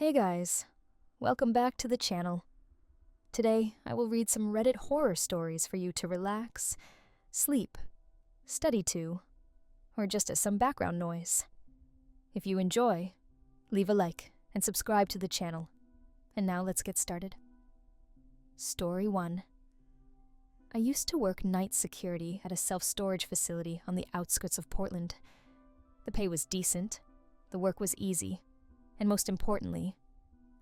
Hey guys, welcome back to the channel. Today, I will read some Reddit horror stories for you to relax, sleep, study to, or just as some background noise. If you enjoy, leave a like and subscribe to the channel. And now let's get started. Story 1. I used to work night security at a self-storage facility on the outskirts of Portland. The pay was decent, the work was easy, and most importantly,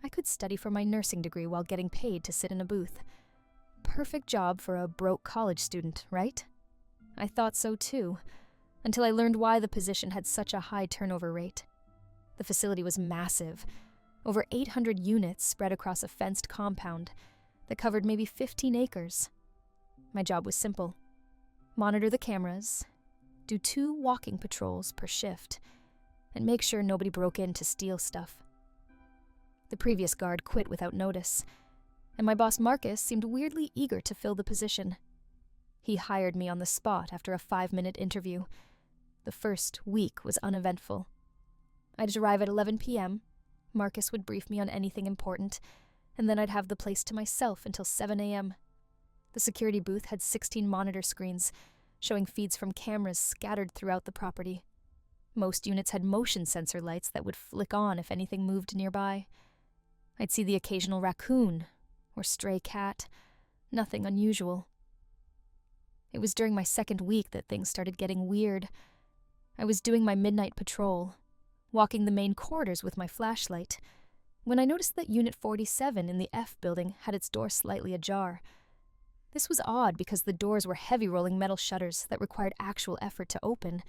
I could study for my nursing degree while getting paid to sit in a booth. Perfect job for a broke college student, right? I thought so too, until I learned why the position had such a high turnover rate. The facility was massive, over 800 units spread across a fenced compound that covered maybe 15 acres. My job was simple: monitor the cameras, do 2 walking patrols per shift, and make sure nobody broke in to steal stuff. The previous guard quit without notice, and my boss Marcus seemed weirdly eager to fill the position. He hired me on the spot after a 5-minute interview. The first week was uneventful. I'd arrive at 11 p.m., Marcus would brief me on anything important, and then I'd have the place to myself until 7 a.m. The security booth had 16 monitor screens, showing feeds from cameras scattered throughout the property. Most units had motion sensor lights that would flick on if anything moved nearby. I'd see the occasional raccoon or stray cat, nothing unusual. It was during my second week that things started getting weird. I was doing my midnight patrol, walking the main corridors with my flashlight, when I noticed that Unit 47 in the F building had its door slightly ajar. This was odd because the doors were heavy-rolling metal shutters that required actual effort to open,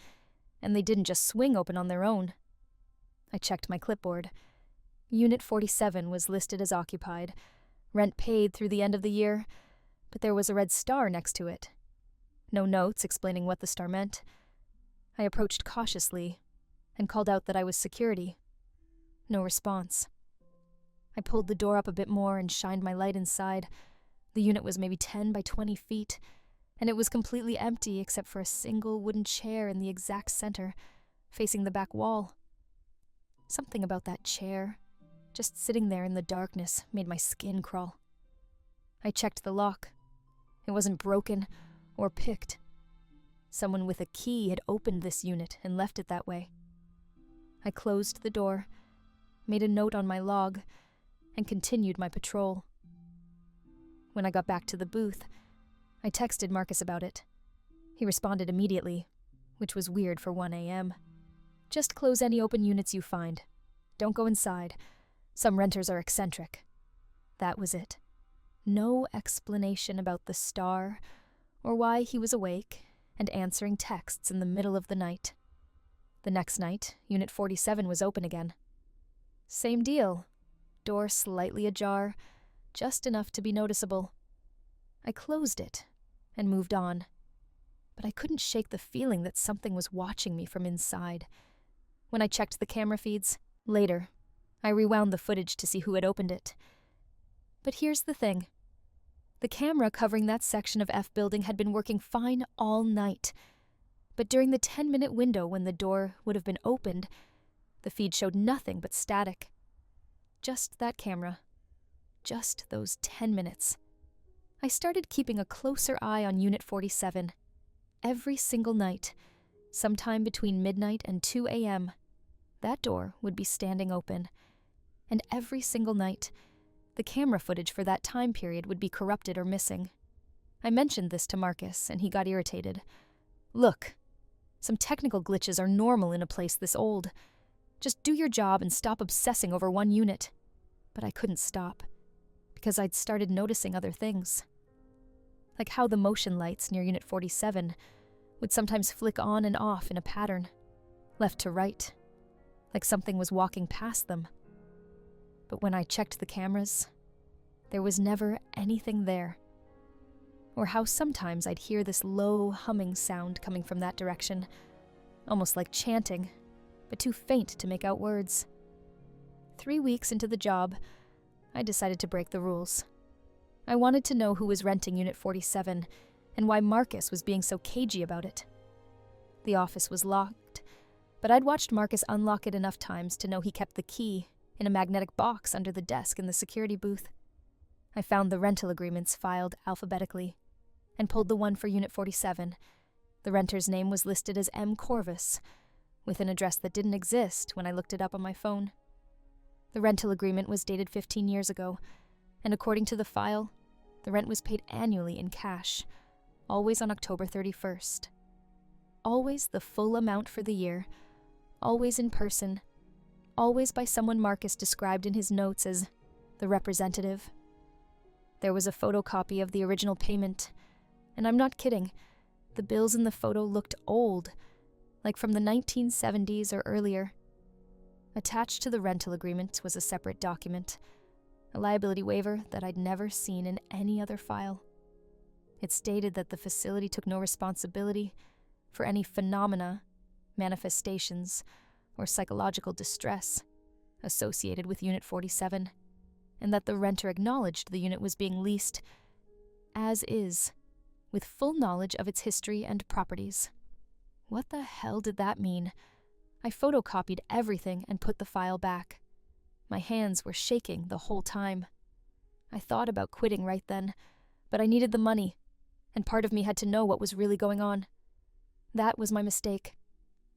and they didn't just swing open on their own. I checked my clipboard. Unit 47 was listed as occupied, rent paid through the end of the year, but there was a red star next to it. No notes explaining what the star meant. I approached cautiously and called out that I was security. No response. I pulled the door up a bit more and shined my light inside. The unit was maybe 10 by 20 feet, and it was completely empty except for a single wooden chair in the exact center, facing the back wall. Something about that chair, just sitting there in the darkness, made my skin crawl. I checked the lock. It wasn't broken or picked. Someone with a key had opened this unit and left it that way. I closed the door, made a note on my log, and continued my patrol. When I got back to the booth, I texted Marcus about it. He responded immediately, which was weird for 1 a.m. Just close any open units you find. Don't go inside. Some renters are eccentric. That was it. No explanation about the star, or why he was awake and answering texts in the middle of the night. The next night, Unit 47 was open again. Same deal. Door slightly ajar, just enough to be noticeable. I closed it and moved on, but I couldn't shake the feeling that something was watching me from inside. When I checked the camera feeds, later, I rewound the footage to see who had opened it. But here's the thing. The camera covering that section of F building had been working fine all night, but during the 10-minute window when the door would have been opened, the feed showed nothing but static. Just that camera. Just those 10 minutes. I started keeping a closer eye on Unit 47. Every single night, sometime between midnight and 2 a.m., that door would be standing open. And every single night, the camera footage for that time period would be corrupted or missing. I mentioned this to Marcus, and he got irritated. Look, some technical glitches are normal in a place this old. Just do your job and stop obsessing over one unit. But I couldn't stop, because I'd started noticing other things. Like how the motion lights near Unit 47 would sometimes flick on and off in a pattern, left to right, like something was walking past them. But when I checked the cameras, there was never anything there. Or how sometimes I'd hear this low humming sound coming from that direction, almost like chanting, but too faint to make out words. 3 weeks into the job, I decided to break the rules. I wanted to know who was renting Unit 47 and why Marcus was being so cagey about it. The office was locked, but I'd watched Marcus unlock it enough times to know he kept the key in a magnetic box under the desk in the security booth. I found the rental agreements filed alphabetically and pulled the one for Unit 47. The renter's name was listed as M. Corvus, with an address that didn't exist when I looked it up on my phone. The rental agreement was dated 15 years ago, and according to the file, the rent was paid annually in cash, always on October 31st. Always the full amount for the year, always in person, always by someone Marcus described in his notes as the representative. There was a photocopy of the original payment, and I'm not kidding, the bills in the photo looked old, like from the 1970s or earlier. Attached to the rental agreement was a separate document, a liability waiver that I'd never seen in any other file. It stated that the facility took no responsibility for any phenomena, manifestations, or psychological distress associated with Unit 47, and that the renter acknowledged the unit was being leased as is, with full knowledge of its history and properties. What the hell did that mean? I photocopied everything and put the file back. My hands were shaking the whole time. I thought about quitting right then, but I needed the money, and part of me had to know what was really going on. That was my mistake.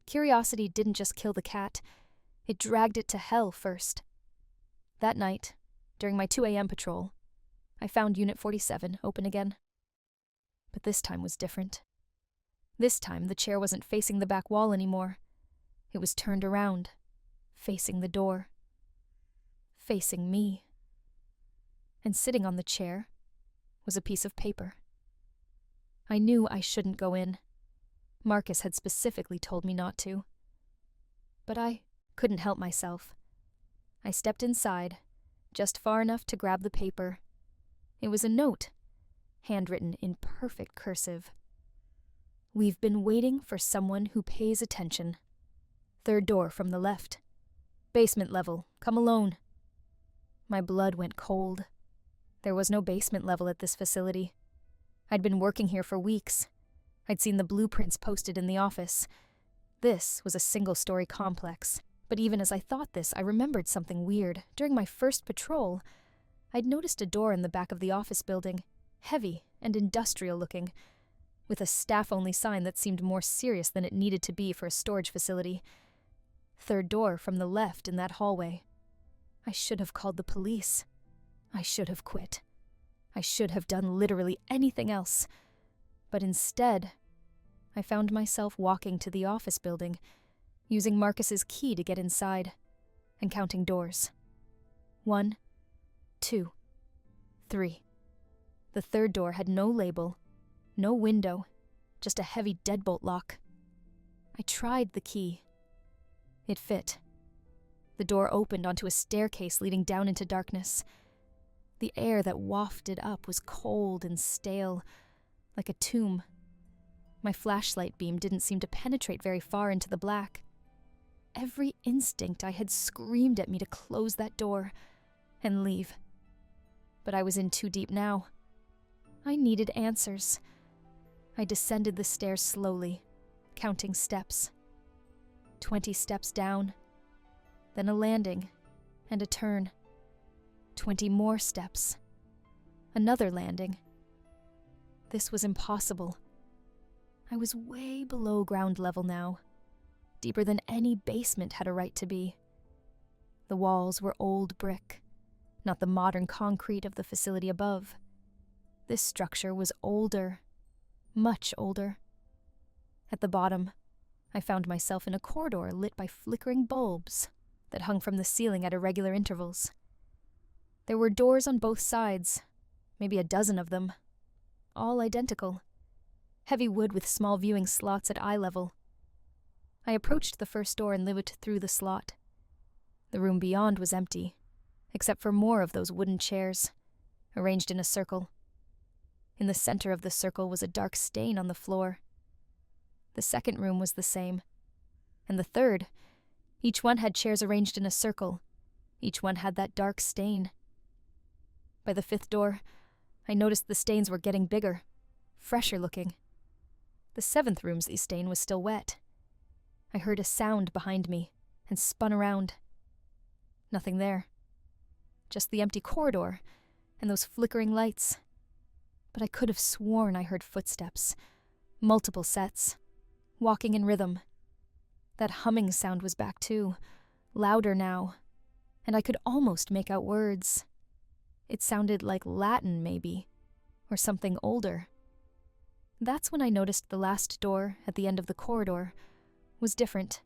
Curiosity didn't just kill the cat, it dragged it to hell first. That night, during my 2 a.m. patrol, I found Unit 47 open again. But this time was different. This time, the chair wasn't facing the back wall anymore. It was turned around, facing the door. Facing me. And sitting on the chair was a piece of paper. I knew I shouldn't go in. Marcus had specifically told me not to. But I couldn't help myself. I stepped inside, just far enough to grab the paper. It was a note, handwritten in perfect cursive. "We've been waiting for someone who pays attention. Third door from the left. Basement level, come alone." My blood went cold. There was no basement level at this facility. I'd been working here for weeks. I'd seen the blueprints posted in the office. This was a single-story complex, but even as I thought this, I remembered something weird. During my first patrol, I'd noticed a door in the back of the office building, heavy and industrial-looking, with a staff-only sign that seemed more serious than it needed to be for a storage facility. Third door from the left in that hallway. I should have called the police. I should have quit. I should have done literally anything else. But instead, I found myself walking to the office building, using Marcus's key to get inside, and counting doors. 1, 2, 3. The third door had no label, no window, just a heavy deadbolt lock. I tried the key. It fit. The door opened onto a staircase leading down into darkness. The air that wafted up was cold and stale, like a tomb. My flashlight beam didn't seem to penetrate very far into the black. Every instinct I had screamed at me to close that door and leave. But I was in too deep now. I needed answers. I descended the stairs slowly, counting steps. 20 steps down, then a landing and a turn. 20 more steps. Another landing. This was impossible. I was way below ground level now, deeper than any basement had a right to be. The walls were old brick, not the modern concrete of the facility above. This structure was older, much older. At the bottom, I found myself in a corridor lit by flickering bulbs that hung from the ceiling at irregular intervals. There were doors on both sides, maybe a dozen of them, all identical. Heavy wood with small viewing slots at eye level. I approached the first door and lived through the slot. The room beyond was empty, except for more of those wooden chairs, arranged in a circle. In the center of the circle was a dark stain on the floor. The second room was the same, and the third. Each one had chairs arranged in a circle. Each one had that dark stain. By the fifth door, I noticed the stains were getting bigger, fresher looking. The seventh room's stain was still wet. I heard a sound behind me and spun around. Nothing there. Just the empty corridor and those flickering lights. But I could have sworn I heard footsteps. Multiple sets. Walking in rhythm. That humming sound was back too. Louder now. And I could almost make out words. It sounded like Latin, maybe. Or something older. That's when I noticed the last door at the end of the corridor was different.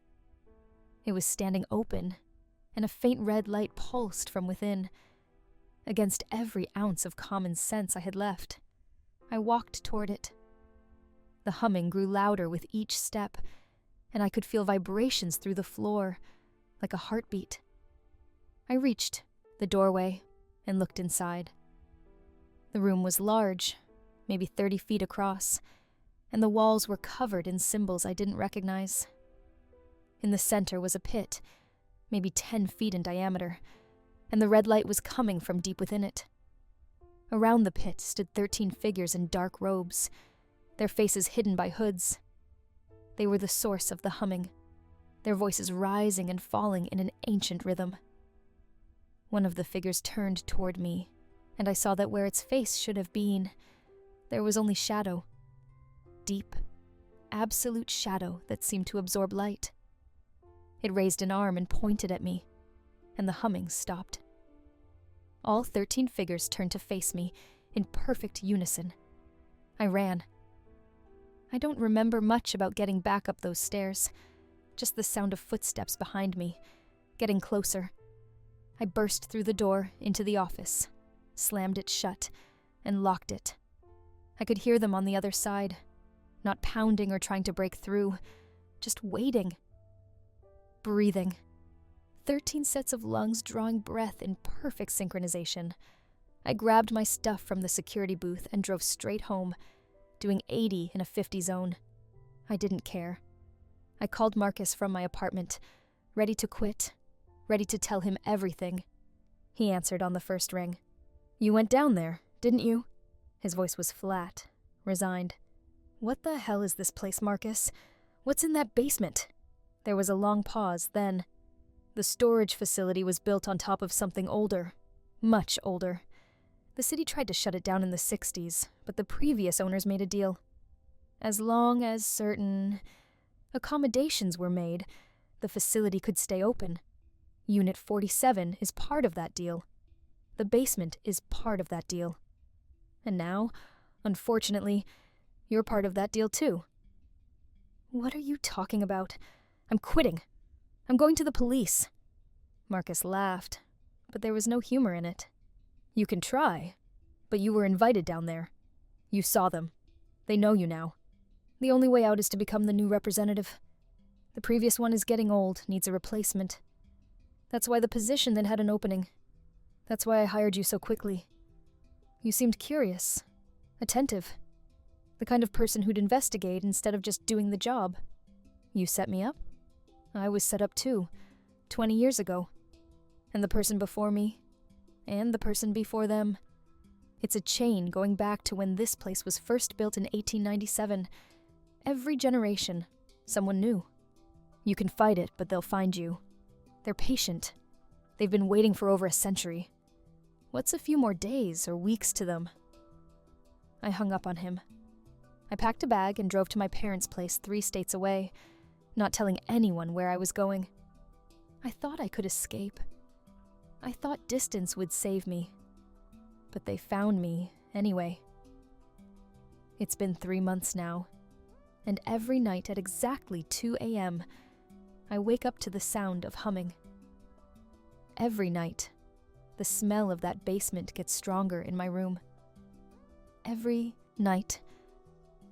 It was standing open, and a faint red light pulsed from within. Against every ounce of common sense I had left, I walked toward it. The humming grew louder with each step, and I could feel vibrations through the floor, like a heartbeat. I reached the doorway and looked inside. The room was large, maybe 30 feet across, and the walls were covered in symbols I didn't recognize. In the center was a pit, maybe 10 feet in diameter, and the red light was coming from deep within it. Around the pit stood 13 figures in dark robes, their faces hidden by hoods. They were the source of the humming, their voices rising and falling in an ancient rhythm. One of the figures turned toward me, and I saw that where its face should have been, there was only shadow. Deep, absolute shadow that seemed to absorb light. It raised an arm and pointed at me, and the humming stopped. All 13 figures turned to face me in perfect unison. I ran. I don't remember much about getting back up those stairs, just the sound of footsteps behind me, getting closer. I burst through the door into the office, slammed it shut, and locked it. I could hear them on the other side, not pounding or trying to break through, just waiting. Breathing. 13 sets of lungs drawing breath in perfect synchronization. I grabbed my stuff from the security booth and drove straight home, doing 80 in a 50 zone. I didn't care. I called Marcus from my apartment, ready to quit, ready to tell him everything. He answered on the first ring. "You went down there, didn't you?" His voice was flat, resigned. "What the hell is this place, Marcus? What's in that basement?" There was a long pause, then. The storage facility was built on top of something older. Much older. The city tried to shut it down in the 60s, but the previous owners made a deal. As long as certain accommodations were made, the facility could stay open. Unit 47 is part of that deal. The basement is part of that deal. And now, unfortunately, you're part of that deal too. What are you talking about? I'm quitting. I'm going to the police. Marcus laughed, but there was no humor in it. You can try, but you were invited down there. You saw them. They know you now. The only way out is to become the new representative. The previous one is getting old, needs a replacement. That's why the position then had an opening. That's why I hired you so quickly. You seemed curious, attentive, the kind of person who'd investigate instead of just doing the job. You set me up? I was set up too, 20 years ago. And the person before me, and the person before them. It's a chain going back to when this place was first built in 1897. Every generation, someone new. You can fight it, but they'll find you. They're patient. They've been waiting for over a century. What's a few more days or weeks to them? I hung up on him. I packed a bag and drove to my parents' place 3 states away, not telling anyone where I was going. I thought I could escape. I thought distance would save me. But they found me anyway. It's been 3 months now, and every night at exactly 2 a.m., I wake up to the sound of humming. Every night, the smell of that basement gets stronger in my room. Every night,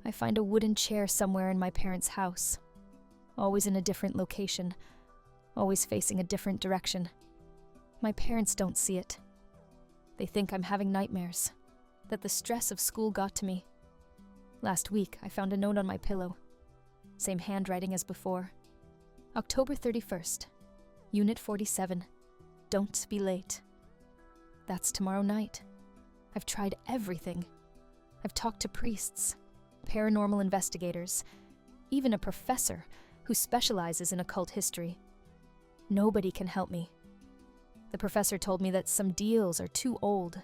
I find a wooden chair somewhere in my parents' house, always in a different location, always facing a different direction. My parents don't see it. They think I'm having nightmares, that the stress of school got to me. Last week, I found a note on my pillow. Same handwriting as before. October 31st, Unit 47. Don't be late. That's tomorrow night. I've tried everything. I've talked to priests, paranormal investigators, even a professor who specializes in occult history. Nobody can help me. The professor told me that some deals are too old,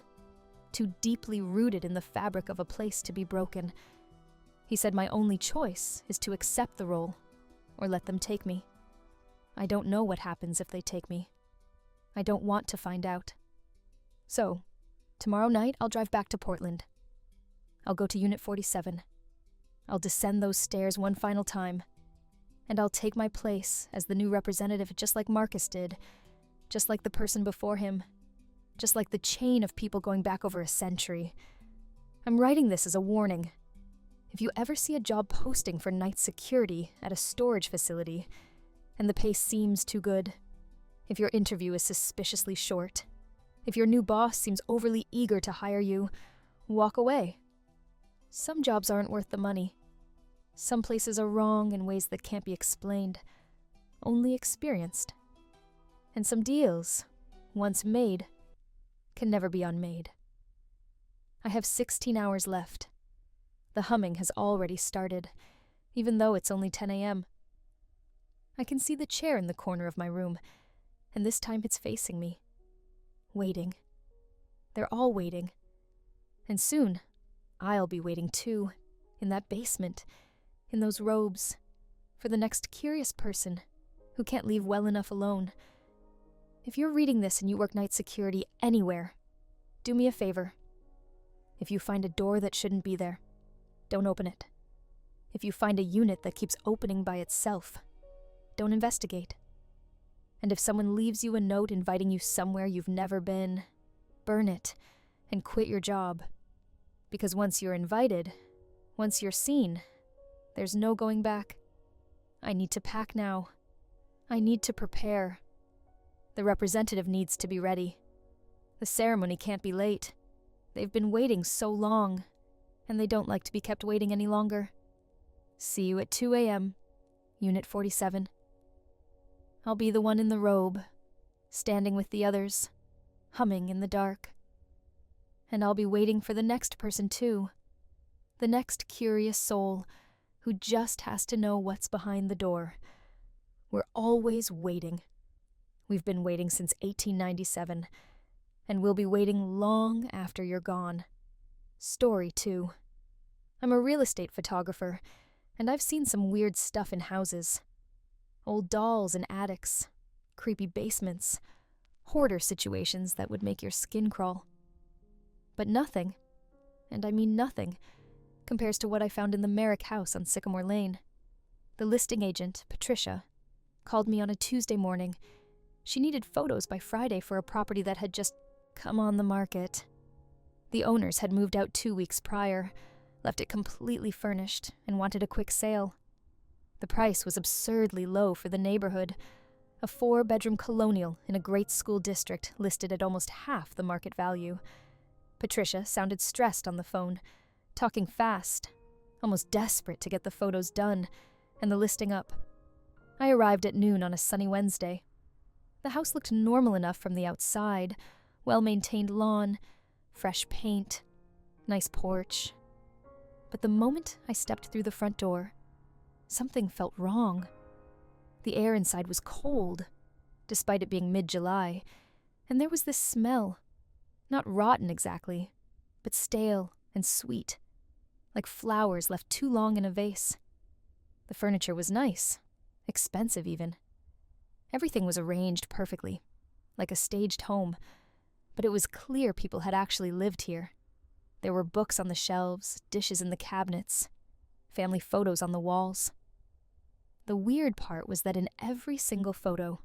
too deeply rooted in the fabric of a place to be broken. He said my only choice is to accept the role or let them take me. I don't know what happens if they take me. I don't want to find out. So, tomorrow night I'll drive back to Portland. I'll go to Unit 47. I'll descend those stairs one final time, and I'll take my place as the new representative just like Marcus did, just like the person before him, just like the chain of people going back over a century. I'm writing this as a warning. If you ever see a job posting for night security at a storage facility, and the pay seems too good, if your interview is suspiciously short, if your new boss seems overly eager to hire you, walk away. Some jobs aren't worth the money. Some places are wrong in ways that can't be explained, only experienced. And some deals, once made, can never be unmade. I have 16 hours left. The humming has already started, even though it's only 10 a.m. I can see the chair in the corner of my room, and this time it's facing me. Waiting. They're all waiting. And soon, I'll be waiting too, in that basement, in those robes, for the next curious person who can't leave well enough alone. If you're reading this and you work night security anywhere, do me a favor. If you find a door that shouldn't be there, don't open it. If you find a unit that keeps opening by itself, don't investigate. And if someone leaves you a note inviting you somewhere you've never been, burn it and quit your job. Because once you're invited, once you're seen, there's no going back. I need to pack now. I need to prepare. The representative needs to be ready. The ceremony can't be late. They've been waiting so long, and they don't like to be kept waiting any longer. See you at 2 a.m., Unit 47. I'll be the one in the robe, standing with the others, humming in the dark. And I'll be waiting for the next person too, the next curious soul who just has to know what's behind the door. We're always waiting. We've been waiting since 1897, and we'll be waiting long after you're gone. Story 2. I'm a real estate photographer, and I've seen some weird stuff in houses. Old dolls in attics, creepy basements, hoarder situations that would make your skin crawl. But nothing, and I mean nothing, compares to what I found in the Merrick house on Sycamore Lane. The listing agent, Patricia, called me on a Tuesday morning. She needed photos by Friday for a property that had just come on the market. The owners had moved out 2 weeks prior, left it completely furnished, and wanted a quick sale. The price was absurdly low for the neighborhood, a 4-bedroom colonial in a great school district listed at almost half the market value. Patricia sounded stressed on the phone, talking fast, almost desperate to get the photos done and the listing up. I arrived at noon on a sunny Wednesday. The house looked normal enough from the outside, well-maintained lawn, fresh paint, nice porch. But the moment I stepped through the front door, something felt wrong. The air inside was cold, despite it being mid-July, and there was this smell. Not rotten exactly, but stale and sweet, like flowers left too long in a vase. The furniture was nice, expensive even. Everything was arranged perfectly, like a staged home, but it was clear people had actually lived here. There were books on the shelves, dishes in the cabinets, family photos on the walls. The weird part was that in every single photo,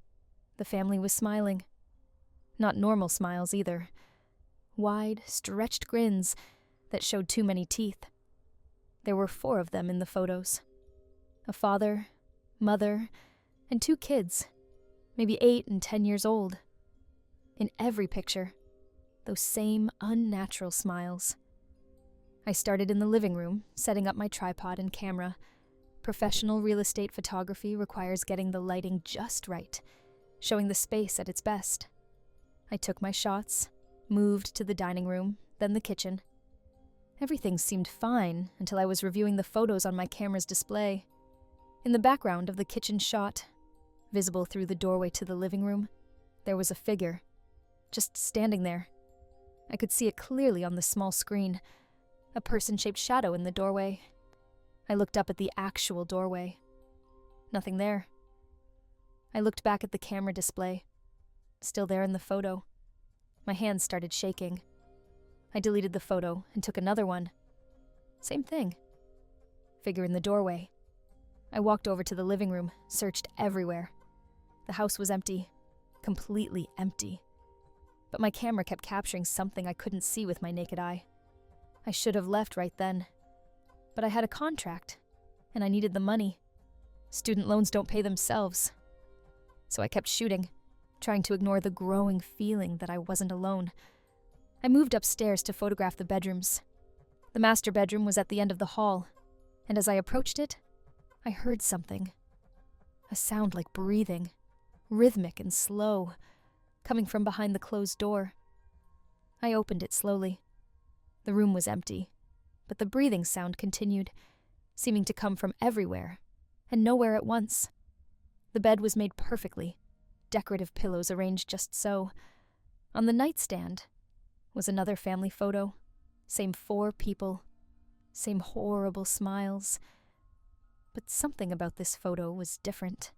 the family was smiling. Not normal smiles either. Wide, stretched grins that showed too many teeth. There were 4 of them in the photos. A father, mother, and 2 kids, maybe 8 and 10 years old. In every picture, those same unnatural smiles. I started in the living room, setting up my tripod and camera. Professional real estate photography requires getting the lighting just right, showing the space at its best. I took my shots, moved to the dining room, then the kitchen. Everything seemed fine until I was reviewing the photos on my camera's display. In the background of the kitchen shot, visible through the doorway to the living room, there was a figure, just standing there. I could see it clearly on the small screen, a person-shaped shadow in the doorway. I looked up at the actual doorway. Nothing there. I looked back at the camera display. Still there in the photo. My hands started shaking. I deleted the photo and took another one. Same thing. Figure in the doorway. I walked over to the living room, searched everywhere. The house was empty. Completely empty. But my camera kept capturing something I couldn't see with my naked eye. I should have left right then. But I had a contract, and I needed the money. Student loans don't pay themselves. So I kept shooting, trying to ignore the growing feeling that I wasn't alone. I moved upstairs to photograph the bedrooms. The master bedroom was at the end of the hall, and as I approached it, I heard something. A sound like breathing, rhythmic and slow, coming from behind the closed door. I opened it slowly. The room was empty, but the breathing sound continued, seeming to come from everywhere, and nowhere at once. The bed was made perfectly, decorative pillows arranged just so. On the nightstand was another family photo, same 4 people, same horrible smiles. But something about this photo was different.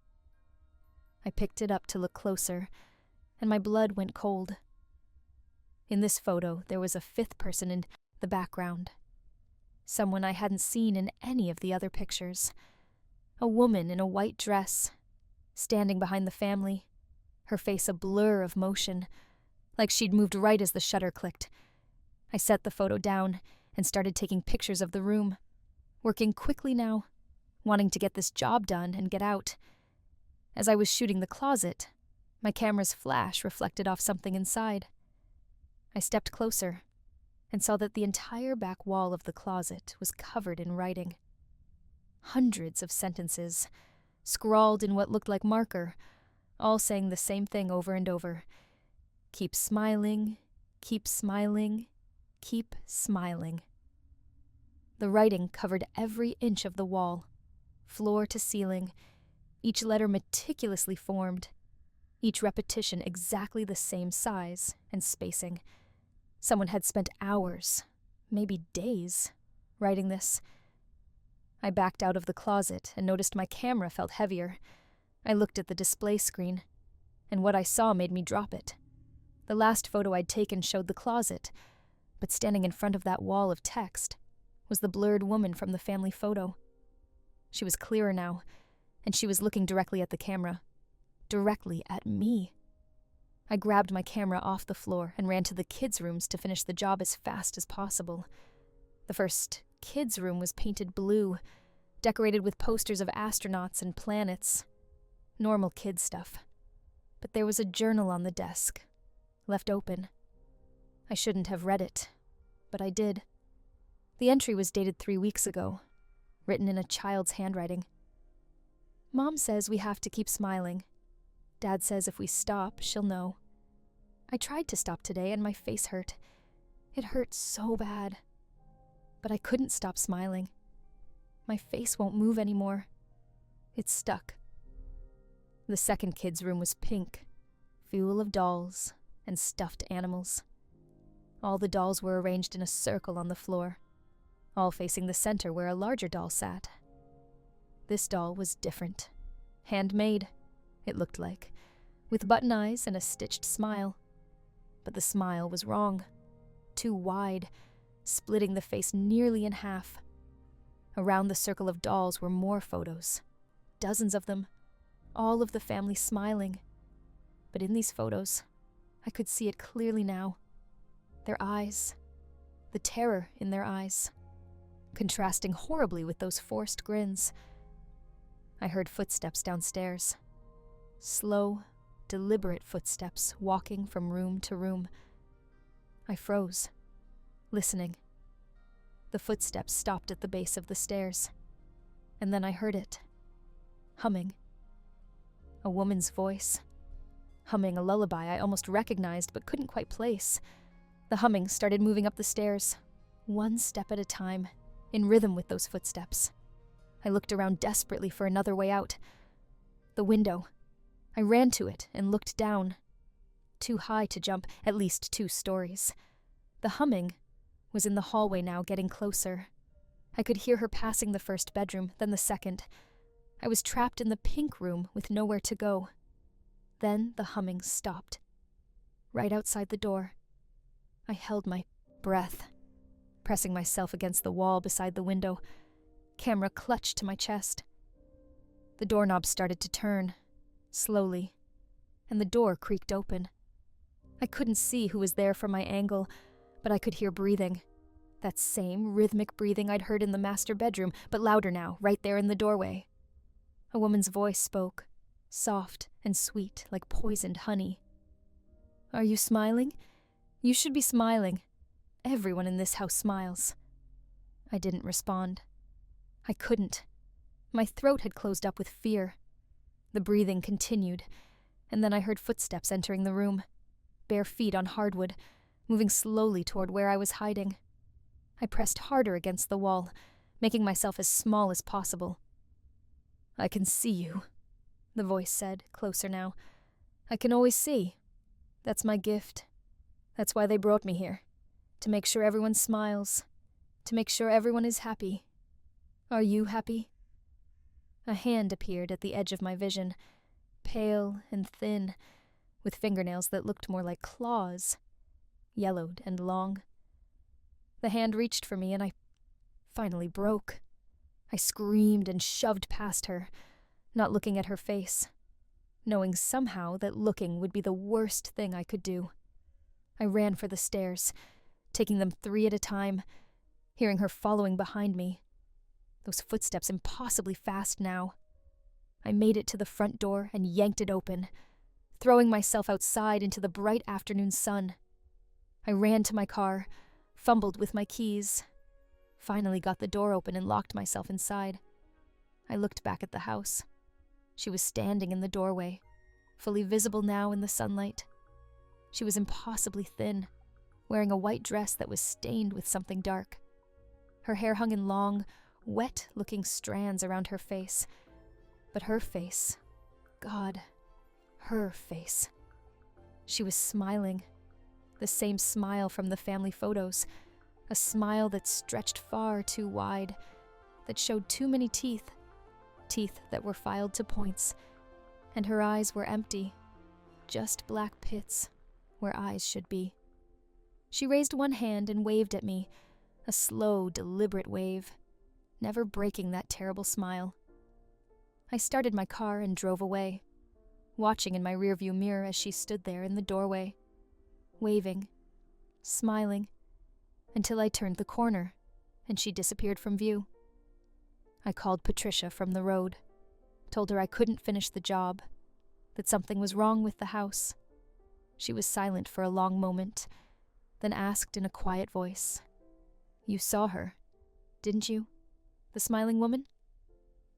I picked it up to look closer, and my blood went cold. In this photo, there was a 5th person in the background. Someone I hadn't seen in any of the other pictures. A woman in a white dress, standing behind the family, her face a blur of motion, like she'd moved right as the shutter clicked. I set the photo down and started taking pictures of the room, working quickly now, wanting to get this job done and get out. As I was shooting the closet, my camera's flash reflected off something inside. I stepped closer and saw that the entire back wall of the closet was covered in writing. Hundreds of sentences, scrawled in what looked like marker, all saying the same thing over and over. Keep smiling, keep smiling, keep smiling. The writing covered every inch of the wall, floor to ceiling, each letter meticulously formed, each repetition exactly the same size and spacing. Someone had spent hours, maybe days, writing this. I backed out of the closet and noticed my camera felt heavier. I looked at the display screen, and what I saw made me drop it. The last photo I'd taken showed the closet, but standing in front of that wall of text was the blurred woman from the family photo. She was clearer now, and she was looking directly at the camera, directly at me. I grabbed my camera off the floor and ran to the kids' rooms to finish the job as fast as possible. The first kids' room was painted blue, decorated with posters of astronauts and planets. Normal kid stuff. But there was a journal on the desk, left open. I shouldn't have read it, but I did. The entry was dated 3 weeks ago, written in a child's handwriting. Mom says we have to keep smiling. Dad says if we stop, she'll know. I tried to stop today and my face hurt. It hurt so bad. But I couldn't stop smiling. My face won't move anymore. It's stuck. The second kid's room was pink, full of dolls and stuffed animals. All the dolls were arranged in a circle on the floor, all facing the center where a larger doll sat. This doll was different. Handmade, it looked like, with button eyes and a stitched smile. But the smile was wrong. Too wide, splitting the face nearly in half. Around the circle of dolls were more photos, dozens of them, all of the family smiling. But in these photos, I could see it clearly now. Their eyes, the terror in their eyes, contrasting horribly with those forced grins. I heard footsteps downstairs. Slow, deliberate footsteps walking from room to room. I froze, listening. The footsteps stopped at the base of the stairs, and then I heard it, humming. A woman's voice, humming a lullaby I almost recognized but couldn't quite place. The humming started moving up the stairs, one step at a time, in rhythm with those footsteps. I looked around desperately for another way out. The window. I ran to it and looked down. too high to jump at least 2 stories. The humming was in the hallway now, getting closer. I could hear her passing the first bedroom, then the second. I was trapped in the pink room with nowhere to go. Then the humming stopped. Right outside the door. I held my breath, pressing myself against the wall beside the window, camera clutched to my chest. The doorknob started to turn, slowly, and the door creaked open. I couldn't see who was there from my angle, but I could hear breathing. That same rhythmic breathing I'd heard in the master bedroom, but louder now, right there in the doorway. A woman's voice spoke, soft and sweet like poisoned honey. "Are you smiling? You should be smiling. Everyone in this house smiles." I didn't respond. I couldn't. My throat had closed up with fear. The breathing continued, and then I heard footsteps entering the room, bare feet on hardwood, moving slowly toward where I was hiding. I pressed harder against the wall, making myself as small as possible. "I can see you," the voice said, closer now. "I can always see. That's my gift. That's why they brought me here. To make sure everyone smiles. To make sure everyone is happy. Are you happy?" A hand appeared at the edge of my vision, pale and thin, with fingernails that looked more like claws, yellowed and long. The hand reached for me and I finally broke. I screamed and shoved past her, not looking at her face, knowing somehow that looking would be the worst thing I could do. I ran for the stairs, taking them 3 at a time, hearing her following behind me. Those footsteps impossibly fast now. I made it to the front door and yanked it open, throwing myself outside into the bright afternoon sun. I ran to my car, fumbled with my keys, finally got the door open and locked myself inside. I looked back at the house. She was standing in the doorway, fully visible now in the sunlight. She was impossibly thin, wearing a white dress that was stained with something dark. Her hair hung in long, wet-looking strands around her face. But her face, God, her face. She was smiling, the same smile from the family photos, a smile that stretched far too wide, that showed too many teeth that were filed to points, and her eyes were empty, just black pits where eyes should be. She raised one hand and waved at me, a slow, deliberate wave, never breaking that terrible smile. I started my car and drove away, watching in my rearview mirror as she stood there in the doorway, waving, smiling, until I turned the corner and she disappeared from view. I called Patricia from the road, told her I couldn't finish the job, that something was wrong with the house. She was silent for a long moment, then asked in a quiet voice, "You saw her, didn't you? The smiling woman?"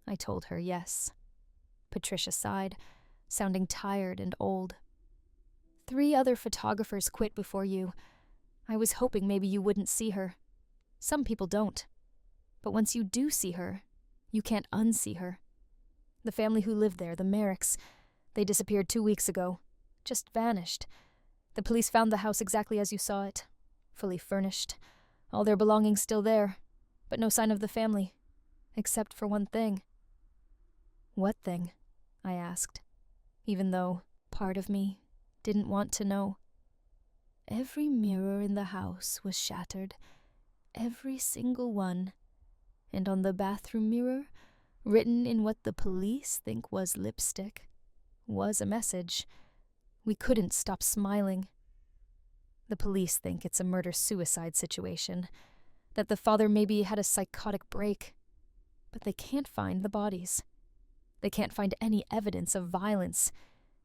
I told her yes. Patricia sighed, sounding tired and old. 3 other photographers quit before you. I was hoping maybe you wouldn't see her. Some people don't. But once you do see her, you can't unsee her. The family who lived there, the Merricks, they disappeared 2 weeks ago. Just vanished. The police found the house exactly as you saw it. Fully furnished. All their belongings still there. But no sign of the family. Except for one thing. "What thing?" I asked, even though part of me didn't want to know. "Every mirror in the house was shattered. Every single one. And on the bathroom mirror, written in what the police think was lipstick, was a message. We couldn't stop smiling. The police think it's a murder-suicide situation, that the father maybe had a psychotic break. But they can't find the bodies. They can't find any evidence of violence,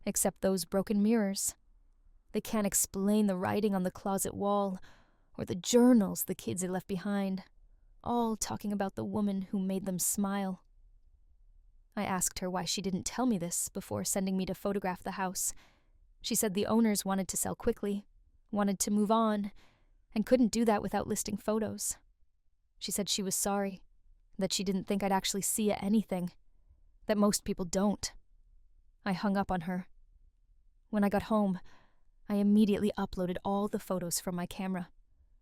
except those broken mirrors. They can't explain the writing on the closet wall, or the journals the kids had left behind, all talking about the woman who made them smile." I asked her why she didn't tell me this before sending me to photograph the house. She said the owners wanted to sell quickly, wanted to move on, and couldn't do that without listing photos. She said she was sorry, that she didn't think I'd actually see anything, that most people don't. I hung up on her. When I got home, I immediately uploaded all the photos from my camera,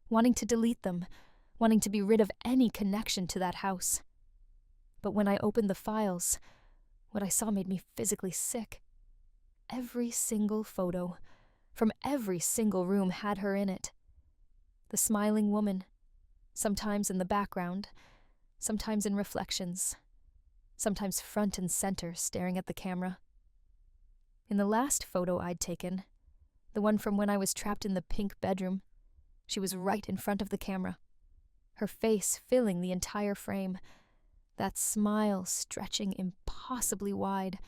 wanting to delete them, wanting to be rid of any connection to that house. But when I opened the files, what I saw made me physically sick. Every single photo, from every single room, had her in it. The smiling woman, sometimes in the background, sometimes in reflections, sometimes front and center staring at the camera. In the last photo I'd taken, the one from when I was trapped in the pink bedroom, she was right in front of the camera, her face filling the entire frame, that smile stretching impossibly wide.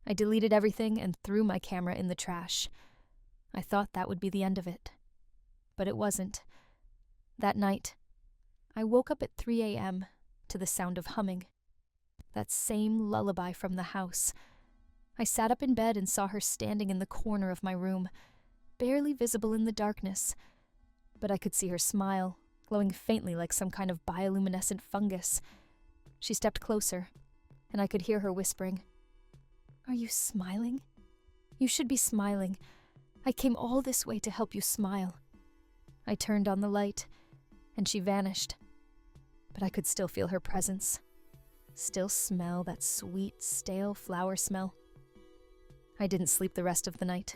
I deleted everything and threw my camera in the trash. I thought that would be the end of it. But it wasn't. That night, I woke up at 3 a.m. to the sound of humming. That same lullaby from the house. I sat up in bed and saw her standing in the corner of my room, barely visible in the darkness. But I could see her smile, glowing faintly like some kind of bioluminescent fungus. She stepped closer, and I could hear her whispering, "Are you smiling? You should be smiling. I came all this way to help you smile." I turned on the light, and she vanished. But I could still feel her presence, still smell that sweet, stale flower smell. I didn't sleep the rest of the night.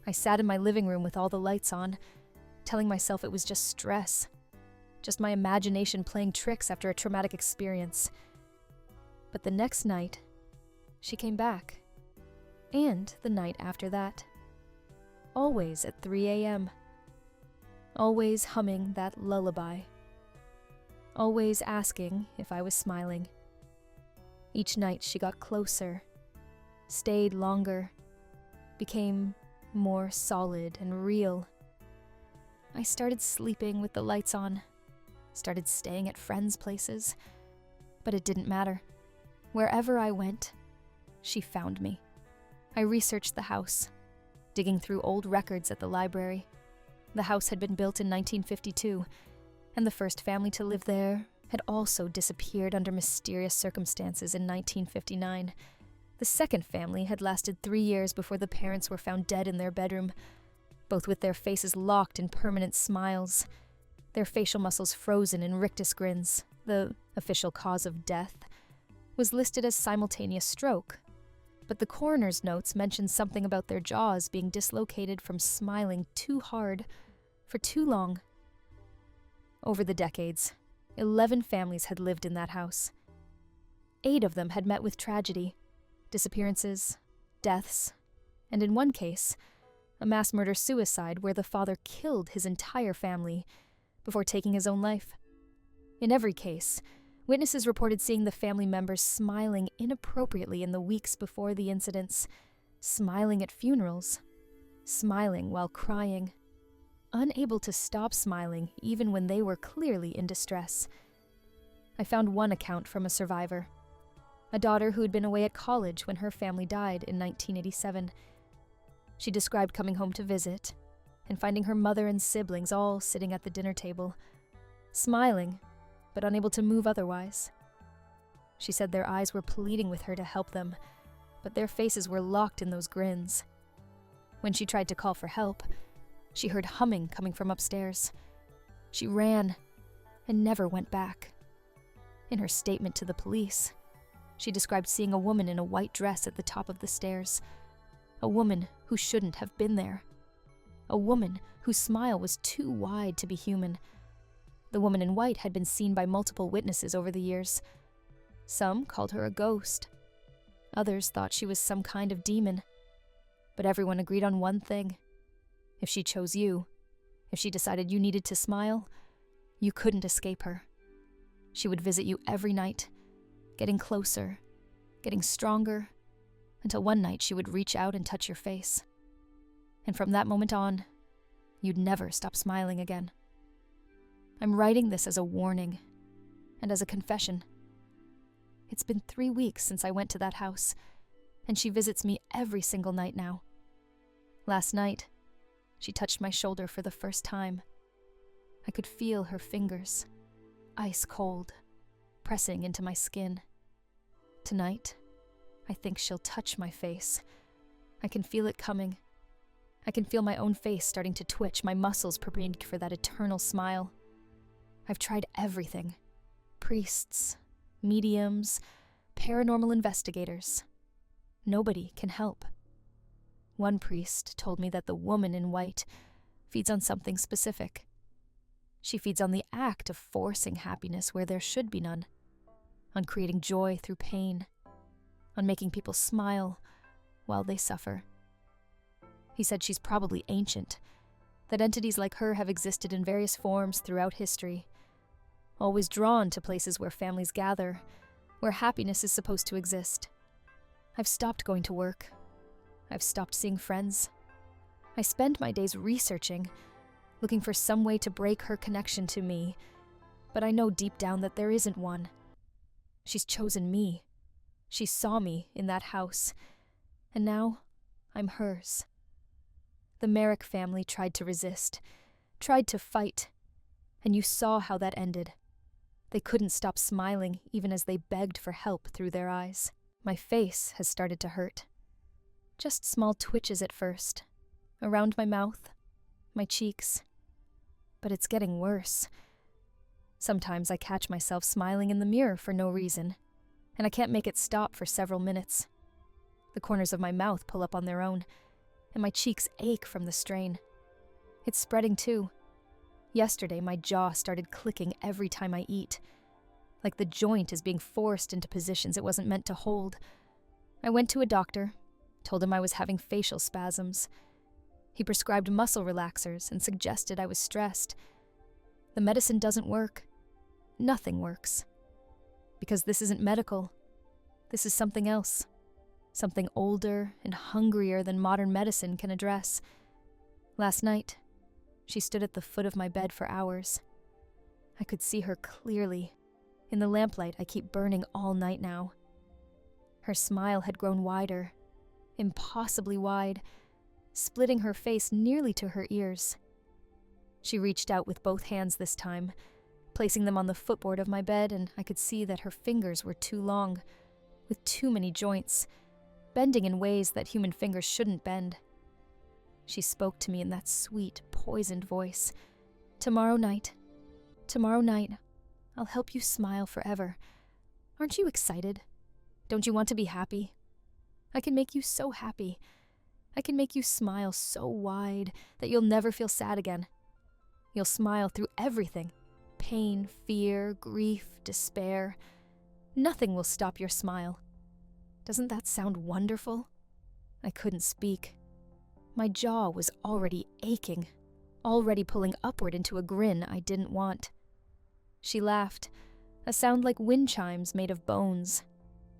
I sat in my living room with all the lights on, telling myself it was just stress, just my imagination playing tricks after a traumatic experience. But the next night, she came back, and the night after that. Always at 3 a.m. Always humming that lullaby. Always asking if I was smiling. Each night she got closer, stayed longer, became more solid and real. I started sleeping with the lights on, started staying at friends' places, but it didn't matter. Wherever I went, she found me. I researched the house, digging through old records at the library. The house had been built in 1952, and the first family to live there had also disappeared under mysterious circumstances in 1959. The second family had lasted 3 years before the parents were found dead in their bedroom, both with their faces locked in permanent smiles, their facial muscles frozen in rictus grins. The official cause of death was listed as simultaneous stroke, but the coroner's notes mentioned something about their jaws being dislocated from smiling too hard for too long. Over the decades, 11 families had lived in that house. 8 of them had met with tragedy, disappearances, deaths, and in one case, a mass murder-suicide where the father killed his entire family before taking his own life. In every case, witnesses reported seeing the family members smiling inappropriately in the weeks before the incidents, smiling at funerals, smiling while crying, unable to stop smiling even when they were clearly in distress. I found one account from a survivor, a daughter who had been away at college when her family died in 1987. She described coming home to visit and finding her mother and siblings all sitting at the dinner table, smiling, but unable to move otherwise. She said their eyes were pleading with her to help them, but their faces were locked in those grins. When she tried to call for help, she heard humming coming from upstairs. She ran and never went back. In her statement to the police, she described seeing a woman in a white dress at the top of the stairs, a woman who shouldn't have been there, a woman whose smile was too wide to be human. The woman in white had been seen by multiple witnesses over the years. Some called her a ghost. Others thought she was some kind of demon. But everyone agreed on one thing. If she chose you, if she decided you needed to smile, you couldn't escape her. She would visit you every night, getting closer, getting stronger, until one night she would reach out and touch your face. And from that moment on, you'd never stop smiling again. I'm writing this as a warning and as a confession. It's been 3 weeks since I went to that house, and she visits me every single night now. Last night, she touched my shoulder for the first time. I could feel her fingers, ice cold, pressing into my skin. Tonight, I think she'll touch my face. I can feel it coming. I can feel my own face starting to twitch, my muscles preparing for that eternal smile. I've tried everything. Priests, mediums, paranormal investigators. Nobody can help. One priest told me that the woman in white feeds on something specific. She feeds on the act of forcing happiness where there should be none, on creating joy through pain, on making people smile while they suffer. He said she's probably ancient, that entities like her have existed in various forms throughout history, always drawn to places where families gather, where happiness is supposed to exist. I've stopped going to work. I've stopped seeing friends. I spend my days researching, looking for some way to break her connection to me, but I know deep down that there isn't one. She's chosen me. She saw me in that house, and now I'm hers. The Merrick family tried to resist, tried to fight, and you saw how that ended. They couldn't stop smiling even as they begged for help through their eyes. My face has started to hurt. Just small twitches at first, around my mouth, my cheeks. But it's getting worse. Sometimes I catch myself smiling in the mirror for no reason, and I can't make it stop for several minutes. The corners of my mouth pull up on their own, and my cheeks ache from the strain. It's spreading too. Yesterday, my jaw started clicking every time I eat, like the joint is being forced into positions it wasn't meant to hold. I went to a doctor, told him I was having facial spasms. He prescribed muscle relaxers and suggested I was stressed. The medicine doesn't work. Nothing works. Because this isn't medical. This is something else. Something older and hungrier than modern medicine can address. Last night, she stood at the foot of my bed for hours. I could see her clearly. In the lamplight I keep burning all night now. Her smile had grown wider, impossibly wide, splitting her face nearly to her ears. She reached out with both hands this time, placing them on the footboard of my bed, and I could see that her fingers were too long, with too many joints, bending in ways that human fingers shouldn't bend. She spoke to me in that sweet, poisoned voice. Tomorrow night, I'll help you smile forever. Aren't you excited? Don't you want to be happy? I can make you so happy. I can make you smile so wide that you'll never feel sad again. You'll smile through everything. Pain, fear, grief, despair. Nothing will stop your smile. Doesn't that sound wonderful? I couldn't speak. My jaw was already aching, already pulling upward into a grin I didn't want. She laughed, a sound like wind chimes made of bones,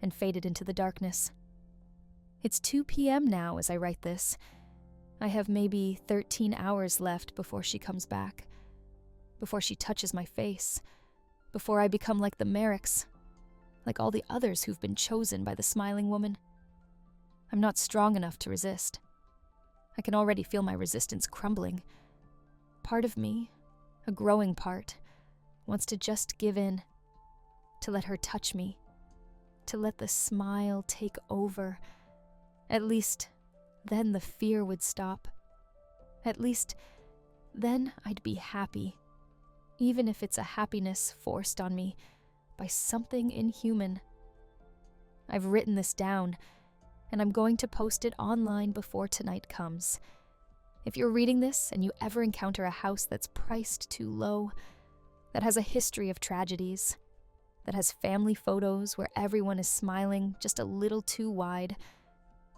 and faded into the darkness. It's 2 p.m. now as I write this. I have maybe 13 hours left before she comes back, before she touches my face, before I become like the Merricks, like all the others who've been chosen by the smiling woman. I'm not strong enough to resist. I can already feel my resistance crumbling. Part of me, a growing part, wants to just give in, to let her touch me, to let the smile take over. At least, then the fear would stop. At least, then I'd be happy, even if it's a happiness forced on me by something inhuman. I've written this down, and I'm going to post it online before tonight comes. If you're reading this and you ever encounter a house that's priced too low, that has a history of tragedies, that has family photos where everyone is smiling just a little too wide,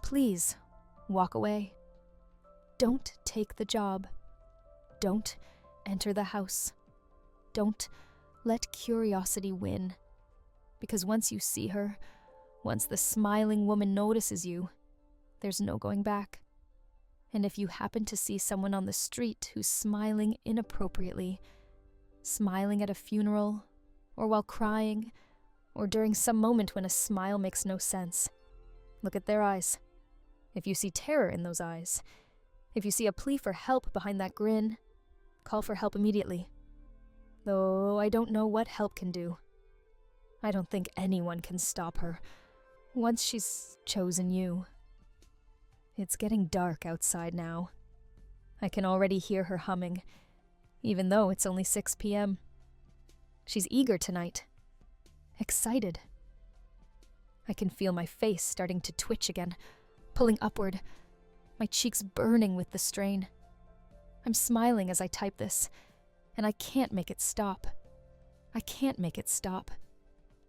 please walk away. Don't take the job. Don't enter the house. Don't let curiosity win. Because once you see her, once the smiling woman notices you, there's no going back. And if you happen to see someone on the street who's smiling inappropriately, smiling at a funeral, or while crying, or during some moment when a smile makes no sense, look at their eyes. If you see terror in those eyes, if you see a plea for help behind that grin, call for help immediately. Though I don't know what help can do. I don't think anyone can stop her, once she's chosen you. It's getting dark outside now. I can already hear her humming, even though it's only 6 p.m. She's eager tonight. Excited. I can feel my face starting to twitch again, pulling upward, my cheeks burning with the strain. I'm smiling as I type this, and I can't make it stop. I can't make it stop.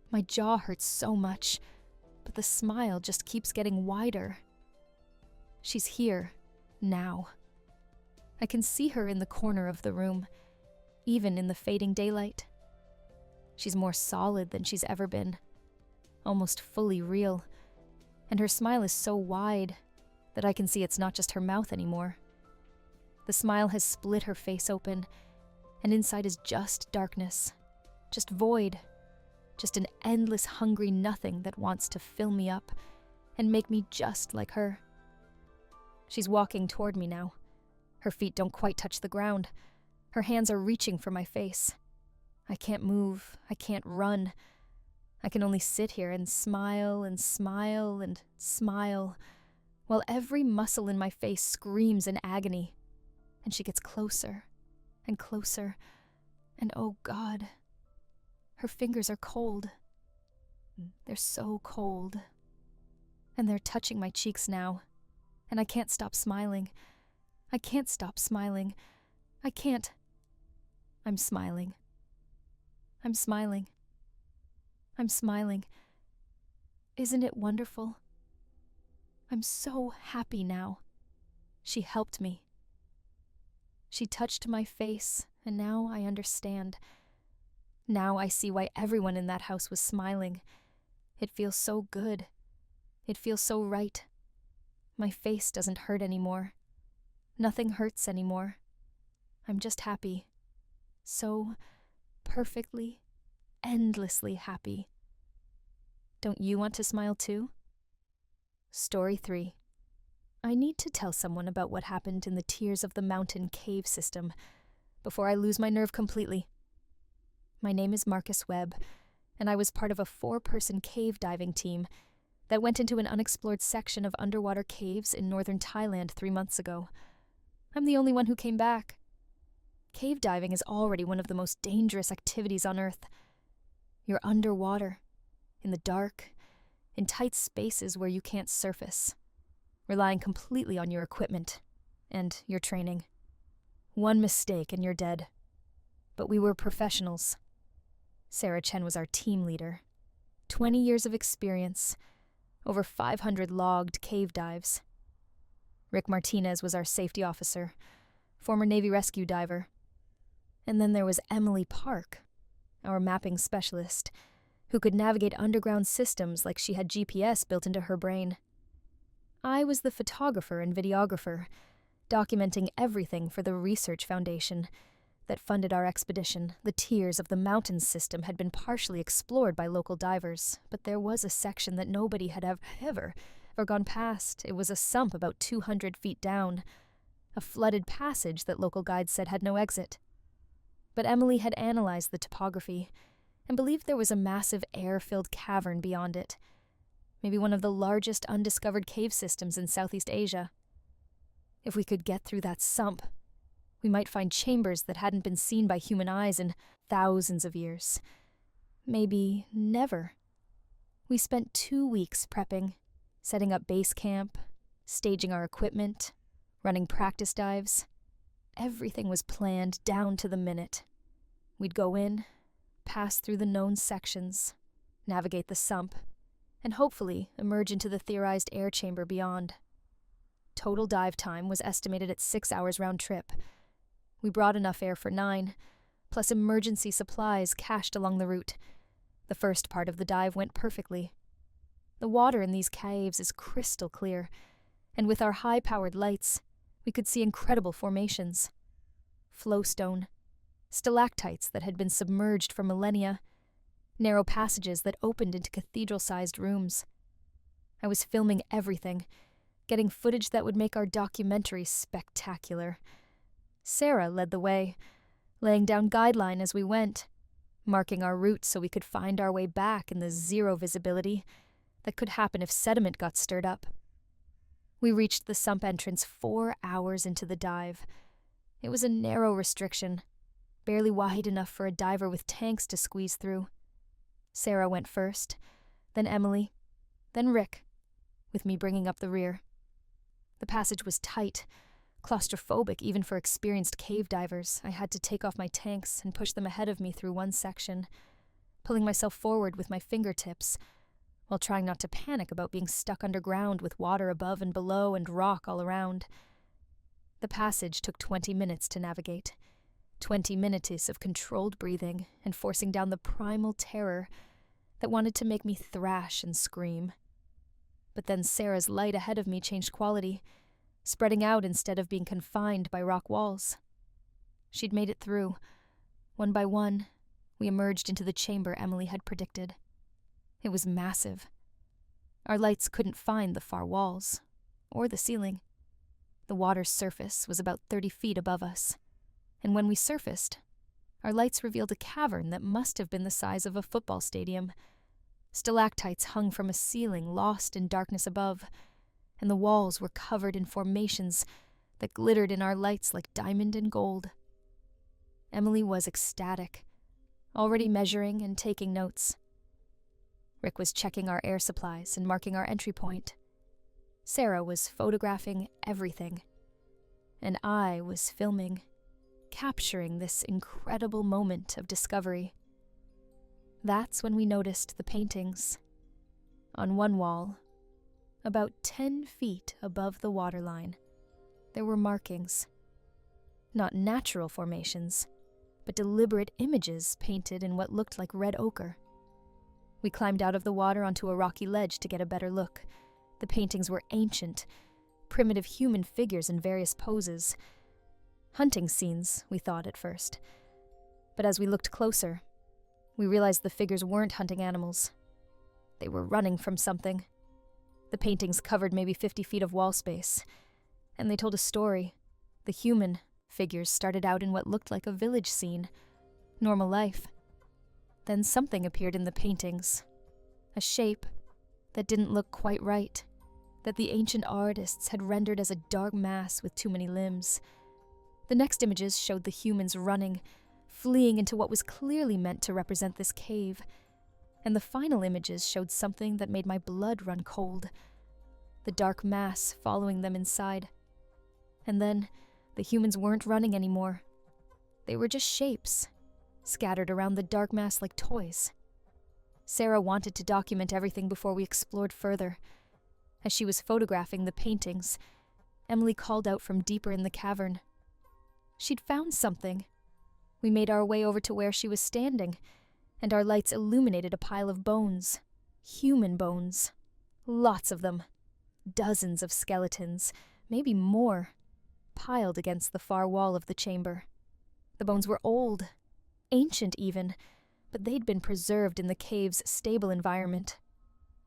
My jaw hurts so much, but the smile just keeps getting wider. She's here, now. I can see her in the corner of the room, even in the fading daylight. She's more solid than she's ever been, almost fully real, and her smile is so wide that I can see it's not just her mouth anymore. The smile has split her face open, and inside is just darkness, just void, just an endless hungry nothing that wants to fill me up and make me just like her. She's walking toward me now. Her feet don't quite touch the ground. Her hands are reaching for my face. I can't move. I can't run. I can only sit here and smile and smile and smile, while every muscle in my face screams in agony. And she gets closer and closer, and oh God, her fingers are cold. They're so cold. And they're touching my cheeks now, and I can't stop smiling. I can't stop smiling. I can't. I'm smiling. I'm smiling. I'm smiling. Isn't it wonderful? I'm so happy now. She helped me. She touched my face, and now I understand. Now I see why everyone in that house was smiling. It feels so good. It feels so right. My face doesn't hurt anymore. Nothing hurts anymore. I'm just happy. So perfectly, endlessly happy. Don't you want to smile too? Story 3. I need to tell someone about what happened in the Tears of the Mountain cave system before I lose my nerve completely. My name is Marcus Webb, and I was part of a 4-person cave diving team that went into an unexplored section of underwater caves in northern Thailand 3 months ago. I'm the only one who came back. Cave diving is already one of the most dangerous activities on Earth. You're underwater, in the dark, in tight spaces where you can't surface, relying completely on your equipment and your training. One mistake and you're dead. But we were professionals. Sarah Chen was our team leader. 20 years of experience, over 500 logged cave dives. Rick Martinez was our safety officer, former Navy rescue diver. And then there was Emily Park, our mapping specialist, who could navigate underground systems like she had GPS built into her brain. I was the photographer and videographer, documenting everything for the Research Foundation that funded our expedition. The Tears of the Mountain system had been partially explored by local divers, but there was a section that nobody had ever gone past. It was a sump about 200 feet down, a flooded passage that local guides said had no exit. But Emily had analyzed the topography and believed there was a massive air-filled cavern beyond it, maybe one of the largest undiscovered cave systems in Southeast Asia. If we could get through that sump, we might find chambers that hadn't been seen by human eyes in thousands of years. Maybe never. We spent 2 weeks prepping, setting up base camp, staging our equipment, running practice dives. Everything was planned down to the minute. We'd go in, pass through the known sections, navigate the sump, and hopefully emerge into the theorized air chamber beyond. Total dive time was estimated at 6 hours round trip. We brought enough air for 9, plus emergency supplies cached along the route. The first part of the dive went perfectly. The water in these caves is crystal clear, and with our high-powered lights, we could see incredible formations. Flowstone, stalactites that had been submerged for millennia, narrow passages that opened into cathedral-sized rooms. I was filming everything, getting footage that would make our documentary spectacular. Sarah led the way, laying down guideline as we went, marking our route so we could find our way back in the zero visibility that could happen if sediment got stirred up. We reached the sump entrance 4 hours into the dive. It was a narrow restriction, barely wide enough for a diver with tanks to squeeze through. Sarah went first, then Emily, then Rick, with me bringing up the rear. The passage was tight, claustrophobic even for experienced cave divers. I had to take off my tanks and push them ahead of me through one section, pulling myself forward with my fingertips, while trying not to panic about being stuck underground with water above and below and rock all around. The passage took 20 minutes to navigate. 20 minutes of controlled breathing and forcing down the primal terror that wanted to make me thrash and scream. But then Sarah's light ahead of me changed quality, spreading out instead of being confined by rock walls. She'd made it through. One by one, we emerged into the chamber Emily had predicted. It was massive. Our lights couldn't find the far walls, or the ceiling. The water's surface was about 30 feet above us, and when we surfaced, our lights revealed a cavern that must have been the size of a football stadium. Stalactites hung from a ceiling lost in darkness above, and the walls were covered in formations that glittered in our lights like diamond and gold. Emily was ecstatic, already measuring and taking notes. Rick was checking our air supplies and marking our entry point. Sarah was photographing everything, and I was filming, capturing this incredible moment of discovery. That's when we noticed the paintings. On one wall, about 10 feet above the waterline, there were markings. Not natural formations, but deliberate images painted in what looked like red ochre. We climbed out of the water onto a rocky ledge to get a better look. The paintings were ancient, primitive human figures in various poses. Hunting scenes, we thought at first. But as we looked closer, we realized the figures weren't hunting animals. They were running from something. The paintings covered maybe 50 feet of wall space, and they told a story. The human figures started out in what looked like a village scene, normal life. Then something appeared in the paintings, a shape that didn't look quite right, that the ancient artists had rendered as a dark mass with too many limbs. The next images showed the humans running, fleeing into what was clearly meant to represent this cave, and the final images showed something that made my blood run cold, the dark mass following them inside. And then, the humans weren't running anymore. They were just shapes, scattered around the dark mass like toys. Sarah wanted to document everything before we explored further. As she was photographing the paintings, Emily called out from deeper in the cavern. She'd found something. We made our way over to where she was standing, and our lights illuminated a pile of bones. Human bones. Lots of them. Dozens of skeletons, maybe more, piled against the far wall of the chamber. The bones were old, ancient even, but they'd been preserved in the cave's stable environment.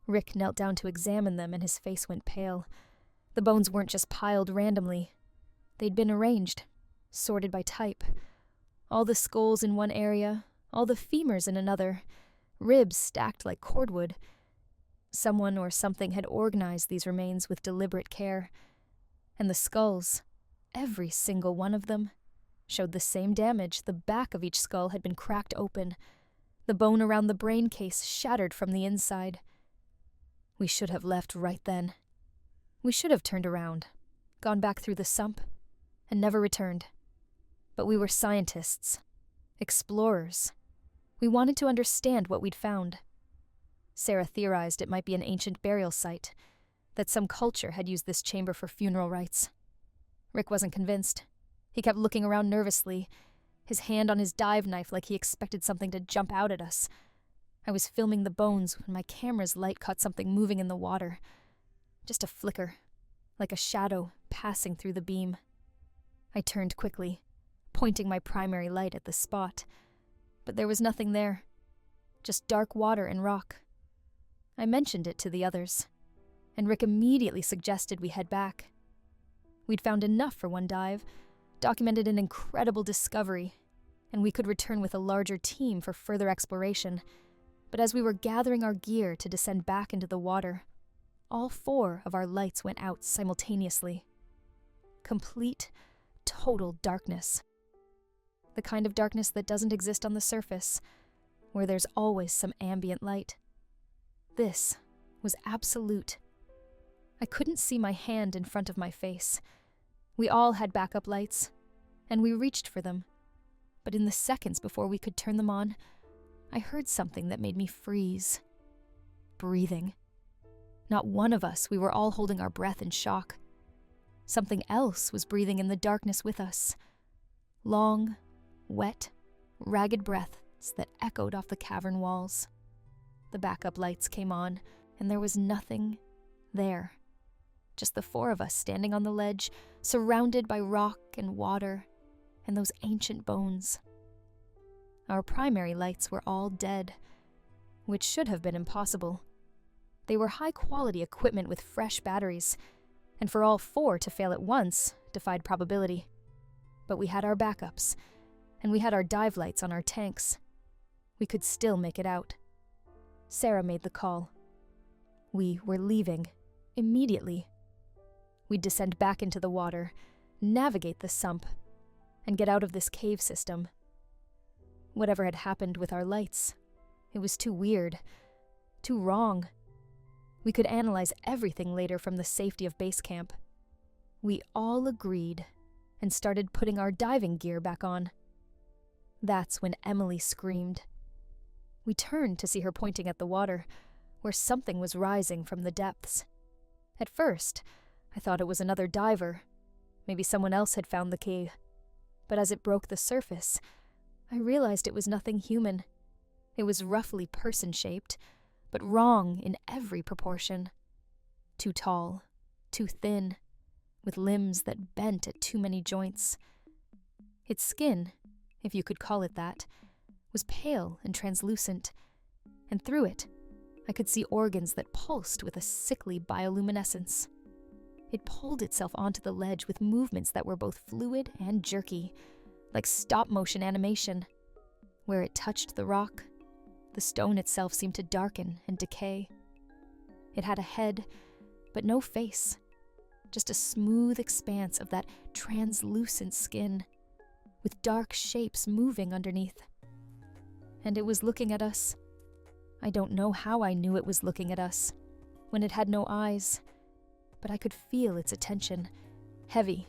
Rick knelt down to examine them, and his face went pale. The bones weren't just piled randomly. They'd been arranged, sorted by type. All the skulls in one area, all the femurs in another, ribs stacked like cordwood. Someone or something had organized these remains with deliberate care. And the skulls, every single one of them, showed the same damage. The back of each skull had been cracked open, the bone around the brain case shattered from the inside. We should have left right then. We should have turned around, gone back through the sump, and never returned. But we were scientists, explorers. We wanted to understand what we'd found. Sarah theorized it might be an ancient burial site, that some culture had used this chamber for funeral rites. Rick wasn't convinced. He kept looking around nervously, his hand on his dive knife like he expected something to jump out at us. I was filming the bones when my camera's light caught something moving in the water. Just a flicker, like a shadow passing through the beam. I turned quickly, pointing my primary light at the spot, but there was nothing there, just dark water and rock. I mentioned it to the others, and Rick immediately suggested we head back. We'd found enough for one dive, documented an incredible discovery, and we could return with a larger team for further exploration. But as we were gathering our gear to descend back into the water, all 4 of our lights went out simultaneously. Complete, total darkness. The kind of darkness that doesn't exist on the surface, where there's always some ambient light. This was absolute. I couldn't see my hand in front of my face. We all had backup lights, and we reached for them. But in the seconds before we could turn them on, I heard something that made me freeze. Breathing. Not one of us, we were all holding our breath in shock. Something else was breathing in the darkness with us. Long, wet, ragged breaths that echoed off the cavern walls. The backup lights came on, and there was nothing there. Just the 4 of us standing on the ledge, surrounded by rock and water and those ancient bones. Our primary lights were all dead, which should have been impossible. They were high-quality equipment with fresh batteries, and for all 4 to fail at once defied probability. But we had our backups, and we had our dive lights on our tanks. We could still make it out. Sarah made the call. We were leaving, immediately. We'd descend back into the water, navigate the sump, and get out of this cave system. Whatever had happened with our lights, it was too weird, too wrong. We could analyze everything later from the safety of base camp. We all agreed and started putting our diving gear back on. That's when Emily screamed. We turned to see her pointing at the water, where something was rising from the depths. At first, I thought it was another diver. Maybe someone else had found the cave. But as it broke the surface, I realized it was nothing human. It was roughly person-shaped, but wrong in every proportion. Too tall, too thin, with limbs that bent at too many joints. Its skin, if you could call it that, was pale and translucent, and through it, I could see organs that pulsed with a sickly bioluminescence. It pulled itself onto the ledge with movements that were both fluid and jerky, like stop-motion animation. Where it touched the rock, the stone itself seemed to darken and decay. It had a head, but no face, just a smooth expanse of that translucent skin, with dark shapes moving underneath. And it was looking at us. I don't know how I knew it was looking at us, when it had no eyes, but I could feel its attention, heavy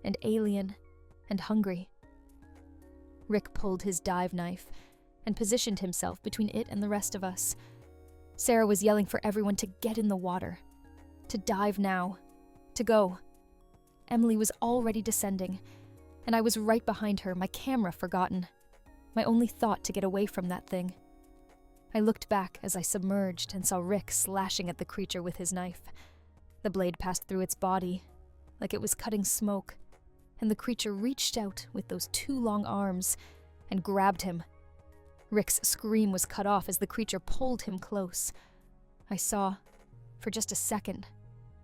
and alien and hungry. Rick pulled his dive knife and positioned himself between it and the rest of us. Sarah was yelling for everyone to get in the water, to dive now, to go. Emily was already descending, and I was right behind her, my camera forgotten, my only thought to get away from that thing. I looked back as I submerged and saw Rick slashing at the creature with his knife. The blade passed through its body, like it was cutting smoke, and the creature reached out with those 2 long arms and grabbed him. Rick's scream was cut off as the creature pulled him close. I saw, for just a second,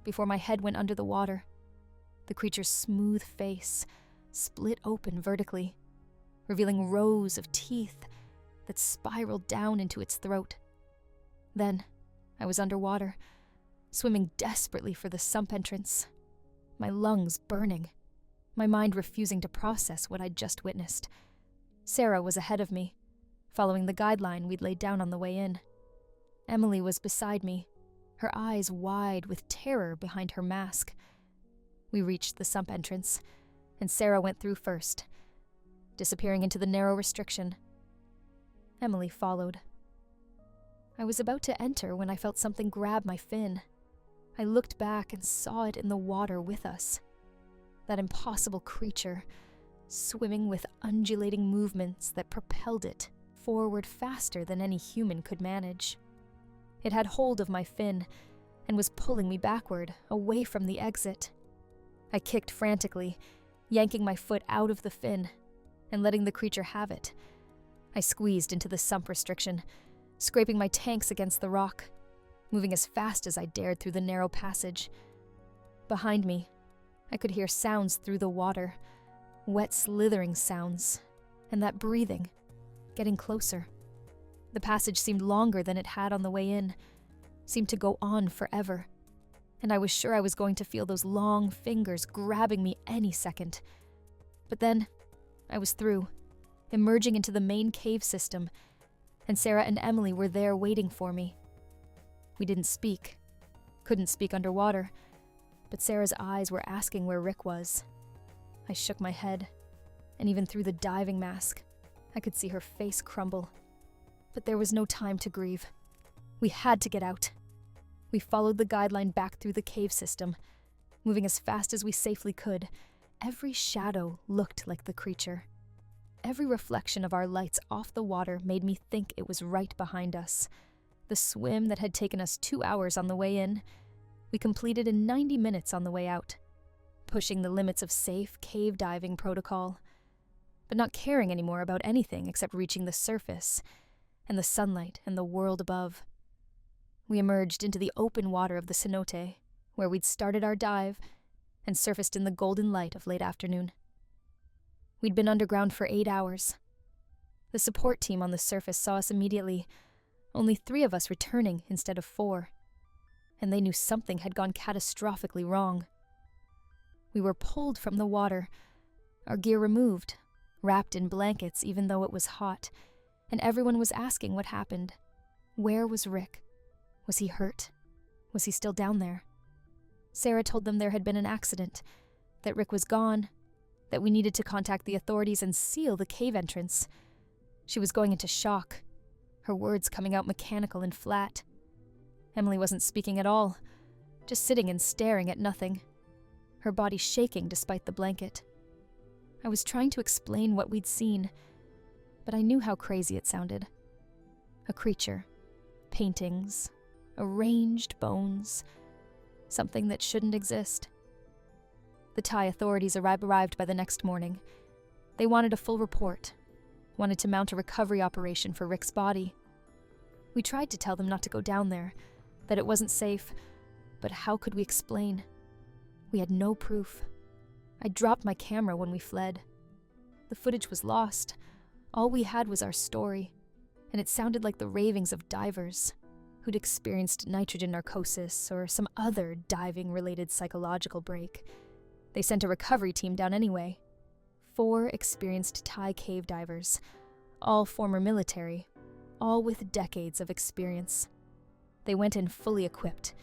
before my head went under the water, the creature's smooth face split open vertically, revealing rows of teeth that spiraled down into its throat. Then, I was underwater, swimming desperately for the sump entrance, my lungs burning, my mind refusing to process what I'd just witnessed. Sarah was ahead of me, following the guideline we'd laid down on the way in. Emily was beside me, her eyes wide with terror behind her mask. We reached the sump entrance, and Sarah went through first, disappearing into the narrow restriction. Emily followed. I was about to enter when I felt something grab my fin. I looked back and saw it in the water with us. That impossible creature, swimming with undulating movements that propelled it forward faster than any human could manage. It had hold of my fin and was pulling me backward, away from the exit. I kicked frantically, yanking my foot out of the fin and letting the creature have it. I squeezed into the sump restriction, scraping my tanks against the rock, moving as fast as I dared through the narrow passage. Behind me, I could hear sounds through the water, wet slithering sounds, and that breathing, getting closer. The passage seemed longer than it had on the way in, seemed to go on forever, and I was sure I was going to feel those long fingers grabbing me any second. But then, I was through, emerging into the main cave system, and Sarah and Emily were there waiting for me. We didn't speak, couldn't speak underwater, but Sarah's eyes were asking where Rick was. I shook my head, and even through the diving mask, I could see her face crumble. But there was no time to grieve. We had to get out. We followed the guideline back through the cave system, moving as fast as we safely could. Every shadow looked like the creature. Every reflection of our lights off the water made me think it was right behind us. The swim that had taken us 2 hours on the way in, we completed in 90 minutes on the way out, pushing the limits of safe cave diving protocol, but not caring anymore about anything except reaching the surface and the sunlight and the world above. We emerged into the open water of the cenote, where we'd started our dive, and surfaced in the golden light of late afternoon. We'd been underground for 8 hours. The support team on the surface saw us immediately, only 3 of us returning instead of 4, and they knew something had gone catastrophically wrong. We were pulled from the water, our gear removed, wrapped in blankets even though it was hot, and everyone was asking what happened. Where was Rick? Was he hurt? Was he still down there? Sarah told them there had been an accident, that Rick was gone, that we needed to contact the authorities and seal the cave entrance. She was going into shock, her words coming out mechanical and flat. Emily wasn't speaking at all, just sitting and staring at nothing, her body shaking despite the blanket. I was trying to explain what we'd seen, but I knew how crazy it sounded. A creature, paintings, arranged bones, something that shouldn't exist. The Thai authorities arrived by the next morning. They wanted a full report, wanted to mount a recovery operation for Rick's body. We tried to tell them not to go down there, that it wasn't safe, but how could we explain? We had no proof. I dropped my camera when we fled. The footage was lost. All we had was our story, and it sounded like the ravings of divers who'd experienced nitrogen narcosis or some other diving-related psychological break. They sent a recovery team down anyway. 4 experienced Thai cave divers, all former military, all with decades of experience. They went in fully equipped,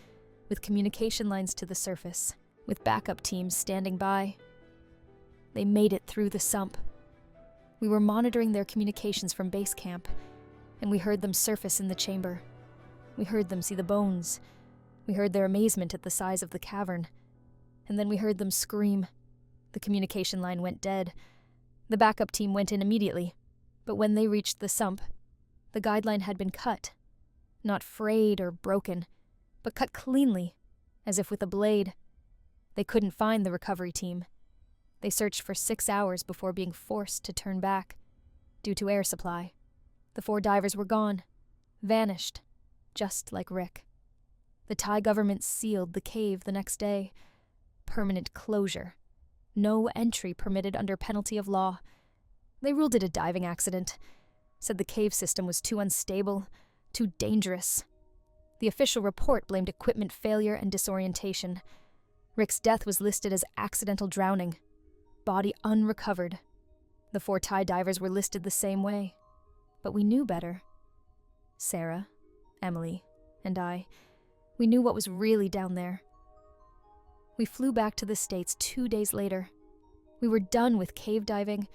with communication lines to the surface, with backup teams standing by. They made it through the sump. We were monitoring their communications from base camp, and we heard them surface in the chamber. We heard them see the bones. We heard their amazement at the size of the cavern. And then we heard them scream. The communication line went dead. The backup team went in immediately, but when they reached the sump, the guideline had been cut. Not frayed or broken, but cut cleanly, as if with a blade. They couldn't find the recovery team. They searched for 6 hours before being forced to turn back, due to air supply. The 4 divers were gone, vanished, just like Rick. The Thai government sealed the cave the next day. Permanent closure. No entry permitted under penalty of law. They ruled it a diving accident, said the cave system was too unstable, too dangerous. The official report blamed equipment failure and disorientation. Rick's death was listed as accidental drowning, body unrecovered. The 4 Thai divers were listed the same way, but we knew better. Sarah, Emily, and I, we knew what was really down there. We flew back to the States 2 days later. We were done with cave diving,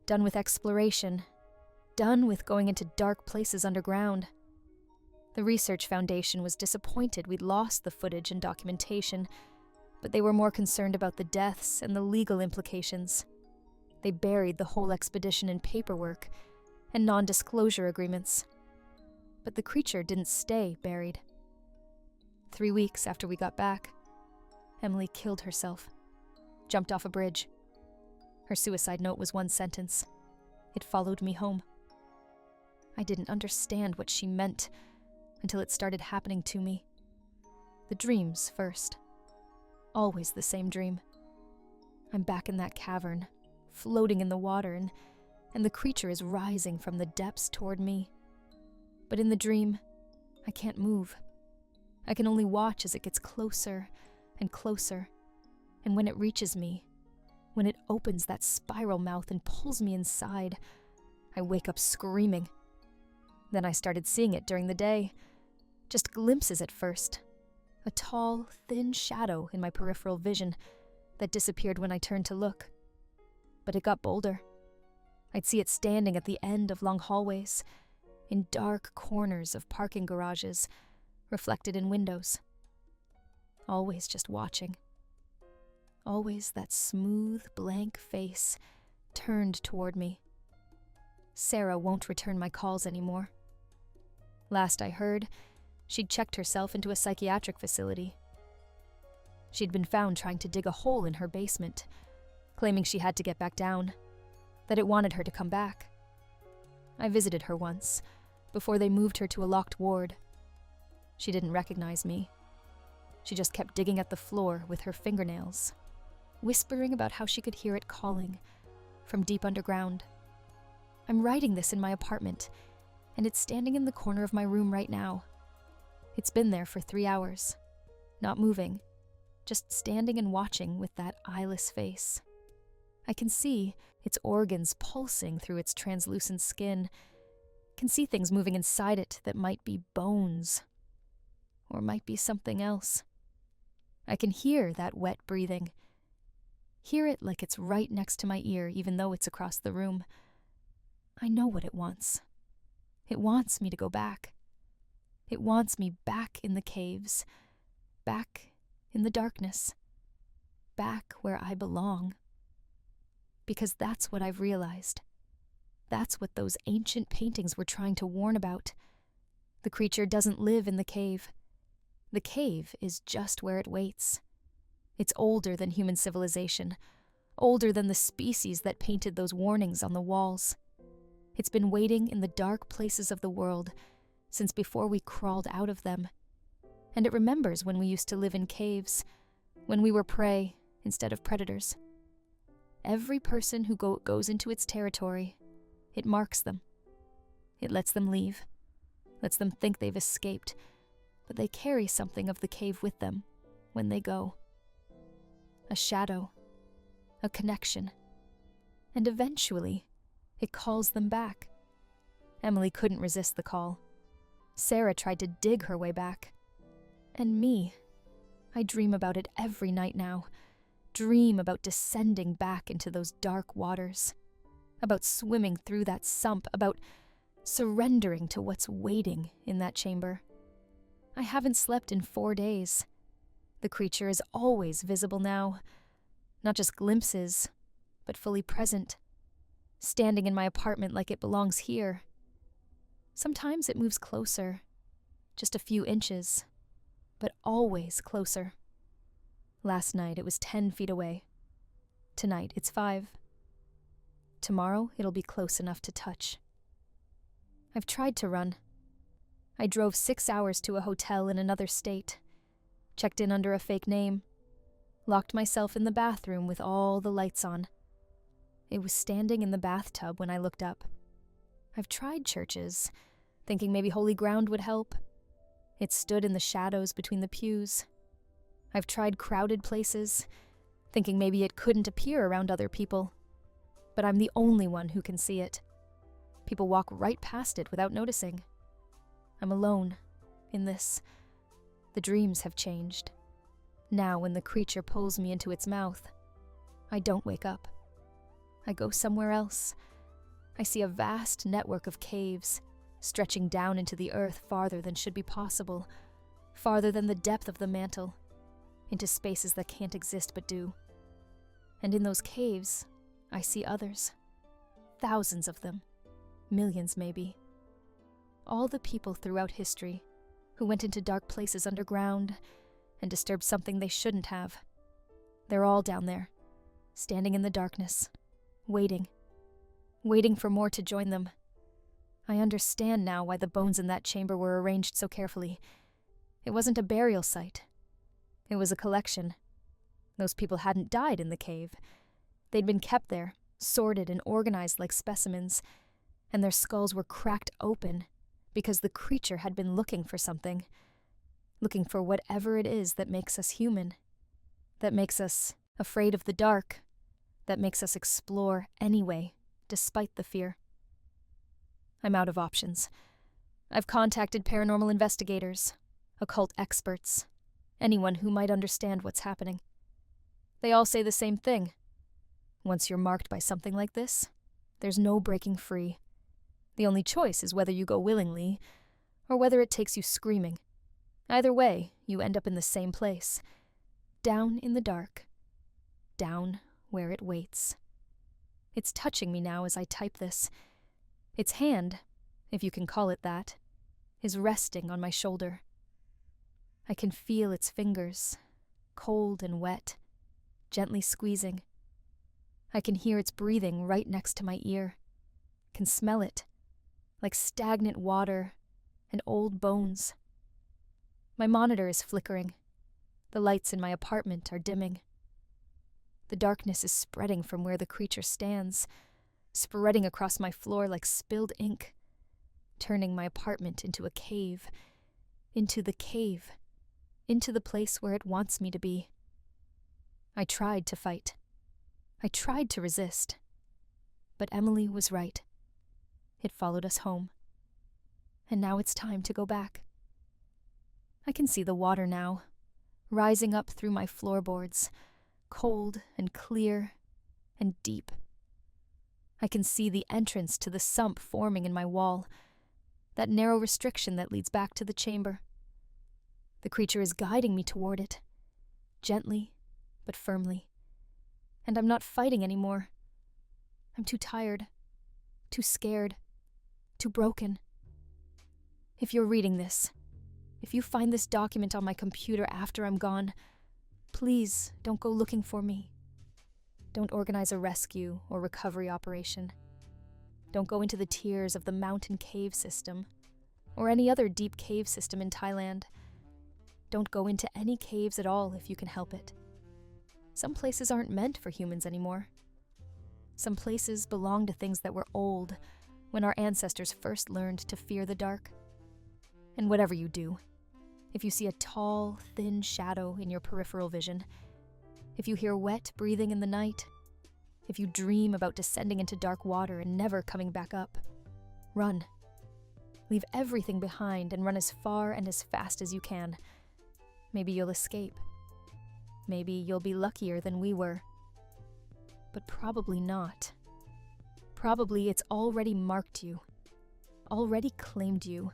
done with exploration, done with going into dark places underground. The Research Foundation was disappointed we'd lost the footage and documentation, but they were more concerned about the deaths and the legal implications. They buried the whole expedition in paperwork and non-disclosure agreements. But the creature didn't stay buried. 3 weeks after we got back, Emily killed herself, jumped off a bridge. Her suicide note was 1 sentence. It followed me home. I didn't understand what she meant until it started happening to me. The dreams first. Always the same dream. I'm back in that cavern, floating in the water, and the creature is rising from the depths toward me. But in the dream, I can't move. I can only watch as it gets closer and closer, and when it reaches me, when it opens that spiral mouth and pulls me inside, I wake up screaming. Then I started seeing it during the day, just glimpses at first, a tall, thin shadow in my peripheral vision that disappeared when I turned to look. But it got bolder. I'd see it standing at the end of long hallways, in dark corners of parking garages, reflected in windows. Always just watching. Always that smooth, blank face turned toward me. Sarah won't return my calls anymore. Last I heard, she'd checked herself into a psychiatric facility. She'd been found trying to dig a hole in her basement, claiming she had to get back down, that it wanted her to come back. I visited her once, before they moved her to a locked ward. She didn't recognize me. She just kept digging at the floor with her fingernails, whispering about how she could hear it calling from deep underground. I'm writing this in my apartment, and it's standing in the corner of my room right now. It's been there for 3 hours, not moving, just standing and watching with that eyeless face. I can see its organs pulsing through its translucent skin, can see things moving inside it that might be bones, or might be something else. I can hear that wet breathing, hear it like it's right next to my ear even though it's across the room. I know what it wants. It wants me to go back. It wants me back in the caves, back in the darkness, back where I belong. Because that's what I've realized. That's what those ancient paintings were trying to warn about. The creature doesn't live in the cave. The cave is just where it waits. It's older than human civilization, older than the species that painted those warnings on the walls. It's been waiting in the dark places of the world since before we crawled out of them. And it remembers when we used to live in caves, when we were prey instead of predators. Every person who goes into its territory, it marks them. It lets them leave, lets them think they've escaped, but they carry something of the cave with them when they go. A shadow, a connection, and eventually, it calls them back. Emily couldn't resist the call. Sarah tried to dig her way back. And me, I dream about it every night now. Dream about descending back into those dark waters. About swimming through that sump. About surrendering to what's waiting in that chamber. I haven't slept in 4 days. The creature is always visible now. Not just glimpses, but fully present. Standing in my apartment like it belongs here. Sometimes it moves closer, just a few inches, but always closer. Last night it was 10 feet away. Tonight it's 5. Tomorrow it'll be close enough to touch. I've tried to run. I drove 6 hours to a hotel in another state, checked in under a fake name, locked myself in the bathroom with all the lights on. It was standing in the bathtub when I looked up. I've tried churches, thinking maybe holy ground would help. It stood in the shadows between the pews. I've tried crowded places, thinking maybe it couldn't appear around other people. But I'm the only one who can see it. People walk right past it without noticing. I'm alone in this. The dreams have changed. Now when the creature pulls me into its mouth, I don't wake up. I go somewhere else. I see a vast network of caves, stretching down into the earth farther than should be possible, farther than the depth of the mantle, into spaces that can't exist but do. And in those caves, I see others. Thousands of them. Millions, maybe. All the people throughout history who went into dark places underground and disturbed something they shouldn't have. They're all down there, standing in the darkness, waiting for more to join them. I understand now why the bones in that chamber were arranged so carefully. It wasn't a burial site. It was a collection. Those people hadn't died in the cave. They'd been kept there, sorted and organized like specimens, and their skulls were cracked open because the creature had been looking for something. looking for whatever it is that makes us human, that makes us afraid of the dark, that makes us explore anyway, despite the fear. I'm out of options. I've contacted paranormal investigators, occult experts, anyone who might understand what's happening. They all say the same thing. Once you're marked by something like this, there's no breaking free. The only choice is whether you go willingly or whether it takes you screaming. Either way, you end up in the same place. Down in the dark. Down where it waits. It's touching me now as I type this. Its hand, if you can call it that, is resting on my shoulder. I can feel its fingers, cold and wet, gently squeezing. I can hear its breathing right next to my ear. Can smell it, like stagnant water and old bones. My monitor is flickering. The lights in my apartment are dimming. The darkness is spreading from where the creature stands, spreading across my floor like spilled ink, turning my apartment into a cave, into the cave, into the place where it wants me to be. I tried to fight. I tried to resist. But Emily was right. It followed us home. And now it's time to go back. I can see the water now, rising up through my floorboards, cold and clear and deep. I can see the entrance to the sump forming in my wall, that narrow restriction that leads back to the chamber. The creature is guiding me toward it, gently but firmly. And I'm not fighting anymore. I'm too tired, too scared, too broken. If you're reading this, if you find this document on my computer after I'm gone, please don't go looking for me. Don't organize a rescue or recovery operation. Don't go into the tiers of the mountain cave system or any other deep cave system in Thailand. Don't go into any caves at all if you can help it. Some places aren't meant for humans anymore. Some places belong to things that were old when our ancestors first learned to fear the dark. And whatever you do, if you see a tall, thin shadow in your peripheral vision, if you hear wet breathing in the night, if you dream about descending into dark water and never coming back up, run. Leave everything behind and run as far and as fast as you can. Maybe you'll escape. Maybe you'll be luckier than we were. But probably not. Probably it's already marked you, already claimed you,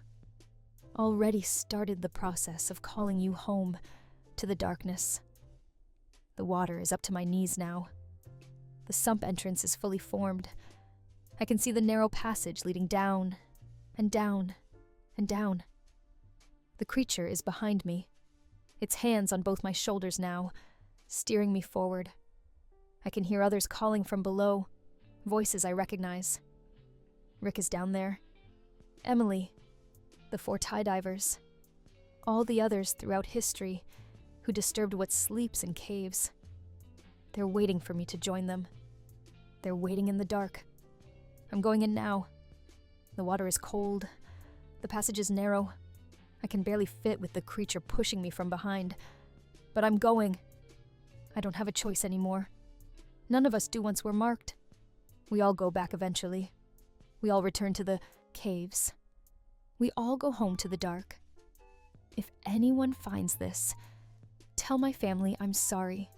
already started the process of calling you home to the darkness. The water is up to my knees now. The sump entrance is fully formed. I can see the narrow passage leading down and down and down. The creature is behind me, its hands on both my shoulders now, steering me forward. I can hear others calling from below, voices I recognize. Rick is down there. Emily, the 4 Thai divers, all the others throughout history who disturbed what sleeps in caves. They're waiting for me to join them. They're waiting in the dark. I'm going in now. The water is cold. The passage is narrow. I can barely fit with the creature pushing me from behind. But I'm going. I don't have a choice anymore. None of us do once we're marked. We all go back eventually. We all return to the caves. We all go home to the dark. If anyone finds this, tell my family I'm sorry.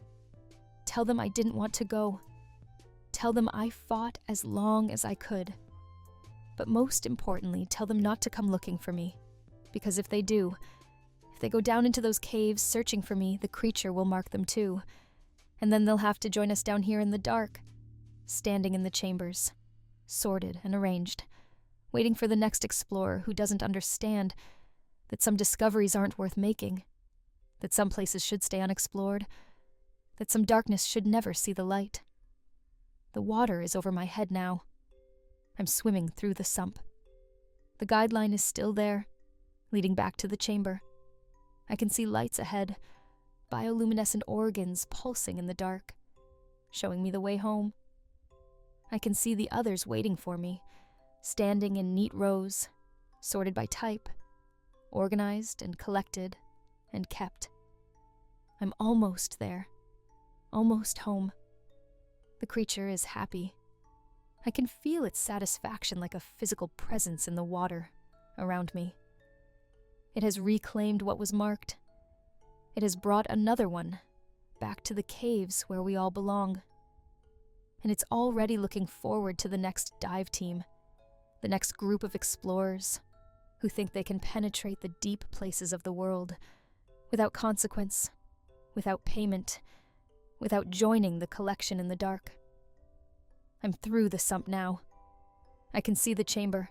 Tell them I didn't want to go. Tell them I fought as long as I could. But most importantly, tell them not to come looking for me. Because if they do, if they go down into those caves searching for me, the creature will mark them too. And then they'll have to join us down here in the dark, standing in the chambers, sorted and arranged, waiting for the next explorer who doesn't understand that some discoveries aren't worth making, that some places should stay unexplored, that some darkness should never see the light. The water is over my head now. I'm swimming through the sump. The guideline is still there, leading back to the chamber. I can see lights ahead, bioluminescent organs pulsing in the dark, showing me the way home. I can see the others waiting for me, standing in neat rows, sorted by type, organized and collected, and kept. I'm almost there. Almost home. The creature is happy. I can feel its satisfaction like a physical presence in the water around me. It has reclaimed what was marked. It has brought another one back to the caves where we all belong. And it's already looking forward to the next dive team, the next group of explorers who think they can penetrate the deep places of the world without consequence, without payment, without joining the collection in the dark. I'm through the sump now. I can see the chamber.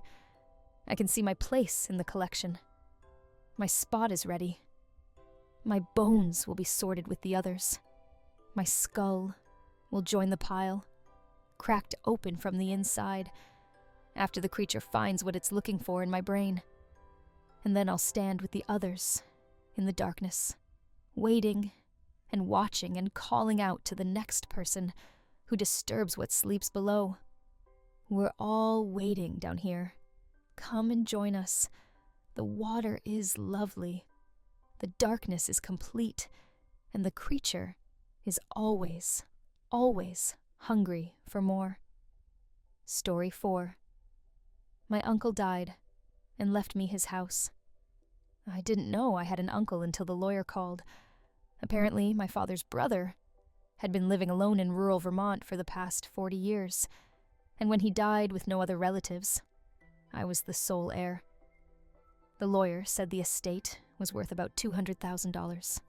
I can see my place in the collection. My spot is ready. My bones will be sorted with the others. My skull will join the pile, cracked open from the inside, after the creature finds what it's looking for in my brain. And then I'll stand with the others in the darkness, waiting and watching and calling out to the next person who disturbs what sleeps below. We're all waiting down here. Come and join us. The water is lovely. The darkness is complete, and the creature is always, always hungry for more. Story 4. My uncle died and left me his house. I didn't know I had an uncle until the lawyer called. Apparently, my father's brother had been living alone in rural Vermont for the past 40 years, and when he died with no other relatives, I was the sole heir. The lawyer said the estate was worth about $200,000.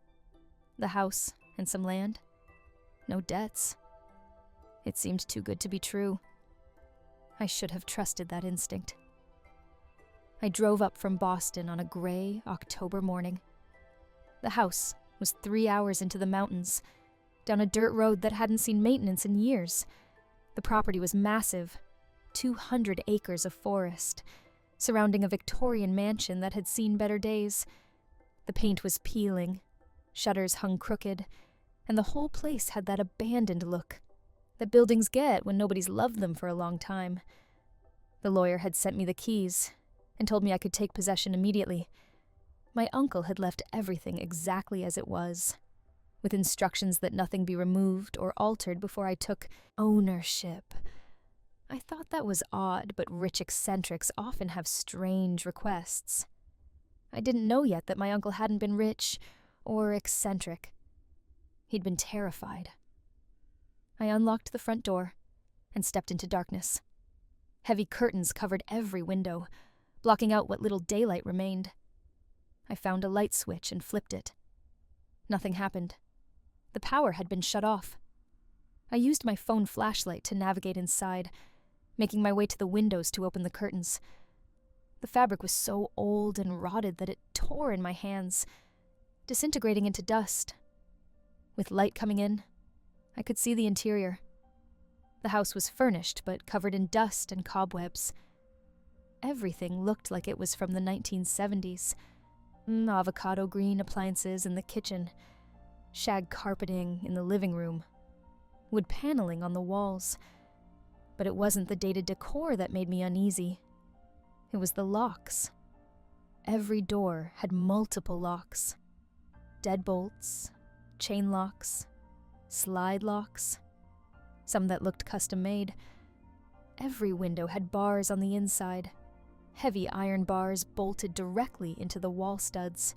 The house and some land. No debts. It seemed too good to be true. I should have trusted that instinct. I drove up from Boston on a gray October morning. The house was 3 hours into the mountains, down a dirt road that hadn't seen maintenance in years. The property was massive, 200 acres of forest, surrounding a Victorian mansion that had seen better days. The paint was peeling, shutters hung crooked, and the whole place had that abandoned look that buildings get when nobody's loved them for a long time. The lawyer had sent me the keys and told me I could take possession immediately. My uncle had left everything exactly as it was, with instructions that nothing be removed or altered before I took ownership. I thought that was odd, but rich eccentrics often have strange requests. I didn't know yet that my uncle hadn't been rich or eccentric. He'd been terrified. I unlocked the front door and stepped into darkness. Heavy curtains covered every window, blocking out what little daylight remained. I found a light switch and flipped it. Nothing happened. The power had been shut off. I used my phone flashlight to navigate inside, making my way to the windows to open the curtains. The fabric was so old and rotted that it tore in my hands, disintegrating into dust. With light coming in, I could see the interior. The house was furnished, but covered in dust and cobwebs. Everything looked like it was from the 1970s. Avocado green appliances in the kitchen, shag carpeting in the living room, wood paneling on the walls. But it wasn't the dated decor that made me uneasy. It was the locks. Every door had multiple locks. Deadbolts, chain locks, slide locks, some that looked custom-made. Every window had bars on the inside, heavy iron bars bolted directly into the wall studs.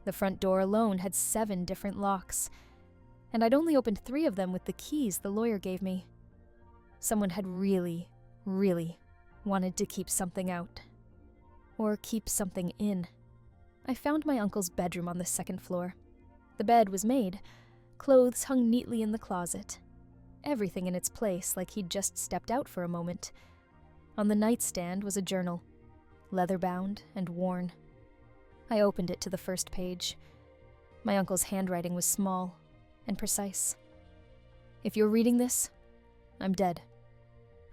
The front door alone had 7 different locks, and I'd only opened 3 of them with the keys the lawyer gave me. Someone had really, really wanted to keep something out. Or keep something in. I found my uncle's bedroom on the 2nd floor. The bed was made, clothes hung neatly in the closet, everything in its place like he'd just stepped out for a moment. On the nightstand was a journal, leather-bound and worn. I opened it to the first page. My uncle's handwriting was small and precise. If you're reading this, I'm dead.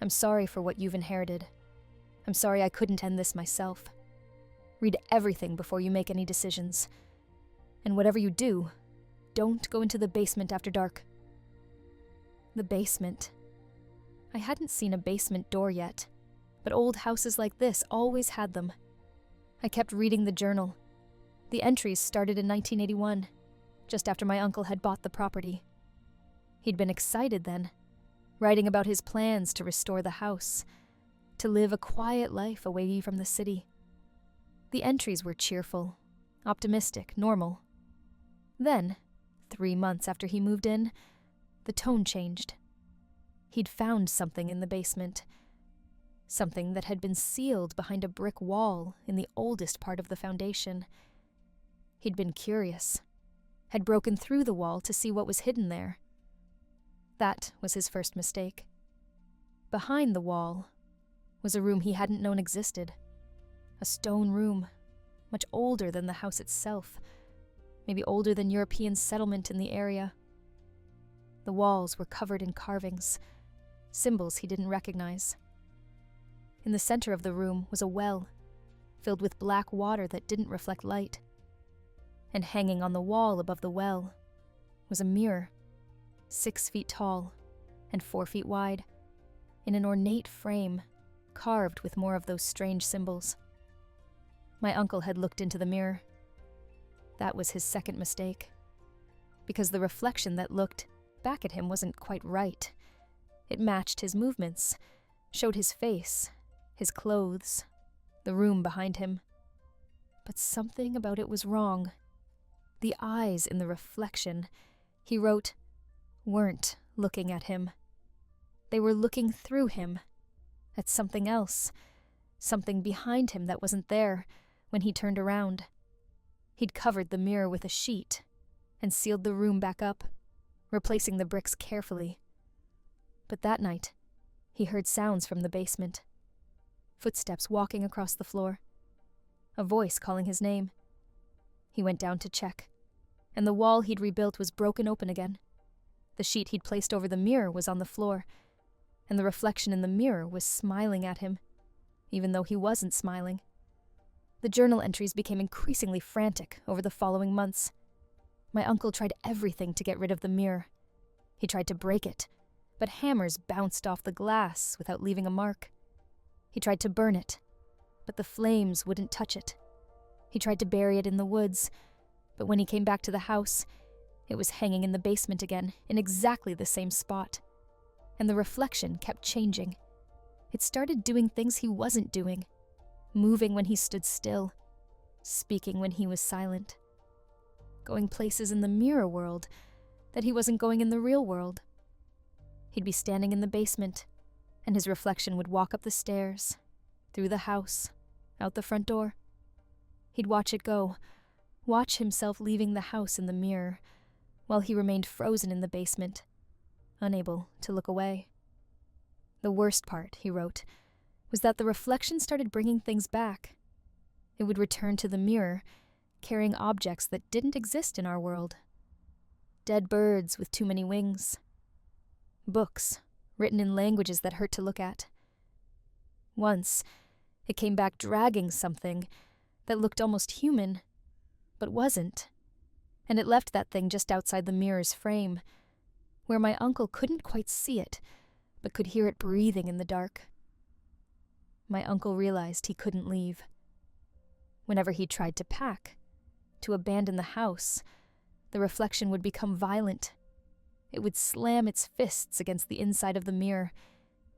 I'm sorry for what you've inherited. I'm sorry I couldn't end this myself. Read everything before you make any decisions. And whatever you do, don't go into the basement after dark. The basement. I hadn't seen a basement door yet, but old houses like this always had them. I kept reading the journal, The entries started in 1981, just after my uncle had bought the property. He'd been excited then, writing about his plans to restore the house, to live a quiet life away from the city. The entries were cheerful, optimistic, normal. Then, 3 months after he moved in, the tone changed. He'd found something in the basement, something that had been sealed behind a brick wall in the oldest part of the foundation. He'd been curious, had broken through the wall to see what was hidden there. That was his first mistake. Behind the wall was a room he hadn't known existed. A stone room, much older than the house itself, maybe older than European settlement in the area. The walls were covered in carvings, symbols he didn't recognize. In the center of the room was a well, filled with black water that didn't reflect light. And hanging on the wall above the well was a mirror, 6 feet tall and 4 feet wide, in an ornate frame carved with more of those strange symbols. My uncle had looked into the mirror. That was his second mistake, because the reflection that looked back at him wasn't quite right. It matched his movements, showed his face, his clothes, the room behind him. But something about it was wrong. The eyes in the reflection, he wrote, weren't looking at him. They were looking through him, at something else, something behind him that wasn't there when he turned around. He'd covered the mirror with a sheet and sealed the room back up, replacing the bricks carefully. But that night, he heard sounds from the basement. Footsteps walking across the floor. A voice calling his name. He went down to check, and the wall he'd rebuilt was broken open again. The sheet he'd placed over the mirror was on the floor, and the reflection in the mirror was smiling at him, even though he wasn't smiling. The journal entries became increasingly frantic over the following months. My uncle tried everything to get rid of the mirror. He tried to break it, but hammers bounced off the glass without leaving a mark. He tried to burn it, but the flames wouldn't touch it. He tried to bury it in the woods, but when he came back to the house, it was hanging in the basement again, in exactly the same spot. And the reflection kept changing. It started doing things he wasn't doing, moving when he stood still, speaking when he was silent, going places in the mirror world that he wasn't going in the real world. He'd be standing in the basement, and his reflection would walk up the stairs, through the house, out the front door. He'd watch it go, watch himself leaving the house in the mirror, while he remained frozen in the basement, unable to look away. The worst part, he wrote, was that the reflection started bringing things back. It would return to the mirror, carrying objects that didn't exist in our world. Dead birds with too many wings. Books, written in languages that hurt to look at. Once, it came back dragging something that looked almost human, but wasn't. And it left that thing just outside the mirror's frame, where my uncle couldn't quite see it, but could hear it breathing in the dark. My uncle realized he couldn't leave. Whenever he tried to pack, to abandon the house, the reflection would become violent. It would slam its fists against the inside of the mirror,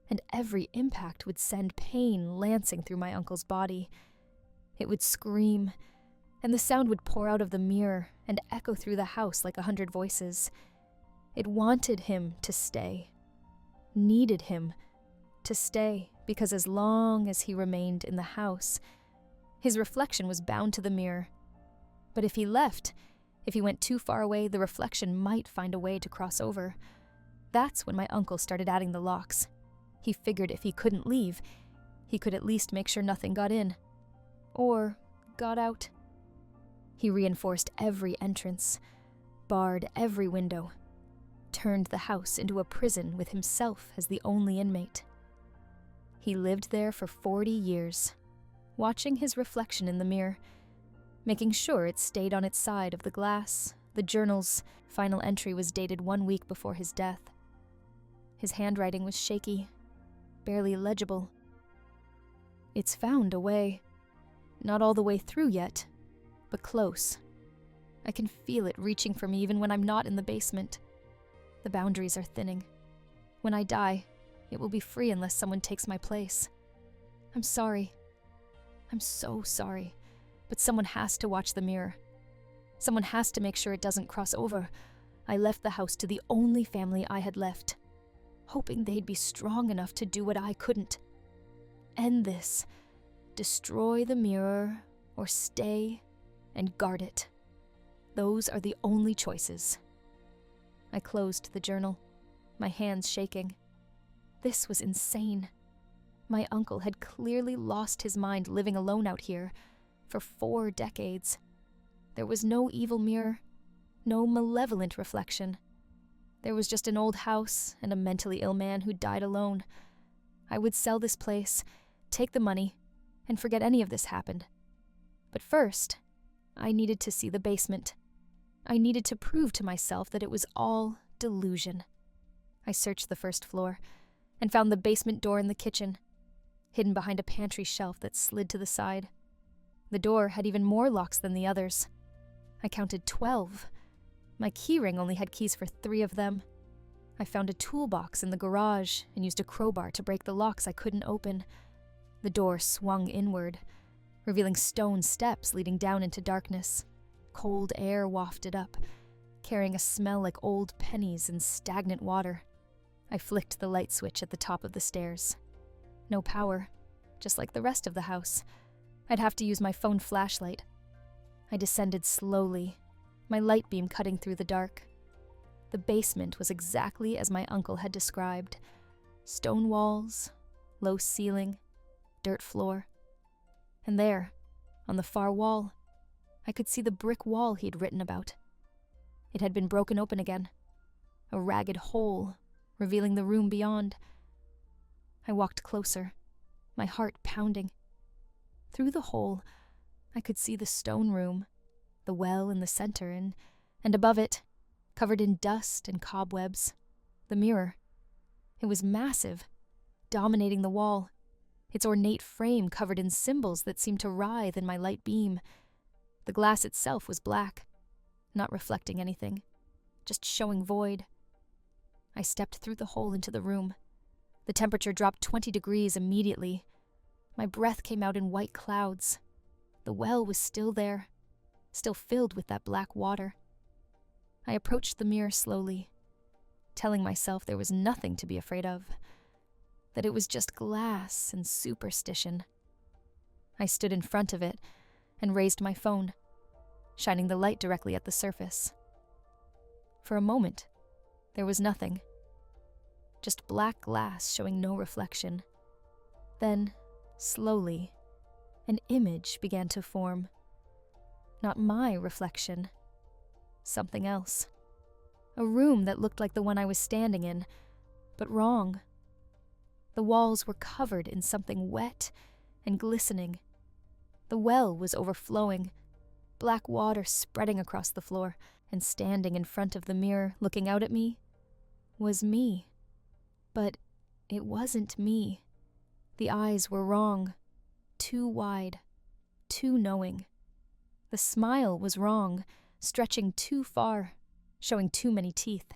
and every impact would send pain lancing through my uncle's body. It would scream, and the sound would pour out of the mirror and echo through the house like 100 voices. It wanted him to stay, needed him to stay, because as long as he remained in the house, his reflection was bound to the mirror. But if he left, if he went too far away, the reflection might find a way to cross over. That's when my uncle started adding the locks. He figured if he couldn't leave, he could at least make sure nothing got in. Or got out. He reinforced every entrance, barred every window, turned the house into a prison with himself as the only inmate. He lived there for 40 years, watching his reflection in the mirror, making sure it stayed on its side of the glass. The journal's final entry was dated 1 week before his death. His handwriting was shaky, barely legible. It's found a way. Not all the way through yet, but close. I can feel it reaching for me even when I'm not in the basement. The boundaries are thinning. When I die, it will be free unless someone takes my place. I'm sorry. I'm so sorry. But someone has to watch the mirror. Someone has to make sure it doesn't cross over. I left the house to the only family I had left, hoping they'd be strong enough to do what I couldn't. End this. Destroy the mirror, or stay and guard it. Those are the only choices. I closed the journal, my hands shaking. This was insane. My uncle had clearly lost his mind living alone out here for 4 decades. There was no evil mirror, no malevolent reflection. There was just an old house and a mentally ill man who died alone. I would sell this place, take the money, and forget any of this happened. But first, I needed to see the basement. I needed to prove to myself that it was all delusion. I searched the first floor and found the basement door in the kitchen, hidden behind a pantry shelf that slid to the side. The door had even more locks than the others. I counted 12. My keyring only had keys for 3 of them. I found a toolbox in the garage and used a crowbar to break the locks I couldn't open. The door swung inward, revealing stone steps leading down into darkness. Cold air wafted up, carrying a smell like old pennies and stagnant water. I flicked the light switch at the top of the stairs. No power, just like the rest of the house. I'd have to use my phone flashlight. I descended slowly, my light beam cutting through the dark. The basement was exactly as my uncle had described. Stone walls, low ceiling, dirt floor. And there, on the far wall, I could see the brick wall he'd written about. It had been broken open again, a ragged hole revealing the room beyond. I walked closer, my heart pounding. Through the hole, I could see the stone room, the well in the center, and above it, covered in dust and cobwebs, the mirror. It was massive, dominating the wall, its ornate frame covered in symbols that seemed to writhe in my light beam. The glass itself was black, not reflecting anything, just showing void. I stepped through the hole into the room. The temperature dropped 20 degrees immediately. My breath came out in white clouds. The well was still there, still filled with that black water. I approached the mirror slowly, telling myself there was nothing to be afraid of, that it was just glass and superstition. I stood in front of it and raised my phone, shining the light directly at the surface. For a moment, there was nothing, just black glass showing no reflection. Then, slowly, an image began to form. Not my reflection, something else. A room that looked like the one I was standing in, but wrong. The walls were covered in something wet and glistening. The well was overflowing, black water spreading across the floor, and standing in front of the mirror, looking out at me, was me. But it wasn't me. The eyes were wrong, too wide, too knowing. The smile was wrong, stretching too far, showing too many teeth.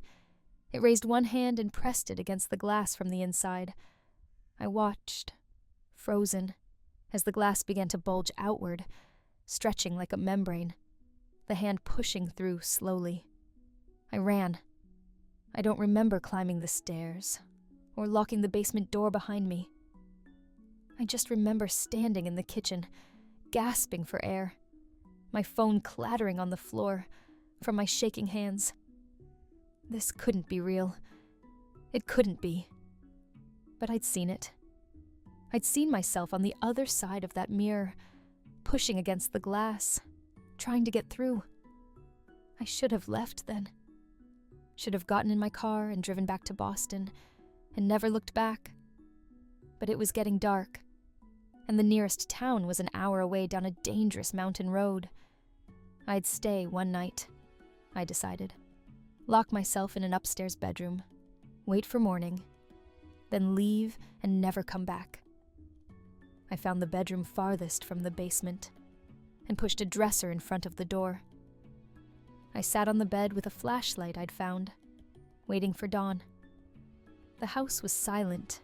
It raised one hand and pressed it against the glass from the inside. I watched, frozen, as the glass began to bulge outward, stretching like a membrane, the hand pushing through slowly. I ran. I don't remember climbing the stairs or locking the basement door behind me. I just remember standing in the kitchen, gasping for air, my phone clattering on the floor from my shaking hands. This couldn't be real. It couldn't be. But I'd seen it. I'd seen myself on the other side of that mirror, pushing against the glass, trying to get through. I should have left then. Should have gotten in my car and driven back to Boston, and never looked back. But it was getting dark, and the nearest town was an hour away down a dangerous mountain road. I'd stay one night, I decided. Lock myself in an upstairs bedroom, wait for morning, then leave and never come back. I found the bedroom farthest from the basement, and pushed a dresser in front of the door. I sat on the bed with a flashlight I'd found, waiting for dawn. The house was silent,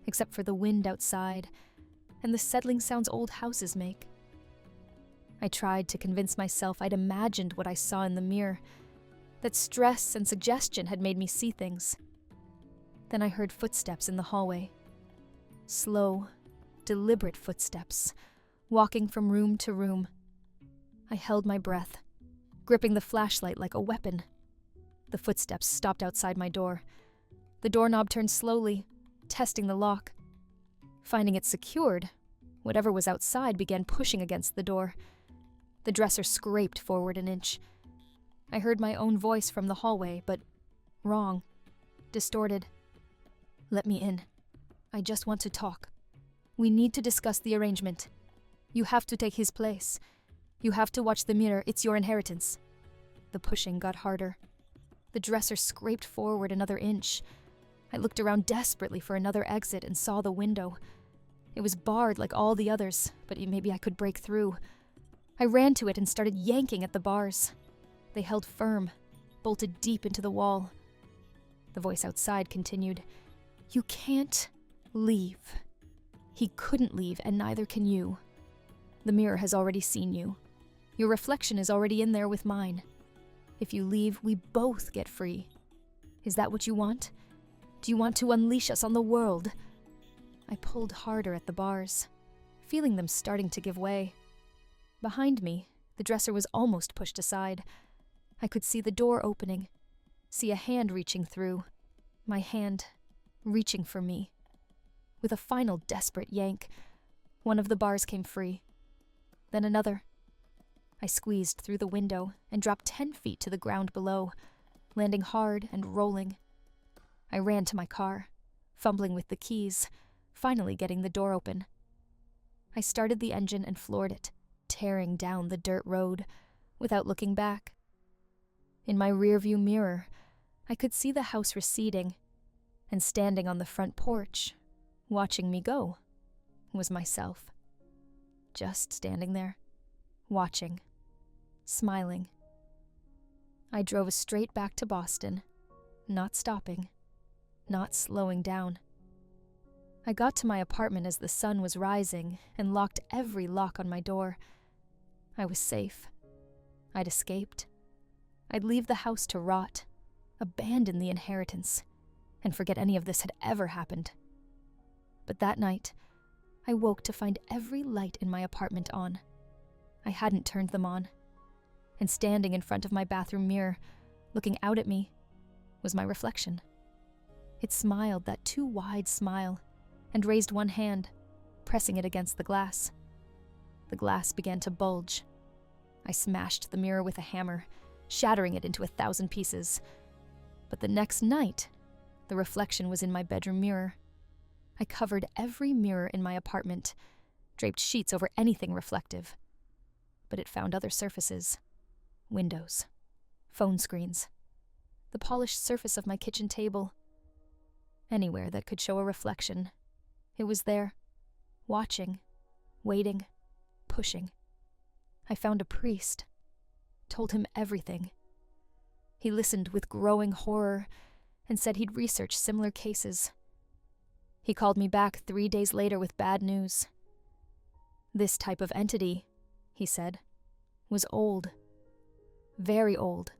except for the wind outside and the settling sounds old houses make. I tried to convince myself I'd imagined what I saw in the mirror, that stress and suggestion had made me see things. Then I heard footsteps in the hallway. Slow, deliberate footsteps, walking from room to room. I held my breath, gripping the flashlight like a weapon. The footsteps stopped outside my door. The doorknob turned slowly, testing the lock. Finding it secured, whatever was outside began pushing against the door. The dresser scraped forward an inch. I heard my own voice from the hallway, but wrong, distorted. "Let me in. I just want to talk. We need to discuss the arrangement. You have to take his place. You have to watch the mirror. It's your inheritance." The pushing got harder. The dresser scraped forward another inch. I looked around desperately for another exit and saw the window. It was barred like all the others, but maybe I could break through. I ran to it and started yanking at the bars. They held firm, bolted deep into the wall. The voice outside continued, "You can't leave." He couldn't leave, and neither can you. The mirror has already seen you. Your reflection is already in there with mine. If you leave, we both get free. Is that what you want? Do you want to unleash us on the world? I pulled harder at the bars, feeling them starting to give way. Behind me, the dresser was almost pushed aside. I could see the door opening, see a hand reaching through, my hand reaching for me. With a final desperate yank, one of the bars came free. Then another. I squeezed through the window and dropped 10 feet to the ground below, landing hard and rolling. I ran to my car, fumbling with the keys, finally getting the door open. I started the engine and floored it, tearing down the dirt road, without looking back. In my rearview mirror, I could see the house receding, and standing on the front porch, watching me go, was myself. Just standing there, watching, smiling. I drove straight back to Boston, not stopping, not slowing down. I got to my apartment as the sun was rising and locked every lock on my door. I was safe. I'd escaped. I'd leave the house to rot, abandon the inheritance, and forget any of this had ever happened. But that night, I woke to find every light in my apartment on. I hadn't turned them on. And standing in front of my bathroom mirror, looking out at me, was my reflection. It smiled that too wide smile and raised one hand, pressing it against the glass. The glass began to bulge. I smashed the mirror with a hammer, shattering it into 1,000 pieces. But the next night, the reflection was in my bedroom mirror. I covered every mirror in my apartment, draped sheets over anything reflective. But it found other surfaces. Windows, phone screens, the polished surface of my kitchen table. Anywhere that could show a reflection. It was there, watching, waiting, pushing. I found a priest, told him everything. He listened with growing horror and said he'd researched similar cases. He called me back 3 days later with bad news. This type of entity, he said, was old. Very old.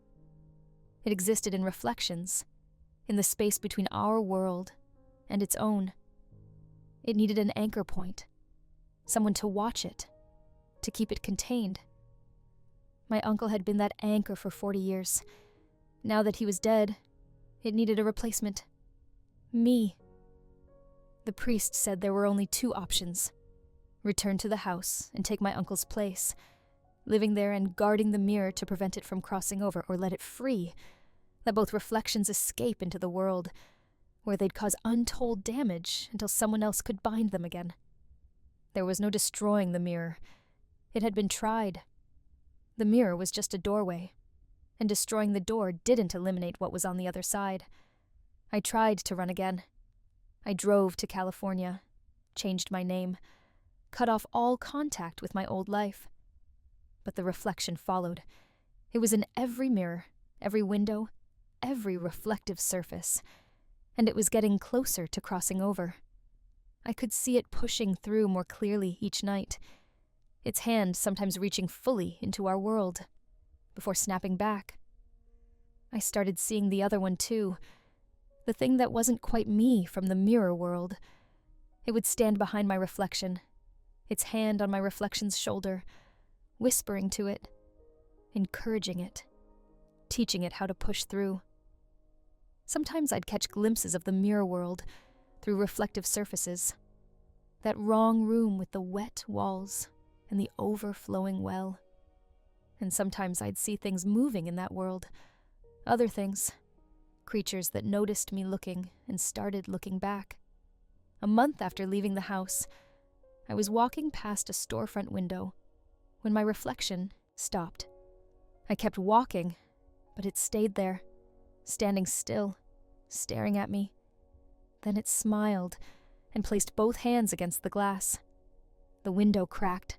It existed in reflections, in the space between our world and its own. It needed an anchor point, someone to watch it, to keep it contained. My uncle had been that anchor for 40 years. Now that he was dead, it needed a replacement. Me. The priest said there were only 2 options: return to the house and take my uncle's place, living there and guarding the mirror to prevent it from crossing over, or let it free, let both reflections escape into the world, where they'd cause untold damage until someone else could bind them again. There was no destroying the mirror. It had been tried. The mirror was just a doorway, and destroying the door didn't eliminate what was on the other side. I tried to run again. I drove to California, changed my name, cut off all contact with my old life. but the reflection followed. It was in every mirror, every window, every reflective surface, and it was getting closer to crossing over. I could see it pushing through more clearly each night, its hand sometimes reaching fully into our world, before snapping back. I started seeing the other one too, the thing that wasn't quite me from the mirror world. It would stand behind my reflection, its hand on my reflection's shoulder, whispering to it, encouraging it, teaching it how to push through. Sometimes I'd catch glimpses of the mirror world through reflective surfaces, that wrong room with the wet walls and the overflowing well. And sometimes I'd see things moving in that world, other things, creatures that noticed me looking and started looking back. A month after leaving the house, I was walking past a storefront window when my reflection stopped. I kept walking, but it stayed there, standing still, staring at me. Then it smiled and placed both hands against the glass. The window cracked,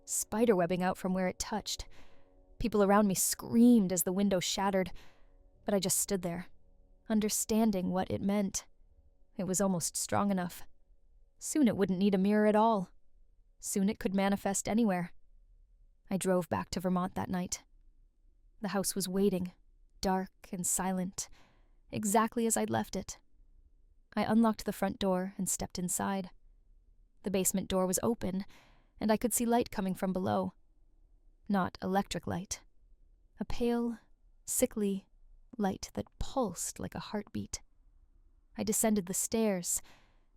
spiderwebbing out from where it touched. People around me screamed as the window shattered, but I just stood there, understanding what it meant. It was almost strong enough. Soon it wouldn't need a mirror at all. Soon it could manifest anywhere. I drove back to Vermont that night. The house was waiting, dark and silent, exactly as I'd left it. I unlocked the front door and stepped inside. The basement door was open, and I could see light coming from below. Not electric light. A pale, sickly light that pulsed like a heartbeat. I descended the stairs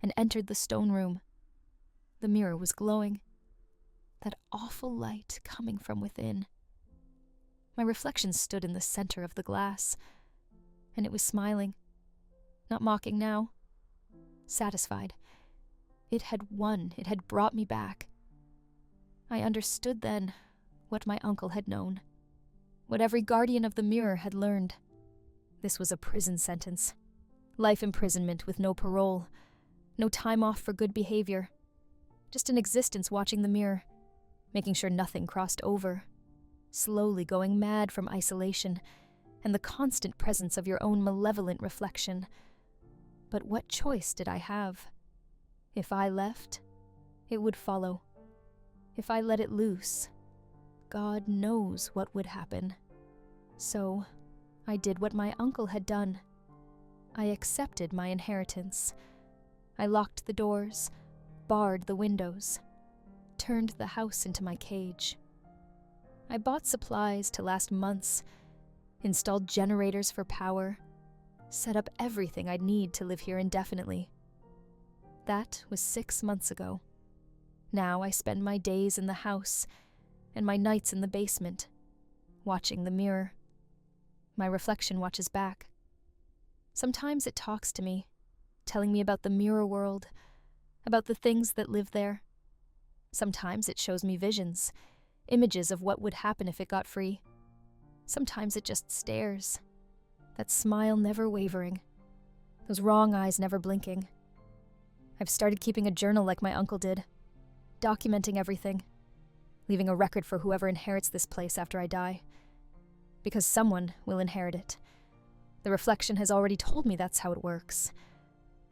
and entered the stone room. The mirror was glowing. That awful light coming from within. My reflection stood in the center of the glass, and it was smiling, not mocking now, satisfied. It had won. It had brought me back. I understood then what my uncle had known, what every guardian of the mirror had learned. This was a prison sentence. Life imprisonment with no parole, no time off for good behavior. Just an existence watching the mirror, making sure nothing crossed over, slowly going mad from isolation and the constant presence of your own malevolent reflection. But what choice did I have? If I left, it would follow. If I let it loose, God knows what would happen. So, I did what my uncle had done. I accepted my inheritance. I locked the doors, barred the windows, turned the house into my cage. I bought supplies to last months, installed generators for power, set up everything I'd need to live here indefinitely. That was 6 months ago. Now I spend my days in the house and my nights in the basement, watching the mirror. My reflection watches back. Sometimes it talks to me, telling me about the mirror world, about the things that live there. Sometimes it shows me visions, images of what would happen if it got free. Sometimes it just stares, that smile never wavering, those wrong eyes never blinking. I've started keeping a journal like my uncle did, documenting everything, leaving a record for whoever inherits this place after I die. Because someone will inherit it. The reflection has already told me that's how it works.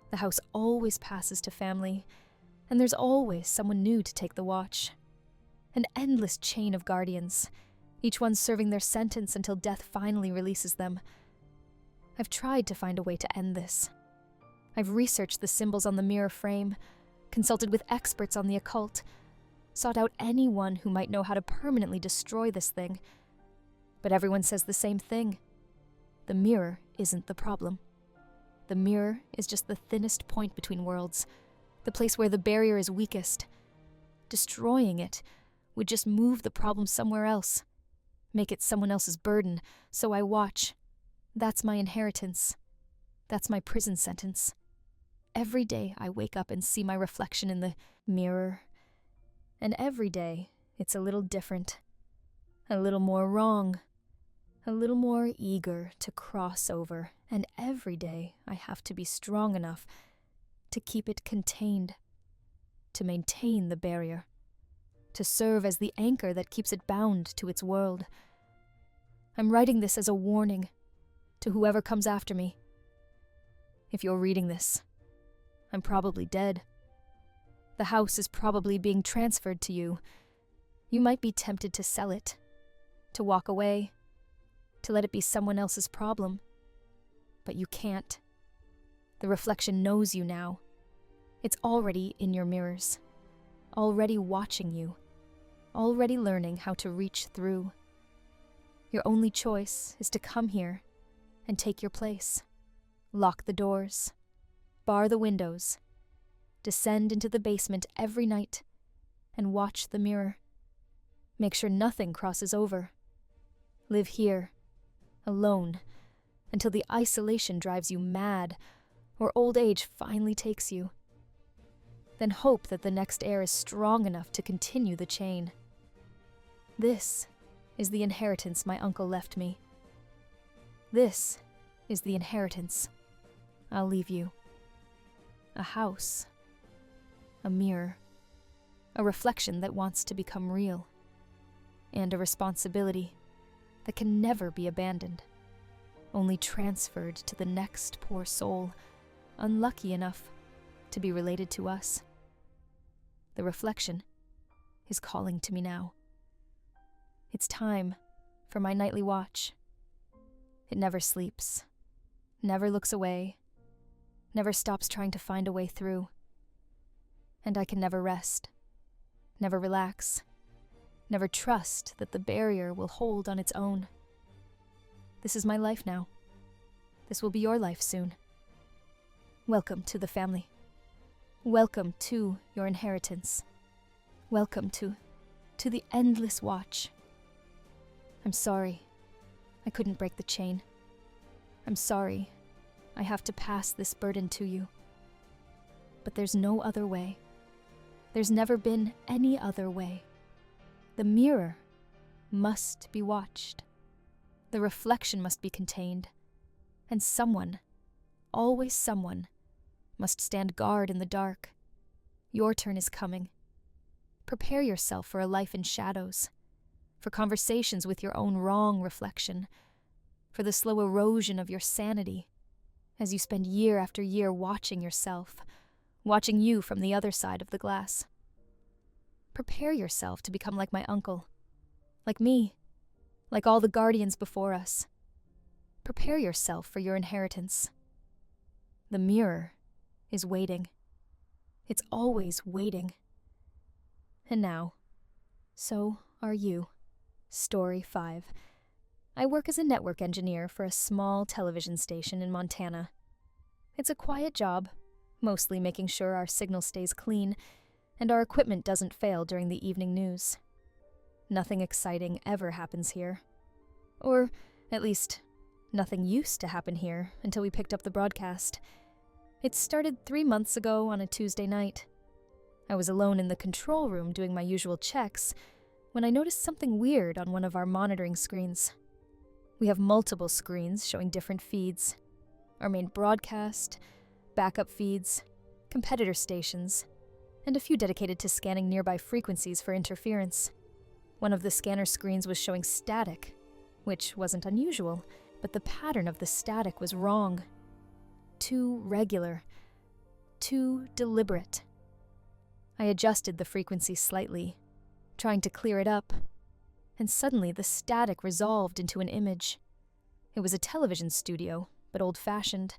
The house always passes to family, and there's always someone new to take the watch. An endless chain of guardians, each one serving their sentence until death finally releases them. I've tried to find a way to end this. I've researched the symbols on the mirror frame, consulted with experts on the occult, sought out anyone who might know how to permanently destroy this thing. But everyone says the same thing. The mirror isn't the problem. The mirror is just the thinnest point between worlds, the place where the barrier is weakest. Destroying it would just move the problem somewhere else, make it someone else's burden, so I watch. That's my inheritance. That's my prison sentence. Every day I wake up and see my reflection in the mirror. And every day it's a little different, a little more wrong, a little more eager to cross over, and every day I have to be strong enough to keep it contained, to maintain the barrier. to serve as the anchor that keeps it bound to its world. I'm writing this as a warning to whoever comes after me. If you're reading this, I'm probably dead. The house is probably being transferred to you. You might be tempted to sell it, to walk away, to let it be someone else's problem. But you can't. The reflection knows you now. It's already in your mirrors, already watching you, already learning how to reach through. Your only choice is to come here and take your place. Lock the doors, bar the windows, descend into the basement every night, and watch the mirror. Make sure nothing crosses over. Live here, alone, until the isolation drives you mad, or old age finally takes you. Then hope that the next heir is strong enough to continue the chain. This is the inheritance my uncle left me. This is the inheritance I'll leave you. A house, a mirror, a reflection that wants to become real, and a responsibility that can never be abandoned, only transferred to the next poor soul, unlucky enough to be related to us. The reflection is calling to me now. It's time for my nightly watch. It never sleeps, never looks away, never stops trying to find a way through. And I can never rest, never relax, never trust that the barrier will hold on its own. This is my life now. This will be your life soon. Welcome to the family. Welcome to your inheritance. Welcome to the endless watch. I'm sorry I couldn't break the chain. I'm sorry I have to pass this burden to you. But there's no other way. There's never been any other way. The mirror must be watched. The reflection must be contained. And someone, always someone, must stand guard in the dark. Your turn is coming. Prepare yourself for a life in shadows, for conversations with your own wrong reflection, for the slow erosion of your sanity as you spend year after year watching yourself, watching you from the other side of the glass. Prepare yourself to become like my uncle, like me, like all the guardians before us. Prepare yourself for your inheritance. The mirror is waiting. It's always waiting. And now, so are you. Story 5. I work as a network engineer for a small television station in Montana. It's a quiet job, mostly making sure our signal stays clean and our equipment doesn't fail during the evening news. Nothing exciting ever happens here. Or, at least, nothing used to happen here until we picked up the broadcast. It started 3 months ago on a Tuesday night. I was alone in the control room doing my usual checks when I noticed something weird on one of our monitoring screens. We have multiple screens showing different feeds. Our main broadcast, backup feeds, competitor stations, and a few dedicated to scanning nearby frequencies for interference. One of the scanner screens was showing static, which wasn't unusual, but the pattern of the static was wrong. Too regular. Too deliberate. I adjusted the frequency slightly, trying to clear it up, and suddenly the static resolved into an image. It was a television studio, but old-fashioned,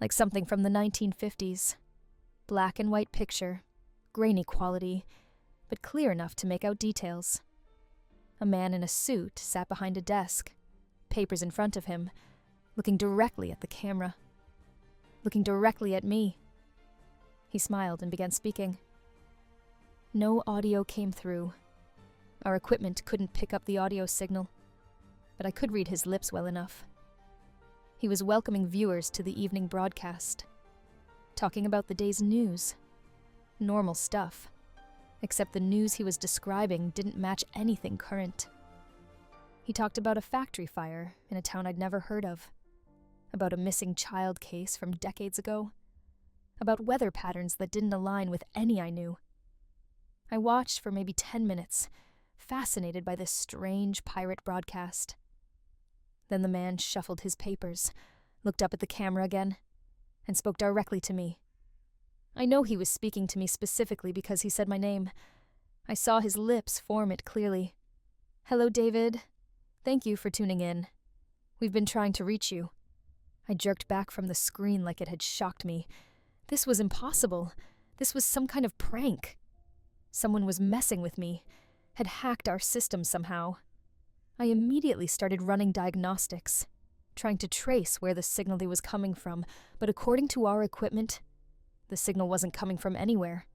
like something from the 1950s. Black and white picture, grainy quality, but clear enough to make out details. A man in a suit sat behind a desk, papers in front of him, looking directly at the camera. Looking directly at me. He smiled and began speaking. No audio came through. Our equipment couldn't pick up the audio signal, but I could read his lips well enough. He was welcoming viewers to the evening broadcast, talking about the day's news. Normal stuff, except the news he was describing didn't match anything current. He talked about a factory fire in a town I'd never heard of, about a missing child case from decades ago, about weather patterns that didn't align with any I knew. I watched for maybe 10 minutes, fascinated by this strange pirate broadcast. Then the man shuffled his papers, looked up at the camera again, and spoke directly to me. I know he was speaking to me specifically because he said my name. I saw his lips form it clearly. "Hello, David. Thank you for tuning in. We've been trying to reach you." I jerked back from the screen like it had shocked me. This was impossible. This was some kind of prank. Someone was messing with me, had hacked our system somehow. I immediately started running diagnostics, trying to trace where the signal was coming from, but according to our equipment, the signal wasn't coming from anywhere.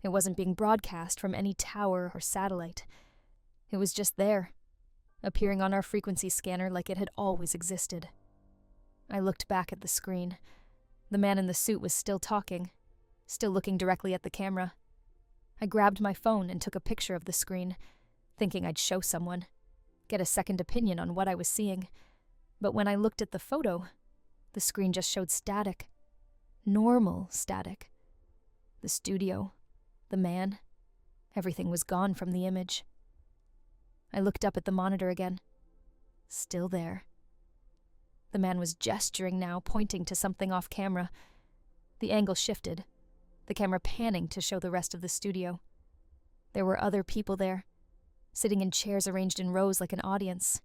It wasn't being broadcast from any tower or satellite. It was just there, appearing on our frequency scanner like it had always existed. I looked back at the screen. The man in the suit was still talking, still looking directly at the camera. I grabbed my phone and took a picture of the screen, thinking I'd show someone, get a second opinion on what I was seeing. But when I looked at the photo, the screen just showed static. Normal static. The studio, the man, everything was gone from the image. I looked up at the monitor again. Still there. The man was gesturing now, pointing to something off camera. The angle shifted, the camera panning to show the rest of the studio. There were other people there, sitting in chairs arranged in rows like an audience,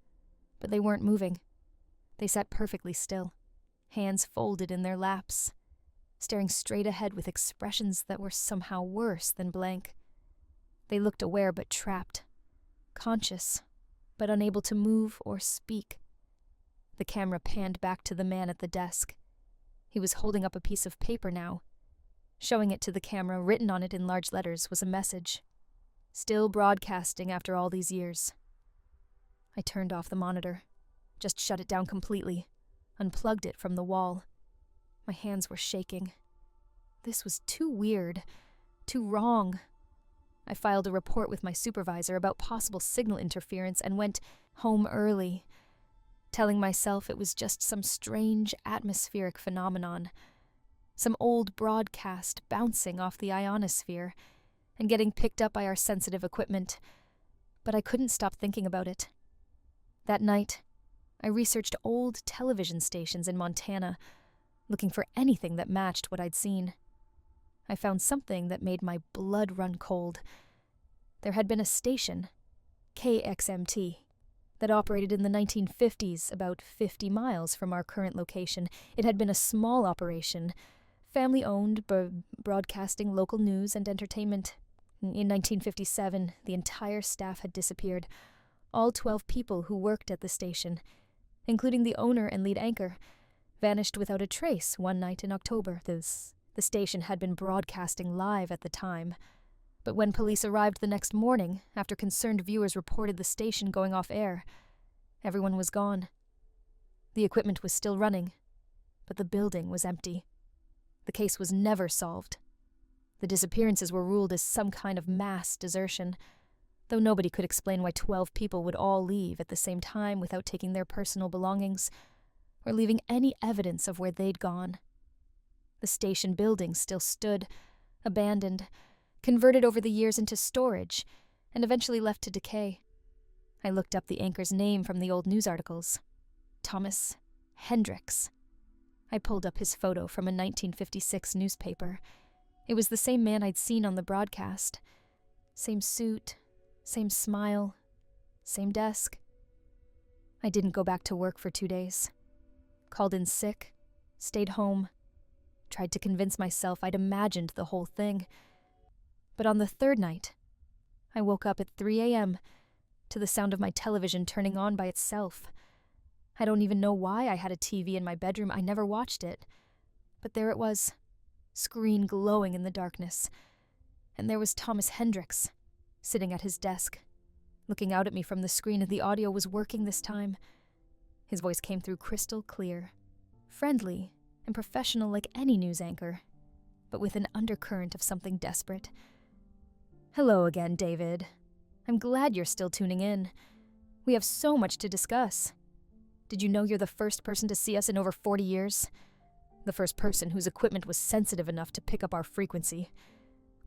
but they weren't moving. They sat perfectly still, hands folded in their laps, staring straight ahead with expressions that were somehow worse than blank. They looked aware but trapped, conscious, but unable to move or speak. The camera panned back to the man at the desk. He was holding up a piece of paper now. Showing it to the camera, written on it in large letters, was a message. Still broadcasting after all these years. I turned off the monitor, just shut it down completely, unplugged it from the wall. My hands were shaking. This was too weird, too wrong. I filed a report with my supervisor about possible signal interference and went home early, telling myself it was just some strange atmospheric phenomenon, some old broadcast bouncing off the ionosphere and getting picked up by our sensitive equipment. But I couldn't stop thinking about it. That night, I researched old television stations in Montana, looking for anything that matched what I'd seen. I found something that made my blood run cold. There had been a station, KXMT, that operated in the 1950s about 50 miles from our current location. It had been a small operation, family-owned, broadcasting local news and entertainment. In 1957, the entire staff had disappeared. All 12 people who worked at the station, including the owner and lead anchor, vanished without a trace one night in October. The station had been broadcasting live at the time, but when police arrived the next morning, after concerned viewers reported the station going off air, everyone was gone. The equipment was still running, but the building was empty. The case was never solved. The disappearances were ruled as some kind of mass desertion, though nobody could explain why 12 people would all leave at the same time without taking their personal belongings or leaving any evidence of where they'd gone. The station building still stood, abandoned, converted over the years into storage, and eventually left to decay. I looked up the anchor's name from the old news articles. Thomas Hendricks. I pulled up his photo from a 1956 newspaper. It was the same man I'd seen on the broadcast. Same suit, same smile, same desk. I didn't go back to work for 2 days. Called in sick, stayed home, tried to convince myself I'd imagined the whole thing. But on the third night, I woke up at 3 a.m. to the sound of my television turning on by itself. I don't even know why I had a TV in my bedroom. I never watched it. But there it was, screen glowing in the darkness. And there was Thomas Hendricks, sitting at his desk, looking out at me from the screen, and the audio was working this time. His voice came through crystal clear, friendly and professional like any news anchor, but with an undercurrent of something desperate. "Hello again, David. I'm glad you're still tuning in. We have so much to discuss. Did you know you're the first person to see us in over 40 years? The first person whose equipment was sensitive enough to pick up our frequency.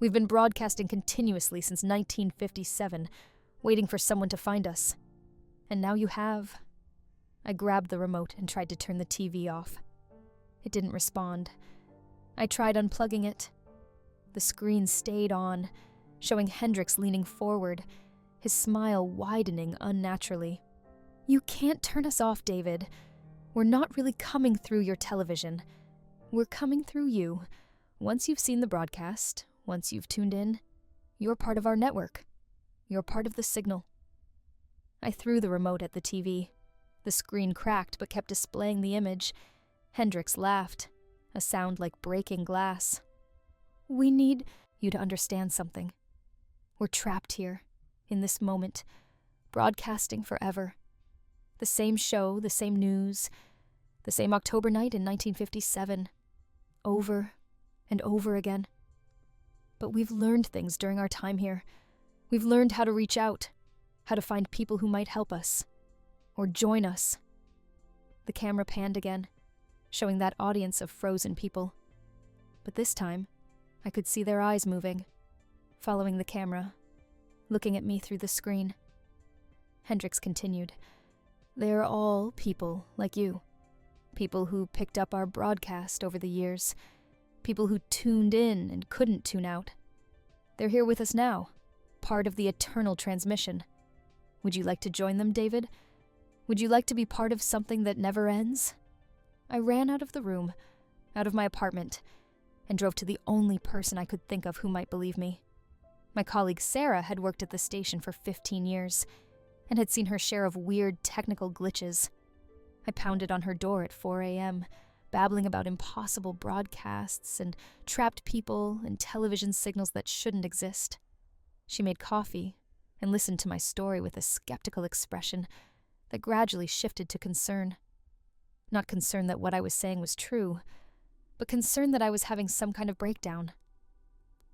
We've been broadcasting continuously since 1957, waiting for someone to find us. And now you have. I grabbed the remote and tried to turn the TV off. It didn't respond. I tried unplugging it. The screen stayed on, showing Hendrix leaning forward, his smile widening unnaturally. You can't turn us off, David. We're not really coming through your television. We're coming through you. Once you've seen the broadcast, once you've tuned in, you're part of our network. You're part of the signal. I threw the remote at the TV. The screen cracked but kept displaying the image. Hendrix laughed, a sound like breaking glass. We need you to understand something. We're trapped here, in this moment, broadcasting forever. The same show, the same news, the same October night in 1957. Over and over again. But we've learned things during our time here. We've learned how to reach out, how to find people who might help us, or join us. The camera panned again, showing that audience of frozen people. But this time, I could see their eyes moving, following the camera, looking at me through the screen. Hendrix continued, They're all people like you. People who picked up our broadcast over the years. People who tuned in and couldn't tune out. They're here with us now, part of the eternal transmission. Would you like to join them, David? Would you like to be part of something that never ends? I ran out of the room, out of my apartment, and drove to the only person I could think of who might believe me. My colleague Sarah had worked at the station for 15 years, and had seen her share of weird technical glitches. I pounded on her door at 4 a.m., babbling about impossible broadcasts and trapped people and television signals that shouldn't exist. She made coffee and listened to my story with a skeptical expression that gradually shifted to concern. Not concern that what I was saying was true, but concern that I was having some kind of breakdown.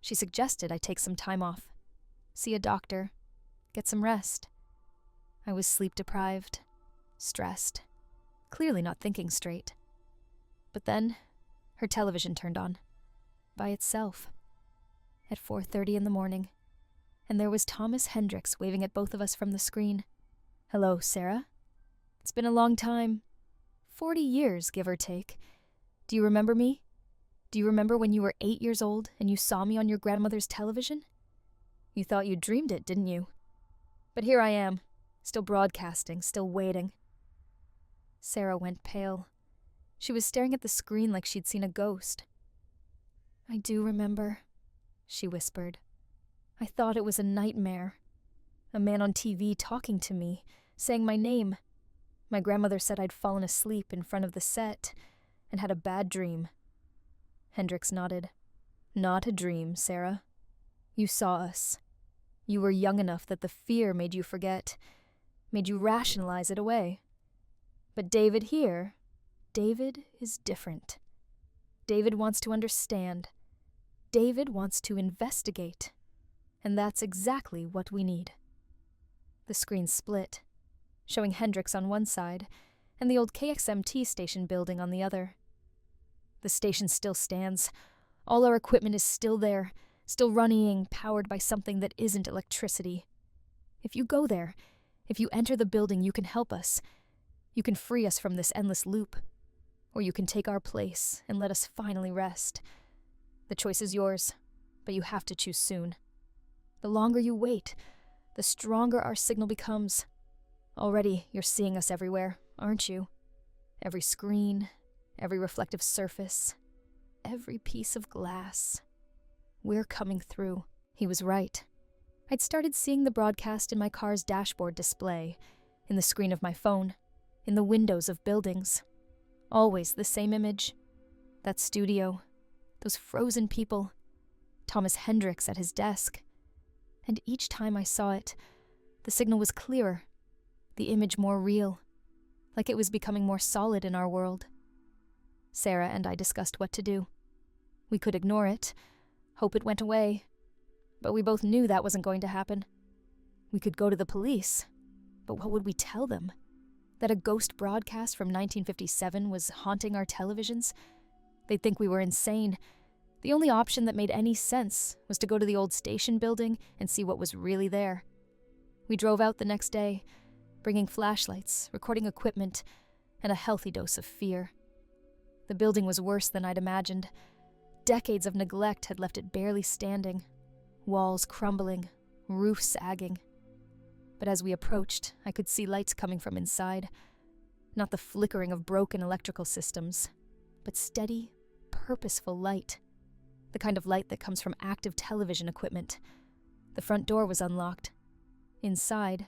She suggested I take some time off, see a doctor, get some rest. I was sleep-deprived, stressed, clearly not thinking straight. But then, her television turned on, by itself, at 4:30 in the morning, and there was Thomas Hendrix waving at both of us from the screen. Hello, Sarah. It's been a long time. 40 years, give or take. Do you remember me? Do you remember when you were 8 years old and you saw me on your grandmother's television? You thought you dreamed it, didn't you? But here I am, still broadcasting, still waiting. Sarah went pale. She was staring at the screen like she'd seen a ghost. I do remember, she whispered. I thought it was a nightmare. A man on TV talking to me, saying my name. My grandmother said I'd fallen asleep in front of the set and had a bad dream. Hendrix nodded. Not a dream, Sarah. You saw us. You were young enough that the fear made you forget, made you rationalize it away. But David here, David is different. David wants to understand. David wants to investigate. And that's exactly what we need. The screen split, showing Hendrix on one side and the old KXMT station building on the other. The station still stands. All our equipment is still there, still running, powered by something that isn't electricity. If you go there, if you enter the building, you can help us. You can free us from this endless loop. Or you can take our place and let us finally rest. The choice is yours, but you have to choose soon. The longer you wait, the stronger our signal becomes. Already, you're seeing us everywhere, aren't you? Every screen, every reflective surface, every piece of glass. We're coming through. He was right. I'd started seeing the broadcast in my car's dashboard display, in the screen of my phone, in the windows of buildings. Always the same image. That studio, those frozen people, Thomas Hendrix at his desk. And each time I saw it, the signal was clearer, the image more real, like it was becoming more solid in our world. Sarah and I discussed what to do. We could ignore it, hope it went away, but we both knew that wasn't going to happen. We could go to the police, but what would we tell them? That a ghost broadcast from 1957 was haunting our televisions? They'd think we were insane. The only option that made any sense was to go to the old station building and see what was really there. We drove out the next day, bringing flashlights, recording equipment, and a healthy dose of fear. The building was worse than I'd imagined. Decades of neglect had left it barely standing, walls crumbling, roof sagging. But as we approached, I could see lights coming from inside. Not the flickering of broken electrical systems, but steady, purposeful light. The kind of light that comes from active television equipment. The front door was unlocked. Inside,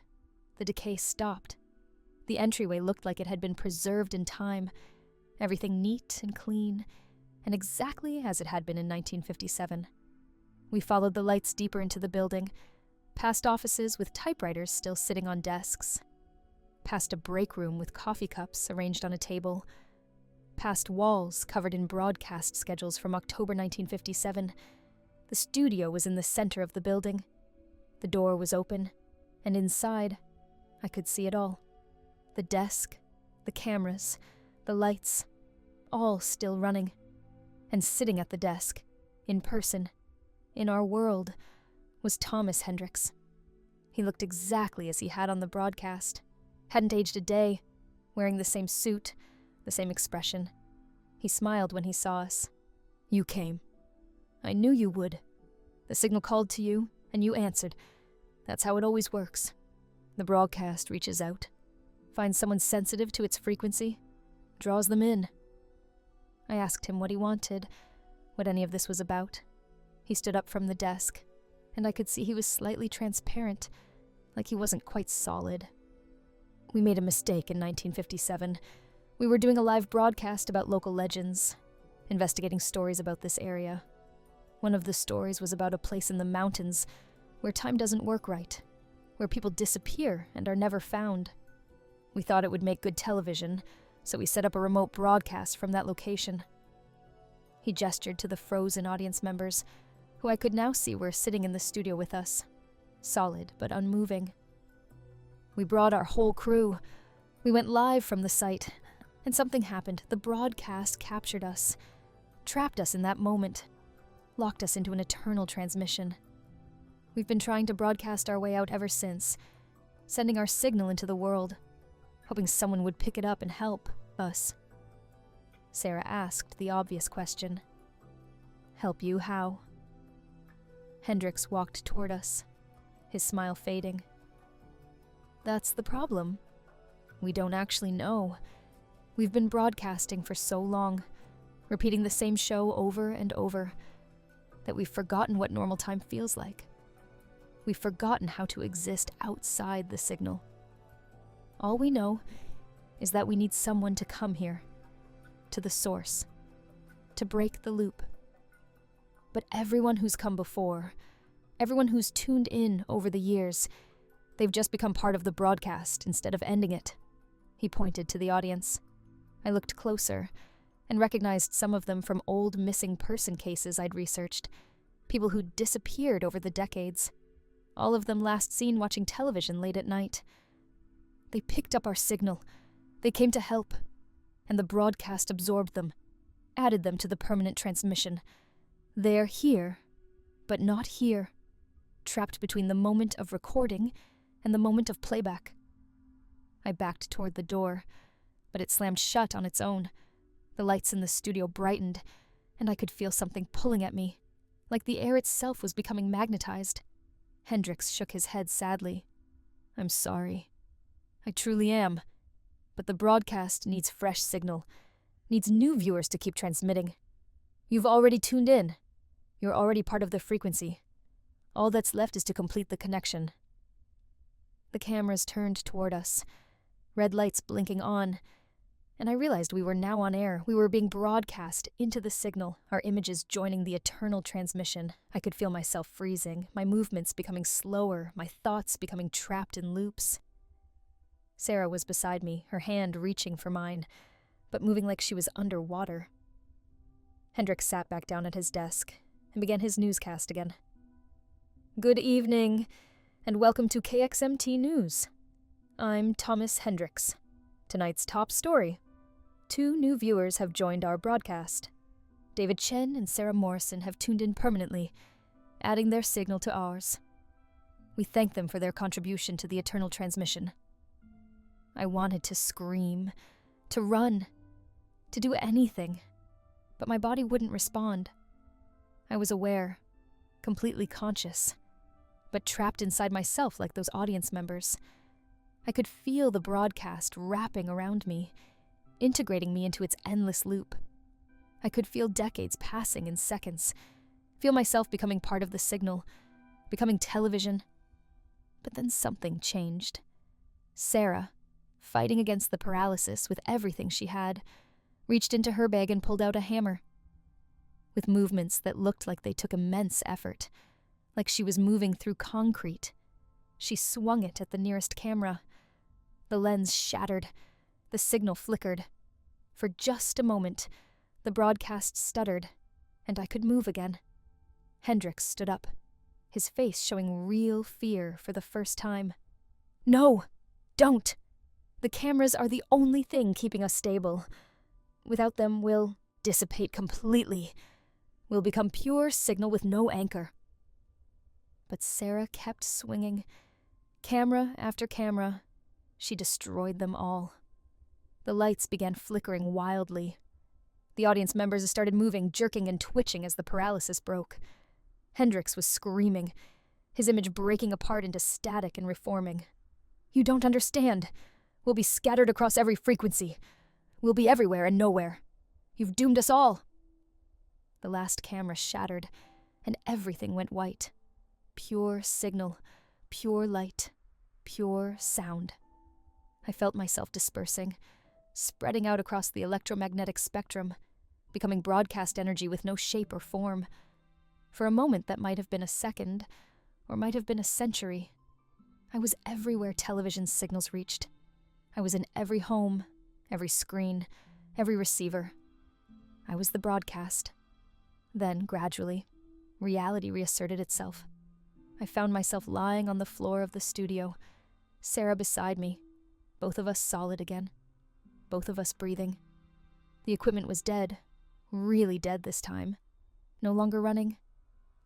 the decay stopped. The entryway looked like it had been preserved in time, everything neat and clean, and exactly as it had been in 1957. We followed the lights deeper into the building, past offices with typewriters still sitting on desks, past a break room with coffee cups arranged on a table, past walls covered in broadcast schedules from October 1957. The studio was in the center of the building. The door was open, and inside, I could see it all. The desk, the cameras, the lights, all still running. And sitting at the desk, in person, in our world, was Thomas Hendricks. He looked exactly as he had on the broadcast, hadn't aged a day, wearing the same suit, the same expression. He smiled when he saw us. "You came. I knew you would. The signal called to you, and you answered. That's how it always works. The broadcast reaches out, finds someone sensitive to its frequency, draws them in." I asked him what he wanted, what any of this was about. He stood up from the desk, and I could see he was slightly transparent, like he wasn't quite solid. "We made a mistake in 1957. We were doing a live broadcast about local legends, investigating stories about this area. One of the stories was about a place in the mountains where time doesn't work right, where people disappear and are never found. We thought it would make good television, so we set up a remote broadcast from that location." He gestured to the frozen audience members, who I could now see were sitting in the studio with us, solid but unmoving. "We brought our whole crew. We went live from the site, and something happened. The broadcast captured us, trapped us in that moment, locked us into an eternal transmission. We've been trying to broadcast our way out ever since, sending our signal into the world, hoping someone would pick it up and help us." Sarah asked the obvious question. "Help you how?" Hendricks walked toward us, his smile fading. "That's the problem. We don't actually know. We've been broadcasting for so long, repeating the same show over and over, that we've forgotten what normal time feels like. We've forgotten how to exist outside the signal. All we know is that we need someone to come here, to the source, to break the loop. But everyone who's come before, everyone who's tuned in over the years, they've just become part of the broadcast instead of ending it." He pointed to the audience. I looked closer and recognized some of them from old missing person cases I'd researched, people who'd disappeared over the decades, all of them last seen watching television late at night. They picked up our signal. They came to help, and the broadcast absorbed them, added them to the permanent transmission. They're here, but not here, trapped between the moment of recording and the moment of playback. I backed toward the door, but it slammed shut on its own. The lights in the studio brightened, and I could feel something pulling at me, like the air itself was becoming magnetized. Hendricks shook his head sadly. "I'm sorry. I truly am. But the broadcast needs fresh signal, needs new viewers to keep transmitting. You've already tuned in. You're already part of the frequency. All that's left is to complete the connection." The cameras turned toward us, red lights blinking on, and I realized we were now on air. We were being broadcast into the signal, our images joining the eternal transmission. I could feel myself freezing, my movements becoming slower, my thoughts becoming trapped in loops. Sarah was beside me, her hand reaching for mine, but moving like she was underwater. Hendricks sat back down at his desk and began his newscast again. "Good evening, and welcome to KXMT News. I'm Thomas Hendricks. Tonight's top story: 2 new viewers have joined our broadcast. David Chen and Sarah Morrison have tuned in permanently, adding their signal to ours. We thank them for their contribution to the eternal transmission. I wanted to scream, to run, to do anything, but my body wouldn't respond. I was aware, completely conscious, but trapped inside myself like those audience members. I could feel the broadcast wrapping around me, integrating me into its endless loop. I could feel decades passing in seconds, feel myself becoming part of the signal, becoming television. But then something changed. Sarah, fighting against the paralysis with everything she had, reached into her bag and pulled out a hammer. With movements that looked like they took immense effort, like she was moving through concrete, she swung it at the nearest camera. The lens shattered. The signal flickered. For just a moment, the broadcast stuttered, and I could move again. Hendricks stood up, his face showing real fear for the first time. "No! Don't! The cameras are the only thing keeping us stable. Without them, we'll dissipate completely. We'll become pure signal with no anchor." But Sarah kept swinging. Camera after camera, she destroyed them all. The lights began flickering wildly. The audience members started moving, jerking and twitching as the paralysis broke. Hendricks was screaming, his image breaking apart into static and reforming. "You don't understand. We'll be scattered across every frequency. We'll be everywhere and nowhere. You've doomed us all." The last camera shattered, and everything went white. Pure signal, pure light, pure sound. I felt myself dispersing, spreading out across the electromagnetic spectrum, becoming broadcast energy with no shape or form. For a moment that might have been a second, or might have been a century, I was everywhere television signals reached. I was in every home, every screen, every receiver. I was the broadcast. Then, gradually, reality reasserted itself. I found myself lying on the floor of the studio, Sarah beside me, both of us solid again, both of us breathing. The equipment was dead, really dead this time, no longer running.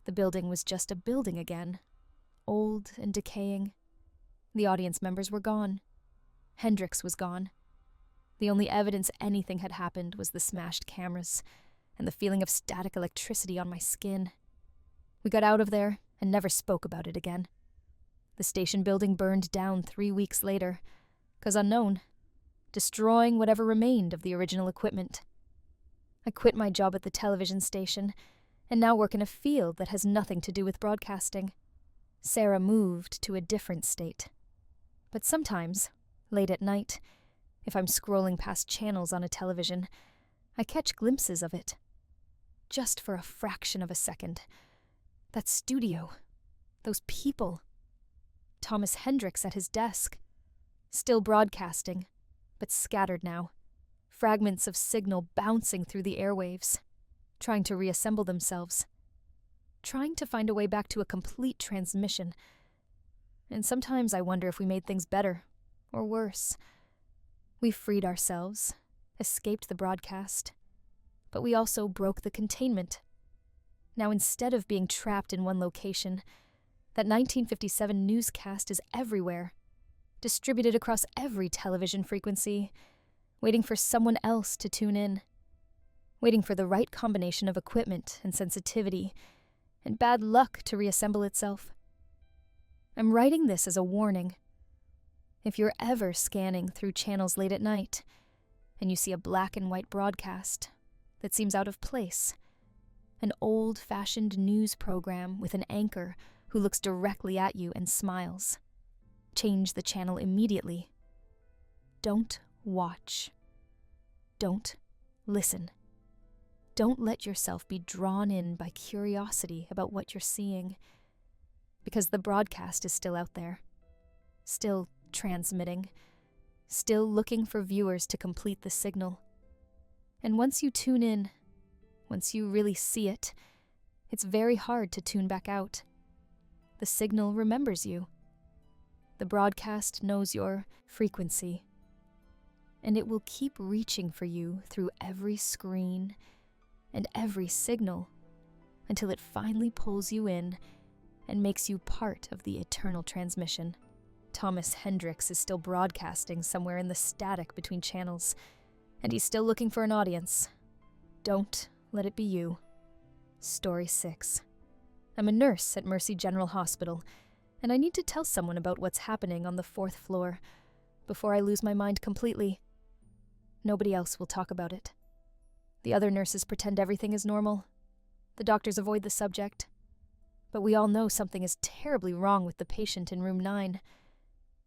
The building was just a building again, old and decaying. The audience members were gone. Hendricks was gone. The only evidence anything had happened was the smashed cameras and the feeling of static electricity on my skin. We got out of there and never spoke about it again. The station building burned down 3 weeks later, 'cause unknown, destroying whatever remained of the original equipment. I quit my job at the television station and now work in a field that has nothing to do with broadcasting. Sarah moved to a different state. But sometimes, late at night, if I'm scrolling past channels on a television, I catch glimpses of it. Just for a fraction of a second. That studio. Those people. Thomas Hendricks at his desk. Still broadcasting, but scattered now. Fragments of signal bouncing through the airwaves, trying to reassemble themselves. Trying to find a way back to a complete transmission. And sometimes I wonder if we made things better, or worse. We freed ourselves, escaped the broadcast, but we also broke the containment. Now, instead of being trapped in one location, that 1957 newscast is everywhere, distributed across every television frequency, waiting for someone else to tune in, waiting for the right combination of equipment and sensitivity, and bad luck to reassemble itself. I'm writing this as a warning. If you're ever scanning through channels late at night, and you see a black and white broadcast that seems out of place, an old-fashioned news program with an anchor who looks directly at you and smiles, change the channel immediately. Don't watch. Don't listen. Don't let yourself be drawn in by curiosity about what you're seeing, because the broadcast is still out there, still transmitting, still looking for viewers to complete the signal. And once you tune in, once you really see it, it's very hard to tune back out. The signal remembers you. The broadcast knows your frequency, and it will keep reaching for you through every screen and every signal, until it finally pulls you in and makes you part of the eternal transmission. Thomas Hendricks is still broadcasting somewhere in the static between channels, and he's still looking for an audience. Don't let it be you. Story 6. I'm a nurse at Mercy General Hospital, and I need to tell someone about what's happening on the 4th floor before I lose my mind completely. Nobody else will talk about it. The other nurses pretend everything is normal. The doctors avoid the subject. But we all know something is terribly wrong with the patient in room 9.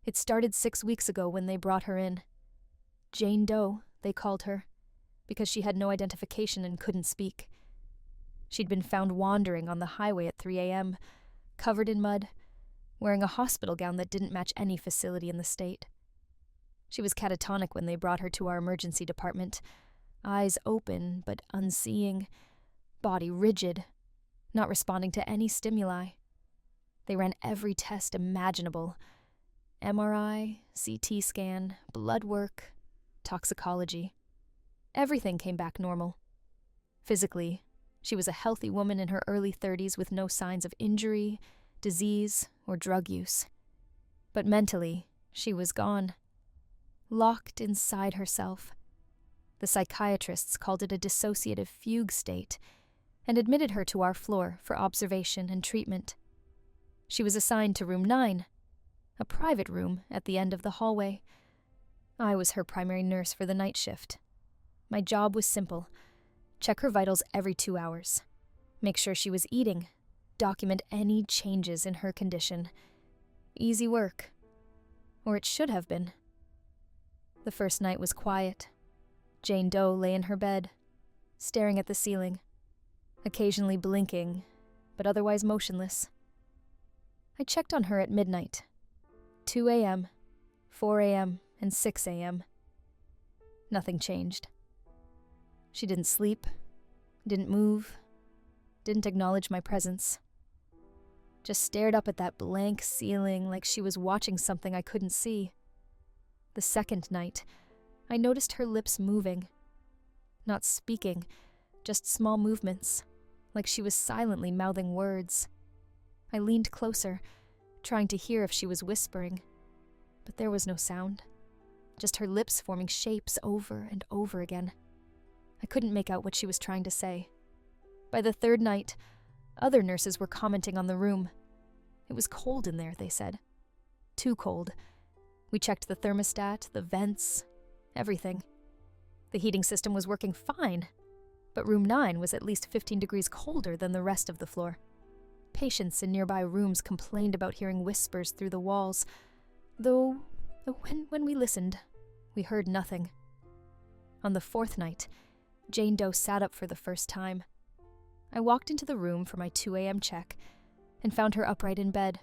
It started 6 weeks ago when they brought her in. Jane Doe, they called her, because she had no identification and couldn't speak. She'd been found wandering on the highway at 3 a.m., covered in mud, wearing a hospital gown that didn't match any facility in the state. She was catatonic when they brought her to our emergency department, eyes open but unseeing, body rigid, not responding to any stimuli. They ran every test imaginable: MRI, CT scan, blood work, toxicology. Everything came back normal. Physically, she was a healthy woman in her early 30s with no signs of injury, disease, or drug use. But mentally, she was gone. Locked inside herself. The psychiatrists called it a dissociative fugue state and admitted her to our floor for observation and treatment. She was assigned to room 9, a private room at the end of the hallway. I was her primary nurse for the night shift. My job was simple: check her vitals every 2 hours, make sure she was eating, document any changes in her condition. Easy work. Or it should have been. The first night was quiet. Jane Doe lay in her bed, staring at the ceiling, occasionally blinking, but otherwise motionless. I checked on her at midnight, 2 a.m., 4 a.m., and 6 a.m. Nothing changed. She didn't sleep, didn't move, didn't acknowledge my presence. Just stared up at that blank ceiling like she was watching something I couldn't see. The second night, I noticed her lips moving. Not speaking, just small movements, like she was silently mouthing words. I leaned closer, trying to hear if she was whispering, but there was no sound, just her lips forming shapes over and over again. I couldn't make out what she was trying to say. By the third night, other nurses were commenting on the room. It was cold in there, they said. Too cold. We checked the thermostat, the vents, everything. The heating system was working fine, but room 9 was at least 15 degrees colder than the rest of the floor. Patients in nearby rooms complained about hearing whispers through the walls, though when we listened, we heard nothing. On the 4th night, Jane Doe sat up for the first time. I walked into the room for my 2 a.m. check and found her upright in bed,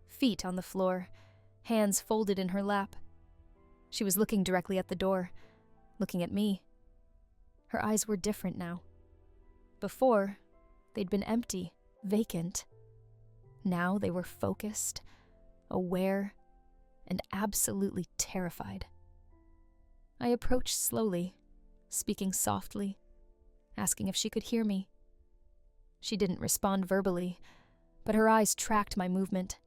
feet on the floor, hands folded in her lap. She was looking directly at the door, looking at me. Her eyes were different now. Before, they'd been empty, vacant. Now they were focused, aware, and absolutely terrified. I approached slowly, speaking softly, asking if she could hear me. She didn't respond verbally, but her eyes tracked my movement.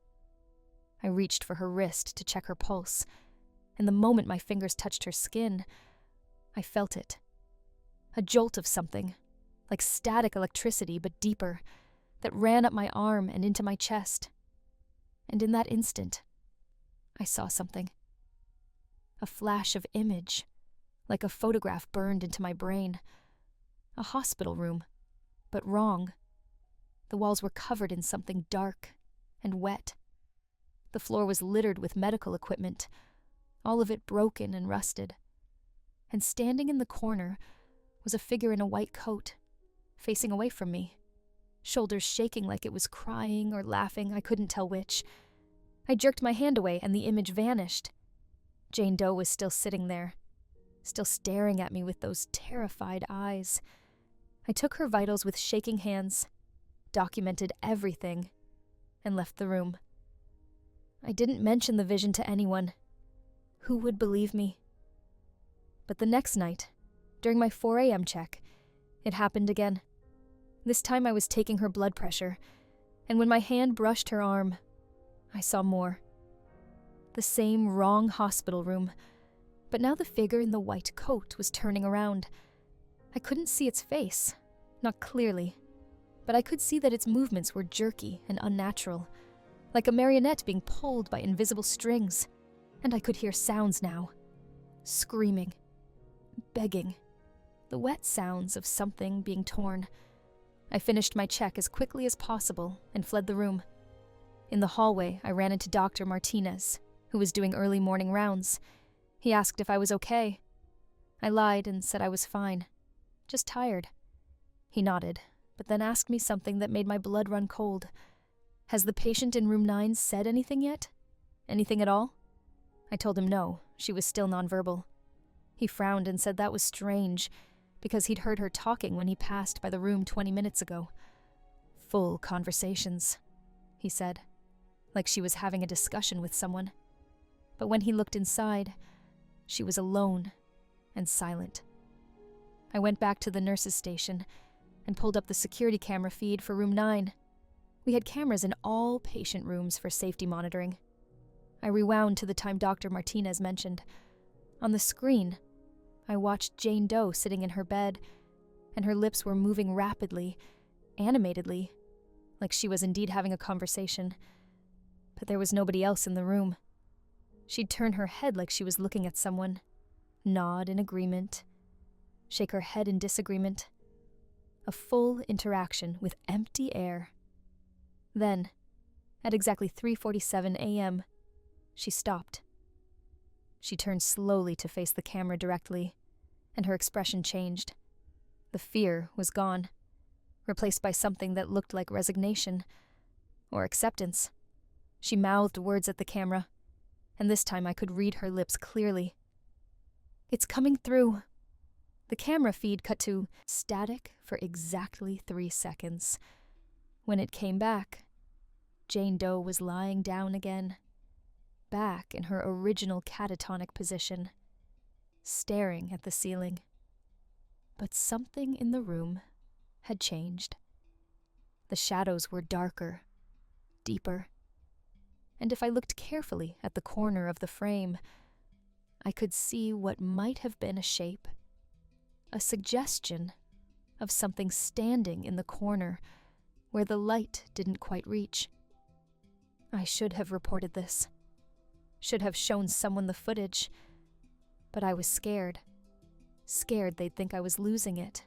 I reached for her wrist to check her pulse, and the moment my fingers touched her skin, I felt it. A jolt of something, like static electricity but deeper, that ran up my arm and into my chest. And in that instant, I saw something. A flash of image, like a photograph burned into my brain. A hospital room, but wrong. The walls were covered in something dark and wet. The floor was littered with medical equipment, all of it broken and rusted. And standing in the corner was a figure in a white coat, facing away from me, shoulders shaking like it was crying or laughing, I couldn't tell which. I jerked my hand away and the image vanished. Jane Doe was still sitting there, still staring at me with those terrified eyes. I took her vitals with shaking hands, documented everything, and left the room. I didn't mention the vision to anyone. Who would believe me? But the next night, during my 4 a.m. check, It happened again. This time I was taking her blood pressure, and when my hand brushed her arm, I saw more. The same wrong hospital room, but now the figure in the white coat was turning around. I couldn't see its face, not clearly, but I could see that its movements were jerky and unnatural, like a marionette being pulled by invisible strings, and I could hear sounds now. Screaming, begging, the wet sounds of something being torn. I finished my check as quickly as possible and fled the room. In the hallway, I ran into Dr. Martinez, who was doing early morning rounds. He asked if I was okay. I lied and said I was fine, just tired. He nodded, but then asked me something that made my blood run cold. Has the patient in room 9 said anything yet? Anything at all? I told him no, she was still nonverbal. He frowned and said that was strange, because he'd heard her talking when he passed by the room 20 minutes ago. Full conversations, he said, like she was having a discussion with someone. But when he looked inside, she was alone and silent. I went back to the nurse's station and pulled up the security camera feed for room 9. We had cameras in all patient rooms for safety monitoring. I rewound to the time Dr. Martinez mentioned. On the screen, I watched Jane Doe sitting in her bed, and her lips were moving rapidly, animatedly, like she was indeed having a conversation. But there was nobody else in the room. She'd turn her head like she was looking at someone, nod in agreement, shake her head in disagreement. A full interaction with empty air. Then, at exactly 3:47 a.m., she stopped. She turned slowly to face the camera directly, and her expression changed. The fear was gone, replaced by something that looked like resignation or acceptance. She mouthed words at the camera, and this time I could read her lips clearly. "It's coming through." The camera feed cut to static for exactly 3 seconds. When it came back, Jane Doe was lying down again, back in her original catatonic position, staring at the ceiling. But something in the room had changed. The shadows were darker, deeper, and if I looked carefully at the corner of the frame, I could see what might have been a shape, a suggestion of something standing in the corner where the light didn't quite reach. I should have reported this, should have shown someone the footage, but I was scared. Scared they'd think I was losing it.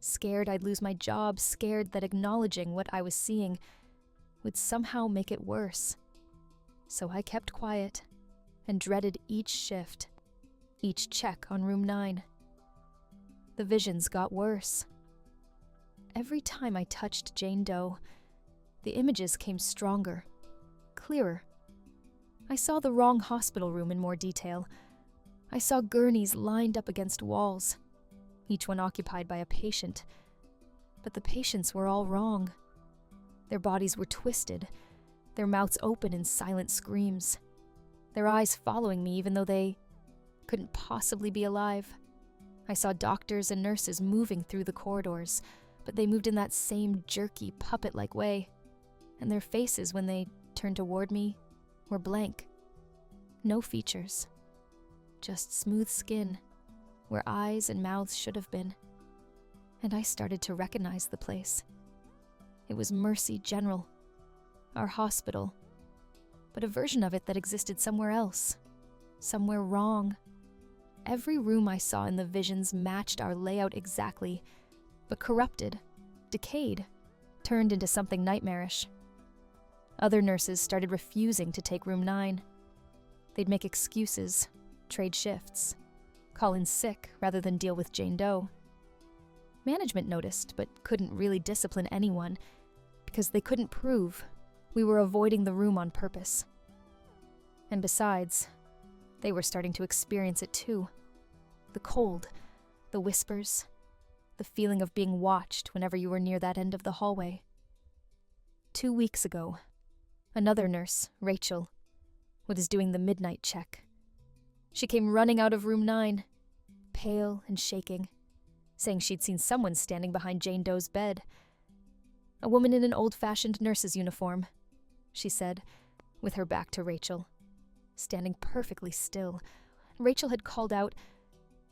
Scared I'd lose my job, scared that acknowledging what I was seeing would somehow make it worse. So I kept quiet and dreaded each shift, each check on room 9. The visions got worse. Every time I touched Jane Doe, the images came stronger, clearer. I saw the wrong hospital room in more detail. I saw gurneys lined up against walls, each one occupied by a patient. But the patients were all wrong. Their bodies were twisted, their mouths open in silent screams, their eyes following me even though they couldn't possibly be alive. I saw doctors and nurses moving through the corridors, but they moved in that same jerky, puppet-like way, and their faces, when they turned toward me, were blank. No features, just smooth skin, where eyes and mouths should have been. And I started to recognize the place. It was Mercy General, our hospital, but a version of it that existed somewhere else, somewhere wrong. Every room I saw in the visions matched our layout exactly, but corrupted, decayed, turned into something nightmarish. Other nurses started refusing to take room 9. They'd make excuses, trade shifts, call in sick rather than deal with Jane Doe. Management noticed, but couldn't really discipline anyone because they couldn't prove we were avoiding the room on purpose. And besides, they were starting to experience it too. The cold, the whispers, the feeling of being watched whenever you were near that end of the hallway. 2 weeks ago, another nurse, Rachel, was doing the midnight check. She came running out of room 9, pale and shaking. saying she'd seen someone standing behind Jane Doe's bed. "A woman in an old-fashioned nurse's uniform," she said, with her back to Rachel, standing perfectly still. Rachel had called out.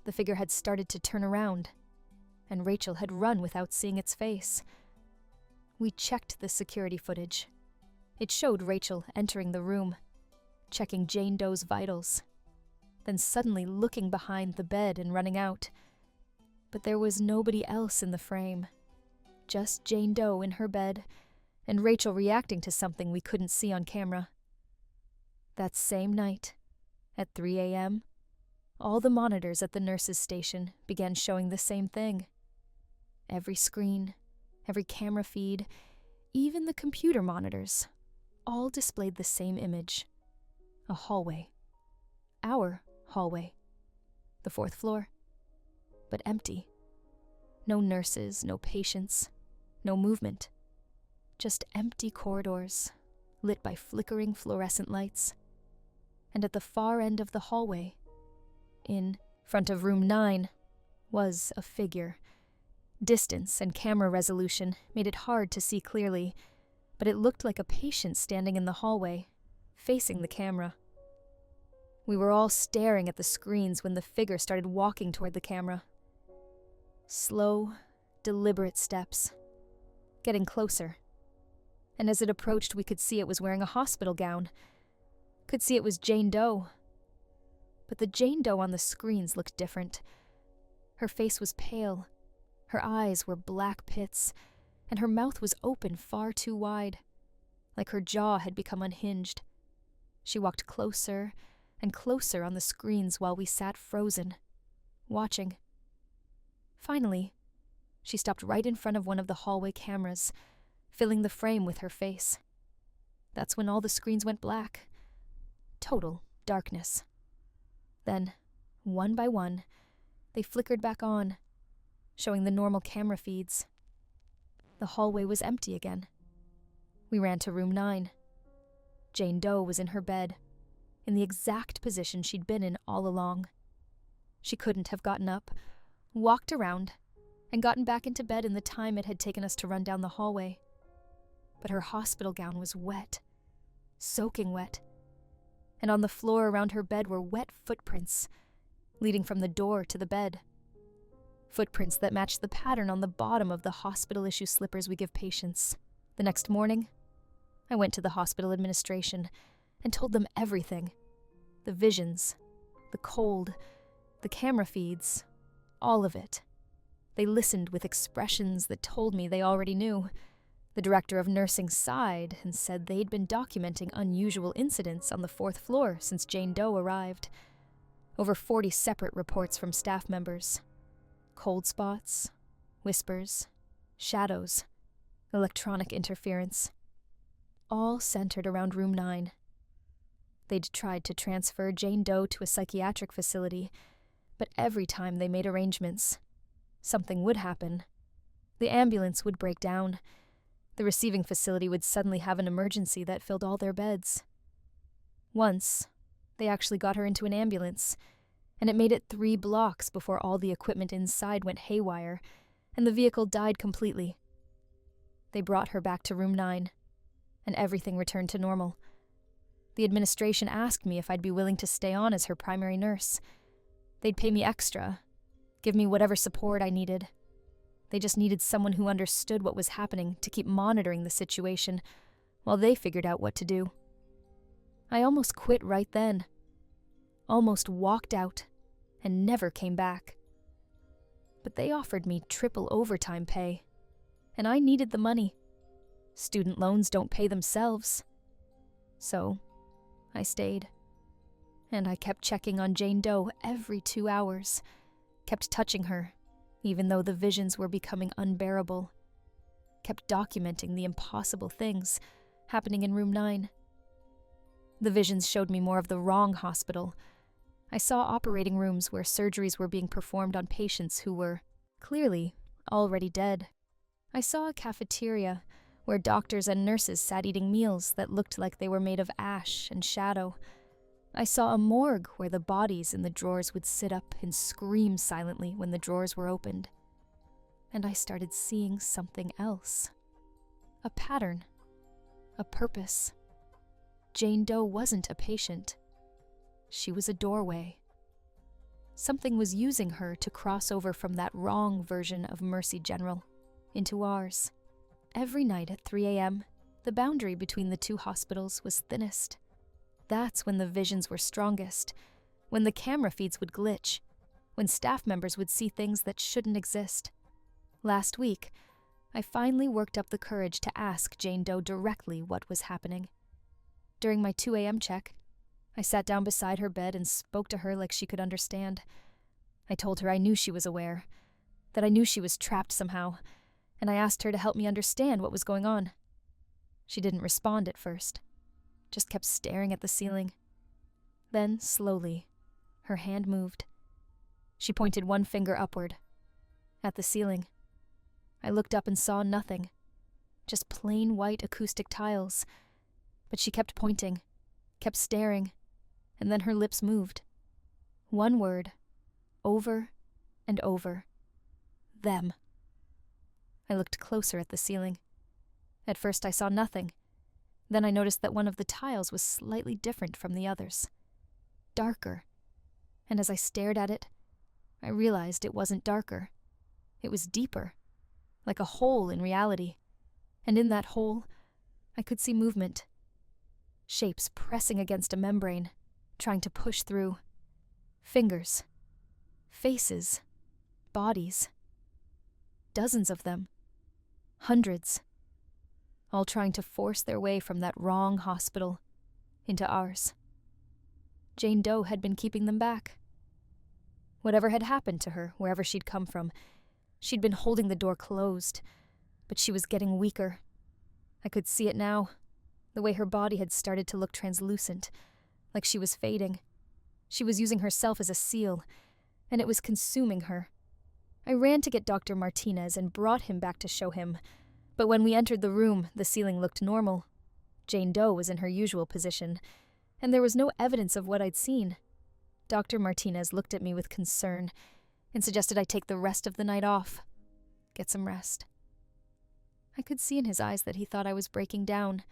The figure had started to turn around, and Rachel had run without seeing its face. We checked the security footage. It showed Rachel entering the room, checking Jane Doe's vitals, then suddenly looking behind the bed and running out. But there was nobody else in the frame, just Jane Doe in her bed, and Rachel reacting to something we couldn't see on camera. That same night, at 3 a.m., all the monitors at the nurses' station began showing the same thing. Every screen, every camera feed, even the computer monitors, all displayed the same image. A hallway. Our hallway. The 4th floor. But empty. No nurses, no patients, no movement. Just empty corridors, lit by flickering fluorescent lights. And at the far end of the hallway, in front of room 9, was a figure. Distance and camera resolution made it hard to see clearly, but it looked like a patient standing in the hallway, facing the camera. We were all staring at the screens when the figure started walking toward the camera. Slow, deliberate steps, getting closer. And as it approached, we could see it was wearing a hospital gown. Could see it was Jane Doe. But the Jane Doe on the screens looked different. Her face was pale, her eyes were black pits, and her mouth was open far too wide, like her jaw had become unhinged. She walked closer and closer on the screens while we sat frozen, watching. Finally, she stopped right in front of one of the hallway cameras, filling the frame with her face. That's when all the screens went black. Total darkness. Then, one by one, they flickered back on, showing the normal camera feeds. The hallway was empty again. We ran to room 9. Jane Doe was in her bed, in the exact position she'd been in all along. She couldn't have gotten up, walked around, and gotten back into bed in the time it had taken us to run down the hallway. But her hospital gown was wet, soaking wet, and on the floor around her bed were wet footprints, leading from the door to the bed. Footprints that matched the pattern on the bottom of the hospital-issue slippers we give patients. The next morning, I went to the hospital administration and told them everything. The visions, the cold, the camera feeds, all of it. They listened with expressions that told me they already knew. The director of nursing sighed and said they'd been documenting unusual incidents on the 4th floor since Jane Doe arrived. Over 40 separate reports from staff members. Cold spots, whispers, shadows, electronic interference. All centered around room 9. They'd tried to transfer Jane Doe to a psychiatric facility, but every time they made arrangements, something would happen. The ambulance would break down. The receiving facility would suddenly have an emergency that filled all their beds. Once, they actually got her into an ambulance, and it made it 3 blocks before all the equipment inside went haywire, and the vehicle died completely. They brought her back to room 9, and everything returned to normal. The administration asked me if I'd be willing to stay on as her primary nurse. They'd pay me extra, give me whatever support I needed. They just needed someone who understood what was happening to keep monitoring the situation while they figured out what to do. I almost quit right then. Almost walked out and never came back. But they offered me triple overtime pay, and I needed the money. Student loans don't pay themselves. So, I stayed. And I kept checking on Jane Doe every 2 hours, kept touching her, even though the visions were becoming unbearable, kept documenting the impossible things happening in room 9. The visions showed me more of the wrong hospital. I saw operating rooms where surgeries were being performed on patients who were, clearly, already dead. I saw a cafeteria where doctors and nurses sat eating meals that looked like they were made of ash and shadow. I saw a morgue where the bodies in the drawers would sit up and scream silently when the drawers were opened. and I started seeing something else. A pattern. A purpose. Jane Doe wasn't a patient. She was a doorway. Something was using her to cross over from that wrong version of Mercy General into ours. Every night at 3 a.m., the boundary between the two hospitals was thinnest. That's when the visions were strongest, when the camera feeds would glitch, when staff members would see things that shouldn't exist. Last week, I finally worked up the courage to ask Jane Doe directly what was happening. During my 2 a.m. check, I sat down beside her bed and spoke to her like she could understand. I told her I knew she was aware, that I knew she was trapped somehow, and I asked her to help me understand what was going on. She didn't respond at first, just kept staring at the ceiling. Then, slowly, her hand moved. She pointed one finger upward, at the ceiling. I looked up and saw nothing, just plain white acoustic tiles. But she kept pointing, kept staring, and then her lips moved. One word, over and over. Them. I looked closer at the ceiling. At first I saw nothing. Then I noticed that one of the tiles was slightly different from the others. Darker. And as I stared at it, I realized it wasn't darker. It was deeper, like a hole in reality. And in that hole, I could see movement. Shapes pressing against a membrane, trying to push through. Fingers. Faces. Bodies. Dozens of them. Hundreds. All trying to force their way from that wrong hospital into ours. Jane Doe had been keeping them back. Whatever had happened to her, wherever she'd come from, she'd been holding the door closed, but she was getting weaker. I could see it now, the way her body had started to look translucent, like she was fading. She was using herself as a seal, and it was consuming her. I ran to get Dr. Martinez and brought him back to show him, but when we entered the room, the ceiling looked normal. Jane Doe was in her usual position, and there was no evidence of what I'd seen. Dr. Martinez looked at me with concern and suggested I take the rest of the night off, get some rest. I could see in his eyes that he thought I was breaking down.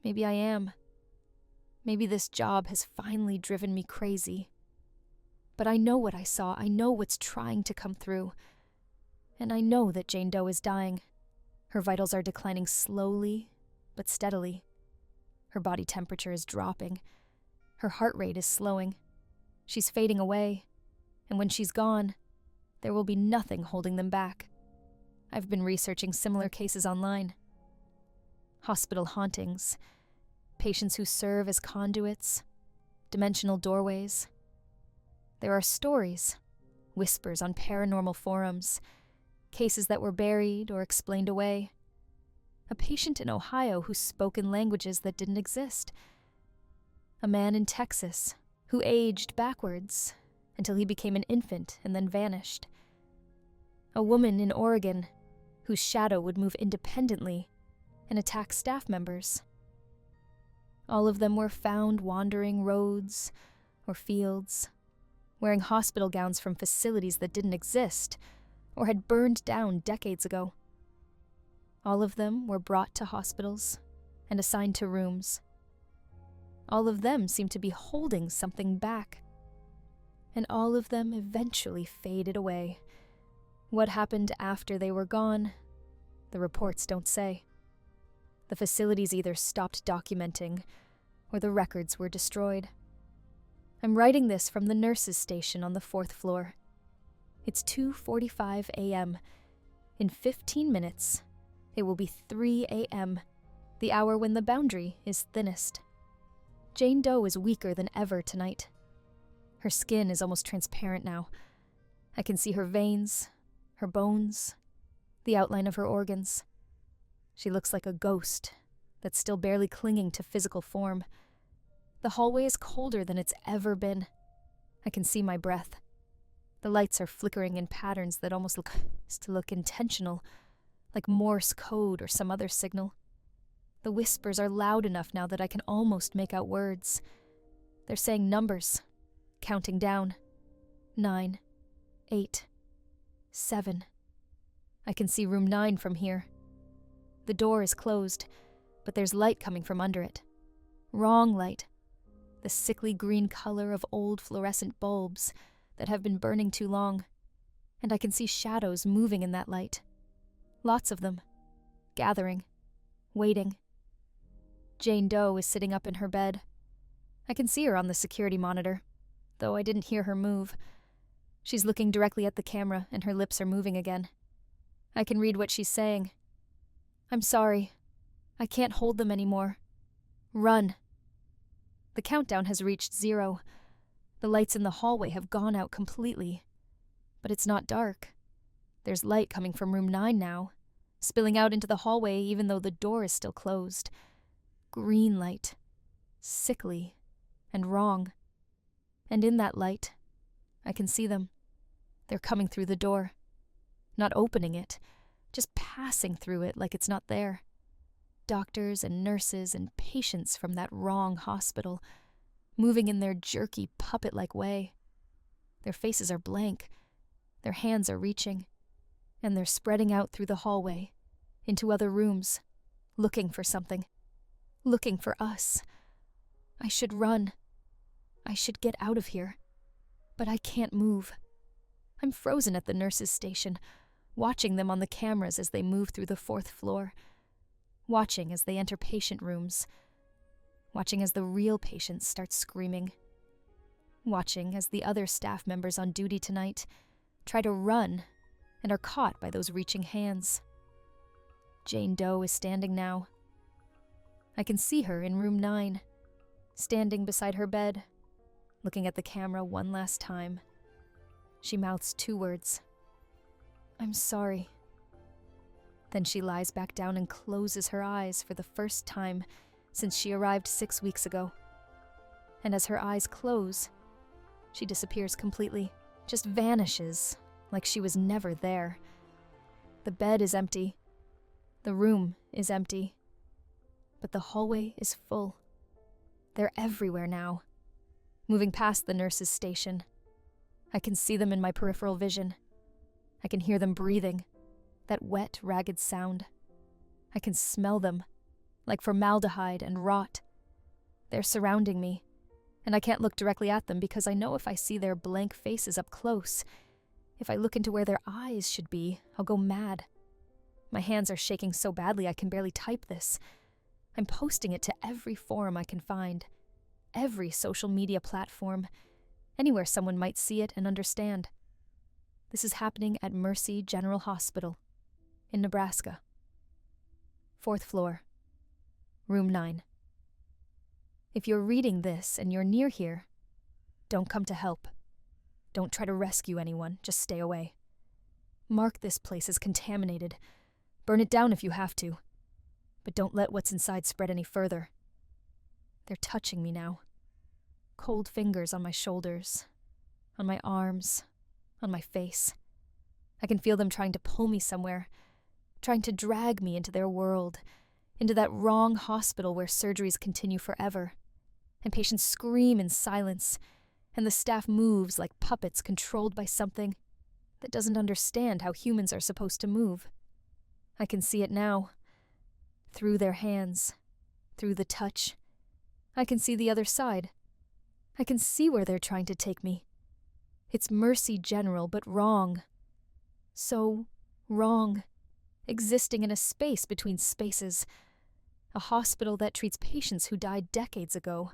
Maybe I am. Maybe this job has finally driven me crazy. But I know what I saw. I know what's trying to come through. And I know that Jane Doe is dying. Her vitals are declining slowly, but steadily. Her body temperature is dropping. Her heart rate is slowing. She's fading away. And when she's gone, there will be nothing holding them back. I've been researching similar cases online. Hospital hauntings, patients who serve as conduits, dimensional doorways. There are stories, whispers on paranormal forums, cases that were buried or explained away. A patient in Ohio who spoke in languages that didn't exist. A man in Texas who aged backwards until he became an infant and then vanished. A woman in Oregon whose shadow would move independently and attack staff members. All of them were found wandering roads or fields, wearing hospital gowns from facilities that didn't exist or had burned down decades ago. All of them were brought to hospitals and assigned to rooms. All of them seemed to be holding something back. And all of them eventually faded away. What happened after they were gone, the reports don't say. The facilities either stopped documenting or the records were destroyed. I'm writing this from the nurses' station on the 4th floor. It's 2:45 a.m. In 15 minutes, it will be 3 a.m., the hour when the boundary is thinnest. Jane Doe is weaker than ever tonight. Her skin is almost transparent now. I can see her veins, her bones, the outline of her organs. She looks like a ghost that's still barely clinging to physical form. The hallway is colder than it's ever been. I can see my breath. The lights are flickering in patterns that almost look intentional, like Morse code or some other signal. The whispers are loud enough now that I can almost make out words. They're saying numbers, counting down. 9, 8, 7. I can see room 9 from here. The door is closed, but there's light coming from under it. Wrong light. The sickly green color of old fluorescent bulbs that have been burning too long. And I can see shadows moving in that light. Lots of them. Gathering. Waiting. Jane Doe is sitting up in her bed. I can see her on the security monitor, though I didn't hear her move. She's looking directly at the camera and her lips are moving again. I can read what she's saying. I'm sorry. I can't hold them anymore. Run. The countdown has reached 0. The lights in the hallway have gone out completely. But it's not dark. There's light coming from room 9 now, spilling out into the hallway even though the door is still closed. Green light. Sickly. And wrong. And in that light, I can see them. They're coming through the door. Not opening it, just passing through it like it's not there. Doctors and nurses and patients from that wrong hospital, moving in their jerky, puppet-like way. Their faces are blank. Their hands are reaching. And they're spreading out through the hallway, into other rooms, looking for something. Looking for us. I should run. I should get out of here. But I can't move. I'm frozen at the nurses' station, watching them on the cameras as they move through the 4th floor. Watching as they enter patient rooms. Watching as the real patients start screaming. Watching as the other staff members on duty tonight try to run and are caught by those reaching hands. Jane Doe is standing now. I can see her in room 9, standing beside her bed, looking at the camera one last time. She mouths 2 words. I'm sorry. Then she lies back down and closes her eyes for the first time since she arrived 6 weeks ago. And as her eyes close, she disappears completely, just vanishes like she was never there. The bed is empty. The room is empty. But the hallway is full. They're everywhere now, moving past the nurses' station. I can see them in my peripheral vision. I can hear them breathing, that wet, ragged sound. I can smell them, like formaldehyde and rot. They're surrounding me, and I can't look directly at them because I know if I see their blank faces up close, if I look into where their eyes should be, I'll go mad. My hands are shaking so badly I can barely type this. I'm posting it to every forum I can find, every social media platform, anywhere someone might see it and understand. This is happening at Mercy General Hospital in Nebraska. 4th floor, room 9. If you're reading this and you're near here, don't come to help. Don't try to rescue anyone, just stay away. Mark this place as contaminated. Burn it down if you have to. But don't let what's inside spread any further. They're touching me now. Cold fingers on my shoulders, on my arms, on my face. I can feel them trying to pull me somewhere, trying to drag me into their world, into that wrong hospital where surgeries continue forever, and patients scream in silence, and the staff moves like puppets controlled by something that doesn't understand how humans are supposed to move. I can see it now. Through their hands, through the touch. I can see the other side. I can see where they're trying to take me. It's Mercy General, but wrong. So wrong. Existing in a space between spaces. A hospital that treats patients who died decades ago.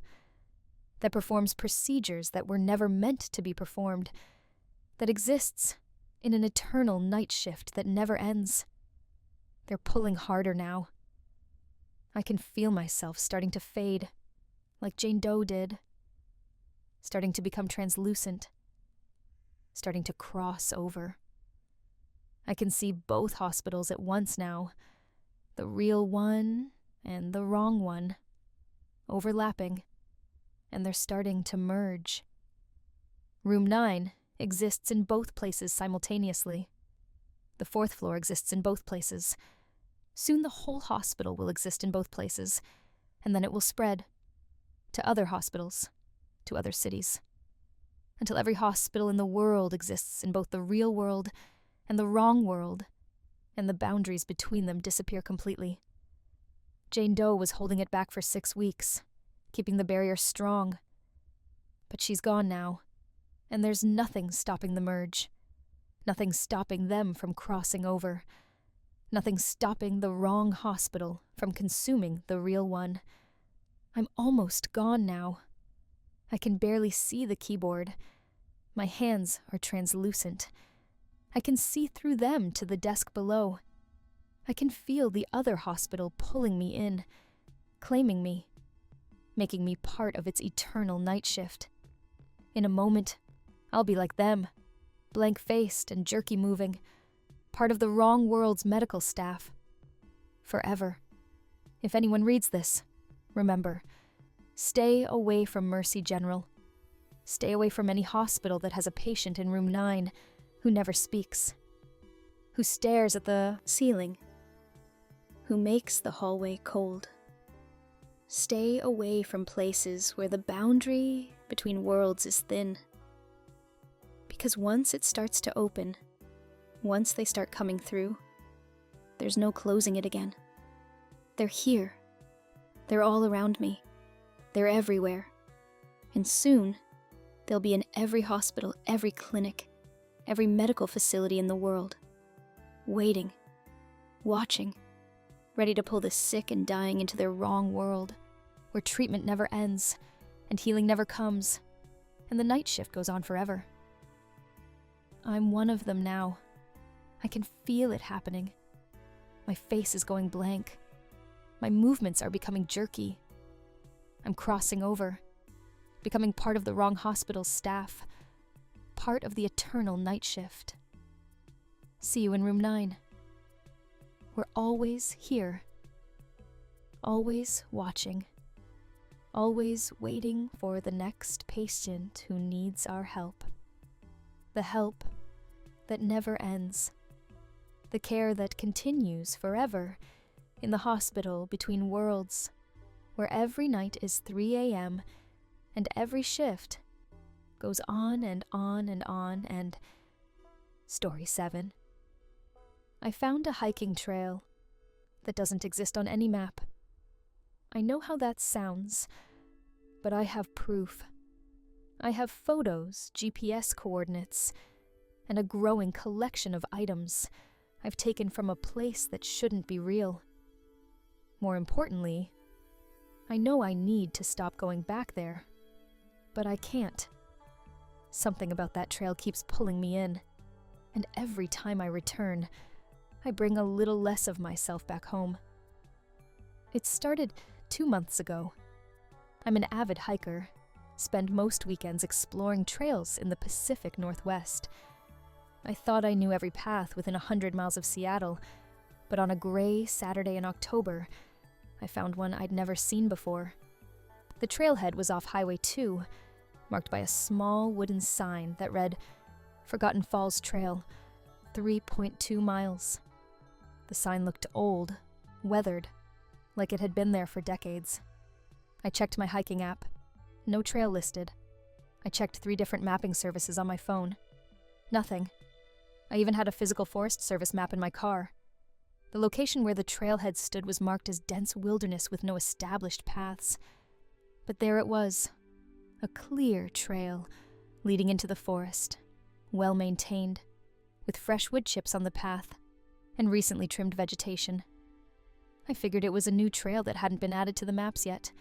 That performs procedures that were never meant to be performed. That exists in an eternal night shift that never ends. They're pulling harder now. I can feel myself starting to fade, like Jane Doe did. Starting to become translucent. Starting to cross over. I can see both hospitals at once now. The real one and the wrong one. Overlapping. And they're starting to merge. Room 9 exists in both places simultaneously. The 4th floor exists in both places. Soon the whole hospital will exist in both places, and then it will spread to other hospitals, to other cities, until every hospital in the world exists in both the real world and the wrong world, and the boundaries between them disappear completely. Jane Doe was holding it back for 6 weeks, keeping the barrier strong. But she's gone now, and there's nothing stopping the merge. Nothing stopping them from crossing over. Nothing stopping the wrong hospital from consuming the real one. I'm almost gone now. I can barely see the keyboard. My hands are translucent. I can see through them to the desk below. I can feel the other hospital pulling me in, claiming me, making me part of its eternal night shift. In a moment, I'll be like them, blank-faced and jerky-moving, part of the wrong world's medical staff. Forever. If anyone reads this, remember, stay away from Mercy General. Stay away from any hospital that has a patient in room 9 who never speaks, who stares at the ceiling, who makes the hallway cold. Stay away from places where the boundary between worlds is thin. Because once it starts to open, once they start coming through, there's no closing it again. They're here. They're all around me. They're everywhere. And soon, they'll be in every hospital, every clinic, every medical facility in the world. Waiting. Watching. Ready to pull the sick and dying into their wrong world, where treatment never ends, and healing never comes, and the night shift goes on forever. I'm one of them now. I can feel it happening. My face is going blank. My movements are becoming jerky. I'm crossing over, becoming part of the wrong hospital's staff, part of the eternal night shift. See you in room 9. We're always here, always watching, always waiting for the next patient who needs our help. The help that never ends. The care that continues forever in the hospital between worlds, where every night is 3 a.m. and every shift goes on and on and on and... Story 7. I found a hiking trail that doesn't exist on any map. I know how that sounds, but I have proof. I have photos, GPS coordinates, and a growing collection of items I've taken from a place that shouldn't be real. More importantly, I know I need to stop going back there, but I can't. Something about that trail keeps pulling me in, and every time I return, I bring a little less of myself back home. It started 2 months ago. I'm an avid hiker, spend most weekends exploring trails in the Pacific Northwest. I thought I knew every path within 100 miles of Seattle, but on a gray Saturday in October, I found one I'd never seen before. The trailhead was off Highway 2, marked by a small wooden sign that read, Forgotten Falls Trail, 3.2 miles. The sign looked old, weathered, like it had been there for decades. I checked my hiking app. No trail listed. I checked 3 different mapping services on my phone. Nothing. I even had a physical Forest Service map in my car. The location where the trailhead stood was marked as dense wilderness with no established paths. But there it was, a clear trail leading into the forest, well maintained, with fresh wood chips on the path and recently trimmed vegetation. I figured it was a new trail that hadn't been added to the maps yet.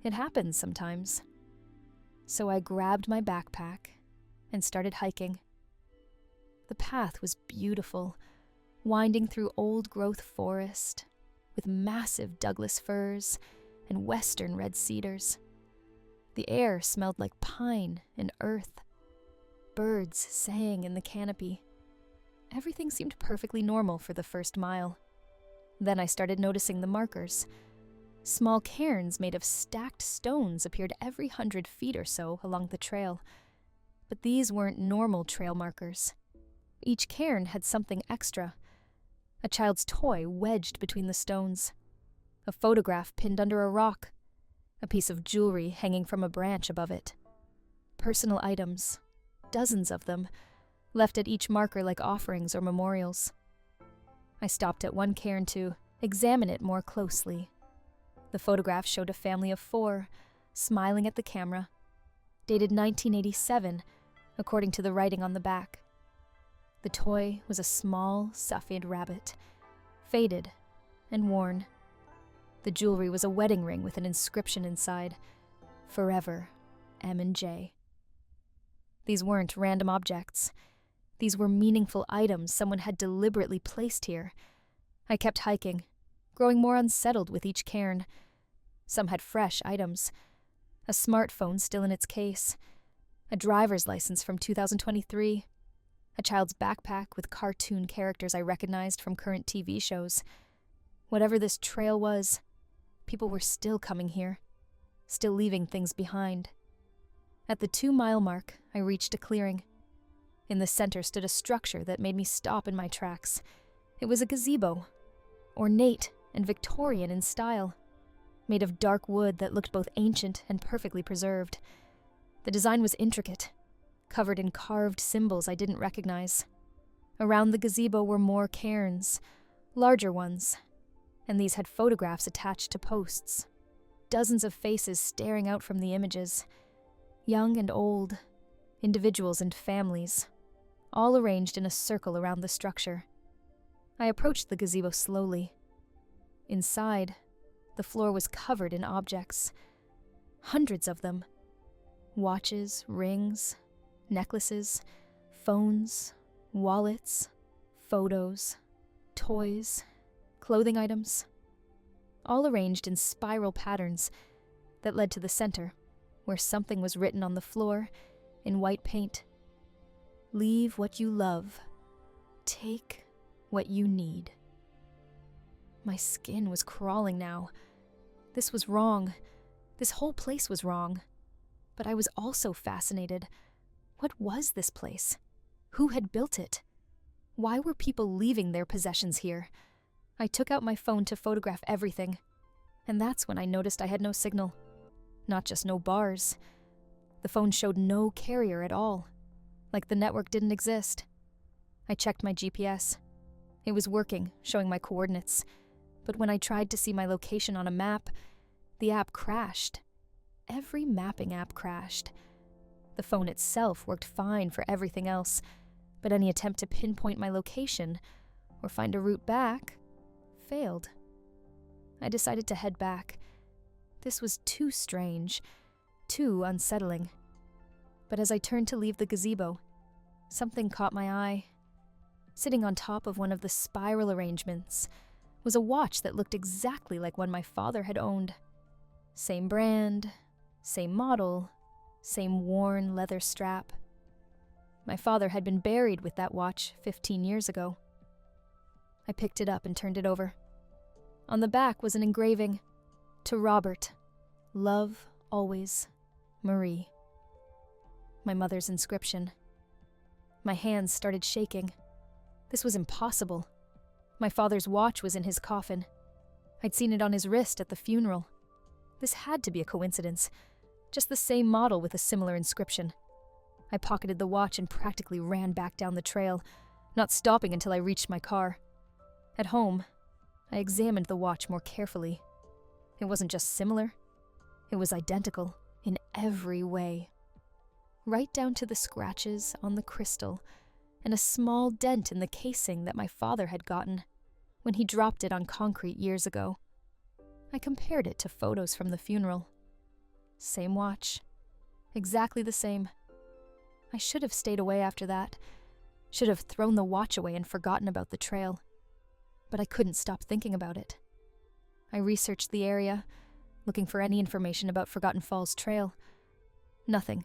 It happens sometimes. So I grabbed my backpack and started hiking. The path was beautiful, winding through old-growth forest with massive Douglas firs and western red cedars. The air smelled like pine and earth. Birds sang in the canopy. Everything seemed perfectly normal for the first mile. Then I started noticing the markers. Small cairns made of stacked stones appeared every 100 feet or so along the trail. But these weren't normal trail markers. Each cairn had something extra. A child's toy wedged between the stones. A photograph pinned under a rock. A piece of jewelry hanging from a branch above it. Personal items, dozens of them, left at each marker like offerings or memorials. I stopped at one cairn to examine it more closely. The photograph showed a family of 4, smiling at the camera, dated 1987, according to the writing on the back. The toy was a small, safed rabbit, faded and worn. The jewelry was a wedding ring with an inscription inside, "Forever, M and J." These weren't random objects. These were meaningful items someone had deliberately placed here. I kept hiking, growing more unsettled with each cairn. Some had fresh items. A smartphone still in its case, a driver's license from 2023, a child's backpack with cartoon characters I recognized from current TV shows. Whatever this trail was, people were still coming here, still leaving things behind. At the 2-mile mark, I reached a clearing. In the center stood a structure that made me stop in my tracks. It was a gazebo, ornate and Victorian in style, made of dark wood that looked both ancient and perfectly preserved. The design was intricate, covered in carved symbols I didn't recognize. Around the gazebo were more cairns, larger ones, and these had photographs attached to posts. Dozens of faces staring out from the images, young and old, individuals and families, all arranged in a circle around the structure. I approached the gazebo slowly. Inside, the floor was covered in objects, hundreds of them. Watches, rings, necklaces, phones, wallets, photos, toys, clothing items, all arranged in spiral patterns that led to the center, where something was written on the floor in white paint. "Leave what you love. Take what you need." My skin was crawling now. This was wrong. This whole place was wrong. But I was also fascinated. What was this place? Who had built it? Why were people leaving their possessions here? I took out my phone to photograph everything, and that's when I noticed I had no signal. Not just no bars. The phone showed no carrier at all, like the network didn't exist. I checked my GPS. It was working, showing my coordinates, but when I tried to see my location on a map, the app crashed. Every mapping app crashed. The phone itself worked fine for everything else, but any attempt to pinpoint my location or find a route back failed. I decided to head back. This was too strange, too unsettling. But as I turned to leave the gazebo, something caught my eye. Sitting on top of one of the spiral arrangements was a watch that looked exactly like one my father had owned. Same brand, same model, same worn leather strap. My father had been buried with that watch 15 years ago. I picked it up and turned it over. On the back was an engraving, "To Robert, love always, Marie." My mother's inscription. My hands started shaking. This was impossible. My father's watch was in his coffin. I'd seen it on his wrist at the funeral. This had to be a coincidence. Just the same model with a similar inscription. I pocketed the watch and practically ran back down the trail, not stopping until I reached my car. At home, I examined the watch more carefully. It wasn't just similar, it was identical in every way. Right down to the scratches on the crystal and a small dent in the casing that my father had gotten when he dropped it on concrete years ago. I compared it to photos from the funeral. Same watch. Exactly the same. I should have stayed away after that. Should have thrown the watch away and forgotten about the trail. But I couldn't stop thinking about it. I researched the area, looking for any information about Forgotten Falls Trail. Nothing.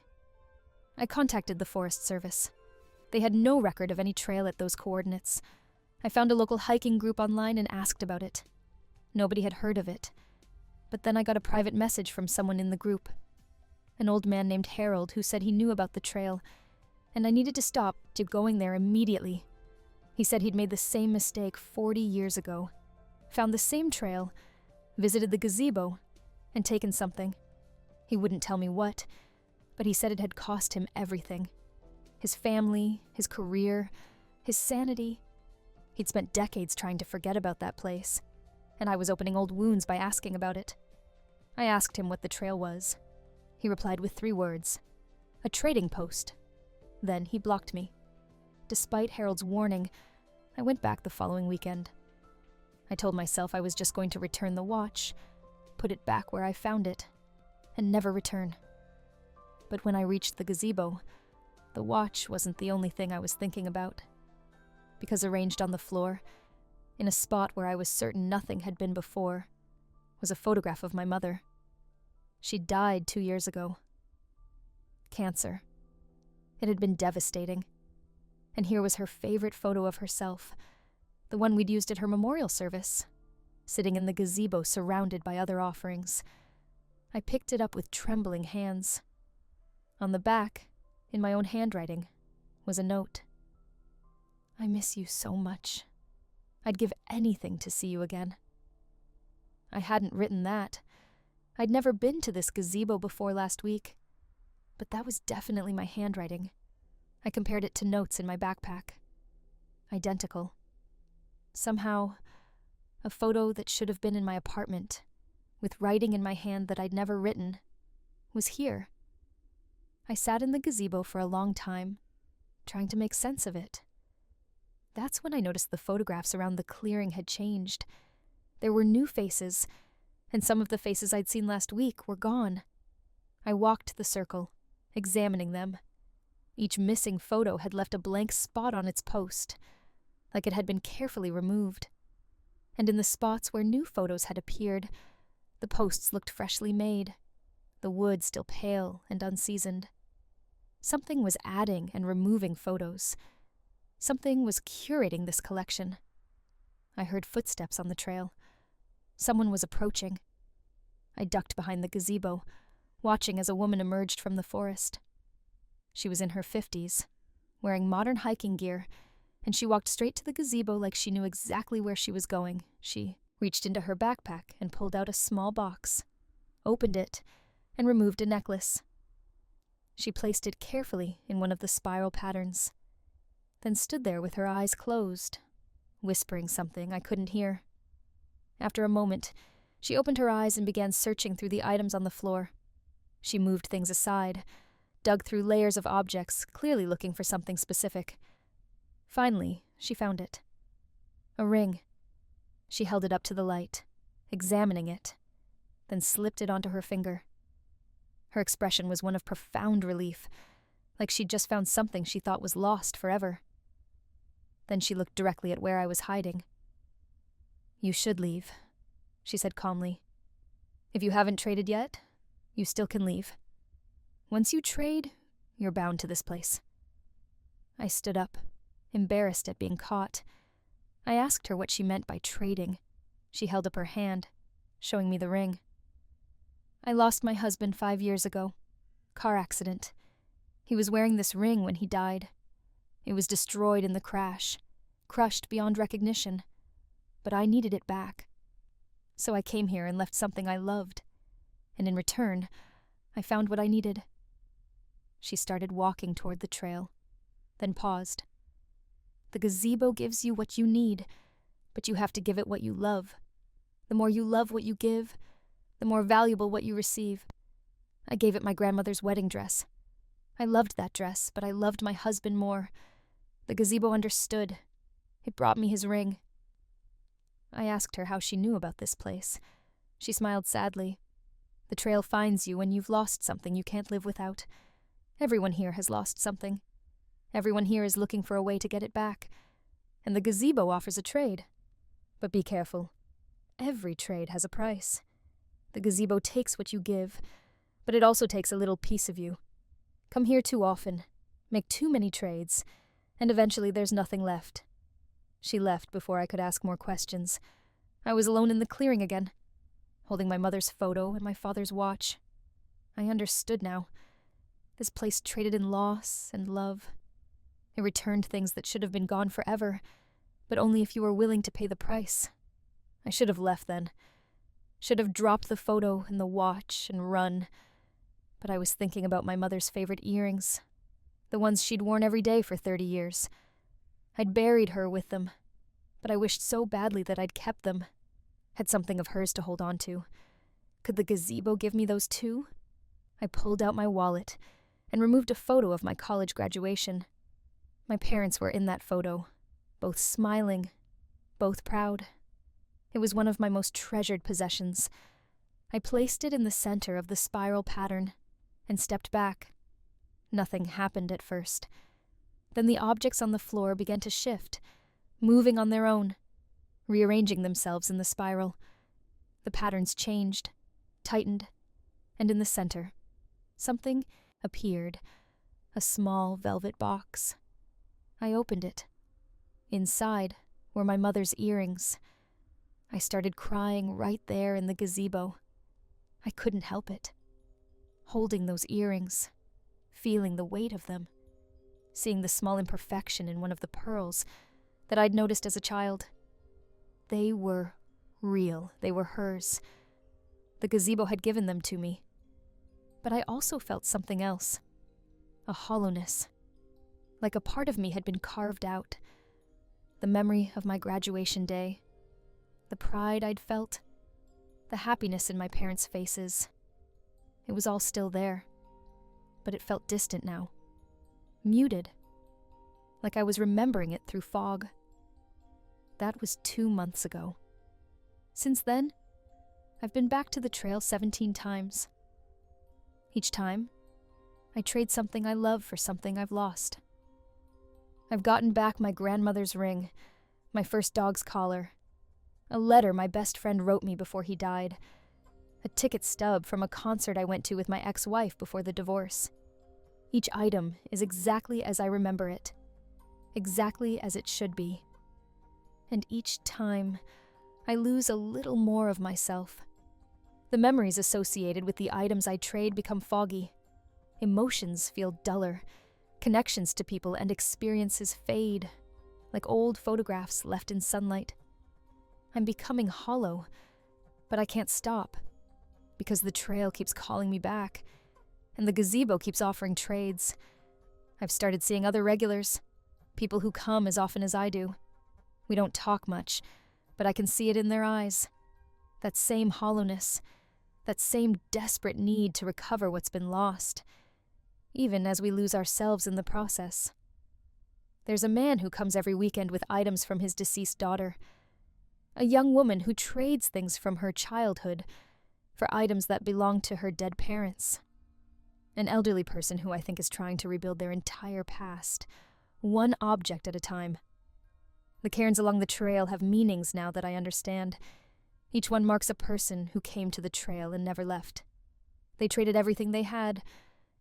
I contacted the Forest Service. They had no record of any trail at those coordinates. I found a local hiking group online and asked about it. Nobody had heard of it. But then I got a private message from someone in the group. An old man named Harold who said he knew about the trail, and I needed to stop going there immediately. He said he'd made the same mistake 40 years ago, found the same trail, visited the gazebo, and taken something. He wouldn't tell me what, but he said it had cost him everything. His family, his career, his sanity. He'd spent decades trying to forget about that place, and I was opening old wounds by asking about it. I asked him what the trail was. He replied with 3 words: a trading post. Then he blocked me. Despite Harold's warning, I went back the following weekend. I told myself I was just going to return the watch, put it back where I found it, and never return. But when I reached the gazebo, the watch wasn't the only thing I was thinking about. Because arranged on the floor, in a spot where I was certain nothing had been before, was a photograph of my mother. She died 2 years ago. Cancer. It had been devastating. And here was her favorite photo of herself, the one we'd used at her memorial service, sitting in the gazebo surrounded by other offerings. I picked it up with trembling hands. On the back, in my own handwriting, was a note. I miss you so much. I'd give anything to see you again. I hadn't written that. I'd never been to this gazebo before last week, but that was definitely my handwriting. I compared it to notes in my backpack. Identical. Somehow, a photo that should have been in my apartment, with writing in my hand that I'd never written, was here. I sat in the gazebo for a long time, trying to make sense of it. That's when I noticed the photographs around the clearing had changed. There were new faces, and some of the faces I'd seen last week were gone. I walked the circle, examining them. Each missing photo had left a blank spot on its post, like it had been carefully removed. And in the spots where new photos had appeared, the posts looked freshly made, the wood still pale and unseasoned. Something was adding and removing photos. Something was curating this collection. I heard footsteps on the trail. Someone was approaching. I ducked behind the gazebo, watching as a woman emerged from the forest. She was in her 50s, wearing modern hiking gear, and she walked straight to the gazebo like she knew exactly where she was going. She reached into her backpack and pulled out a small box, opened it, and removed a necklace. She placed it carefully in one of the spiral patterns, then stood there with her eyes closed, whispering something I couldn't hear. After a moment, she opened her eyes and began searching through the items on the floor. She moved things aside, dug through layers of objects, clearly looking for something specific. Finally, she found it. A ring. She held it up to the light, examining it, then slipped it onto her finger. Her expression was one of profound relief, like she'd just found something she thought was lost forever. Then she looked directly at where I was hiding. "You should leave," she said calmly. "If you haven't traded yet, you still can leave. Once you trade, you're bound to this place." I stood up, embarrassed at being caught. I asked her what she meant by trading. She held up her hand, showing me the ring. "I lost my husband 5 years ago. Car accident. He was wearing this ring when he died. It was destroyed in the crash, crushed beyond recognition. But I needed it back. So I came here and left something I loved. And in return, I found what I needed." She started walking toward the trail, then paused. "The gazebo gives you what you need, but you have to give it what you love. The more you love what you give, the more valuable what you receive. I gave it my grandmother's wedding dress. I loved that dress, but I loved my husband more. The gazebo understood. It brought me his ring." I asked her how she knew about this place. She smiled sadly. "The trail finds you when you've lost something you can't live without. Everyone here has lost something. Everyone here is looking for a way to get it back. And the gazebo offers a trade. But be careful. Every trade has a price. The gazebo takes what you give, but it also takes a little piece of you. Come here too often, make too many trades, and eventually there's nothing left." She left before I could ask more questions. I was alone in the clearing again, holding my mother's photo and my father's watch. I understood now. This place traded in loss and love. It returned things that should have been gone forever, but only if you were willing to pay the price. I should have left then. Should have dropped the photo and the watch and run. But I was thinking about my mother's favorite earrings, the ones she'd worn every day for 30 years. I'd buried her with them. but I wished so badly that I'd kept them, had something of hers to hold on to. Could the gazebo give me those too? I pulled out my wallet and removed a photo of my college graduation. My parents were in that photo, both smiling, both proud. It was one of my most treasured possessions. I placed it in the center of the spiral pattern and stepped back. Nothing happened at first. Then the objects on the floor began to shift, moving on their own, rearranging themselves in the spiral. The patterns changed, tightened, and in the center, something appeared, a small velvet box. I opened it. Inside were my mother's earrings. I started crying right there in the gazebo. I couldn't help it. Holding those earrings, feeling the weight of them, seeing the small imperfection in one of the pearls that I'd noticed as a child. They were real. They were hers. The gazebo had given them to me. But I also felt something else. A hollowness. Like a part of me had been carved out. The memory of my graduation day. The pride I'd felt. The happiness in my parents' faces. It was all still there. But it felt distant now. Muted. Like I was remembering it through fog. That was 2 months ago. Since then, I've been back to the trail 17 times. Each time, I trade something I love for something I've lost. I've gotten back my grandmother's ring, my first dog's collar, a letter my best friend wrote me before he died, a ticket stub from a concert I went to with my ex-wife before the divorce. Each item is exactly as I remember it, exactly as it should be. And each time, I lose a little more of myself. The memories associated with the items I trade become foggy. Emotions feel duller. Connections to people and experiences fade, like old photographs left in sunlight. I'm becoming hollow, but I can't stop, because the trail keeps calling me back, and the gazebo keeps offering trades. I've started seeing other regulars, people who come as often as I do. We don't talk much, but I can see it in their eyes. That same hollowness, that same desperate need to recover what's been lost, even as we lose ourselves in the process. There's a man who comes every weekend with items from his deceased daughter, a young woman who trades things from her childhood for items that belong to her dead parents, an elderly person who I think is trying to rebuild their entire past, one object at a time. The cairns along the trail have meanings now that I understand. Each one marks a person who came to the trail and never left. They traded everything they had,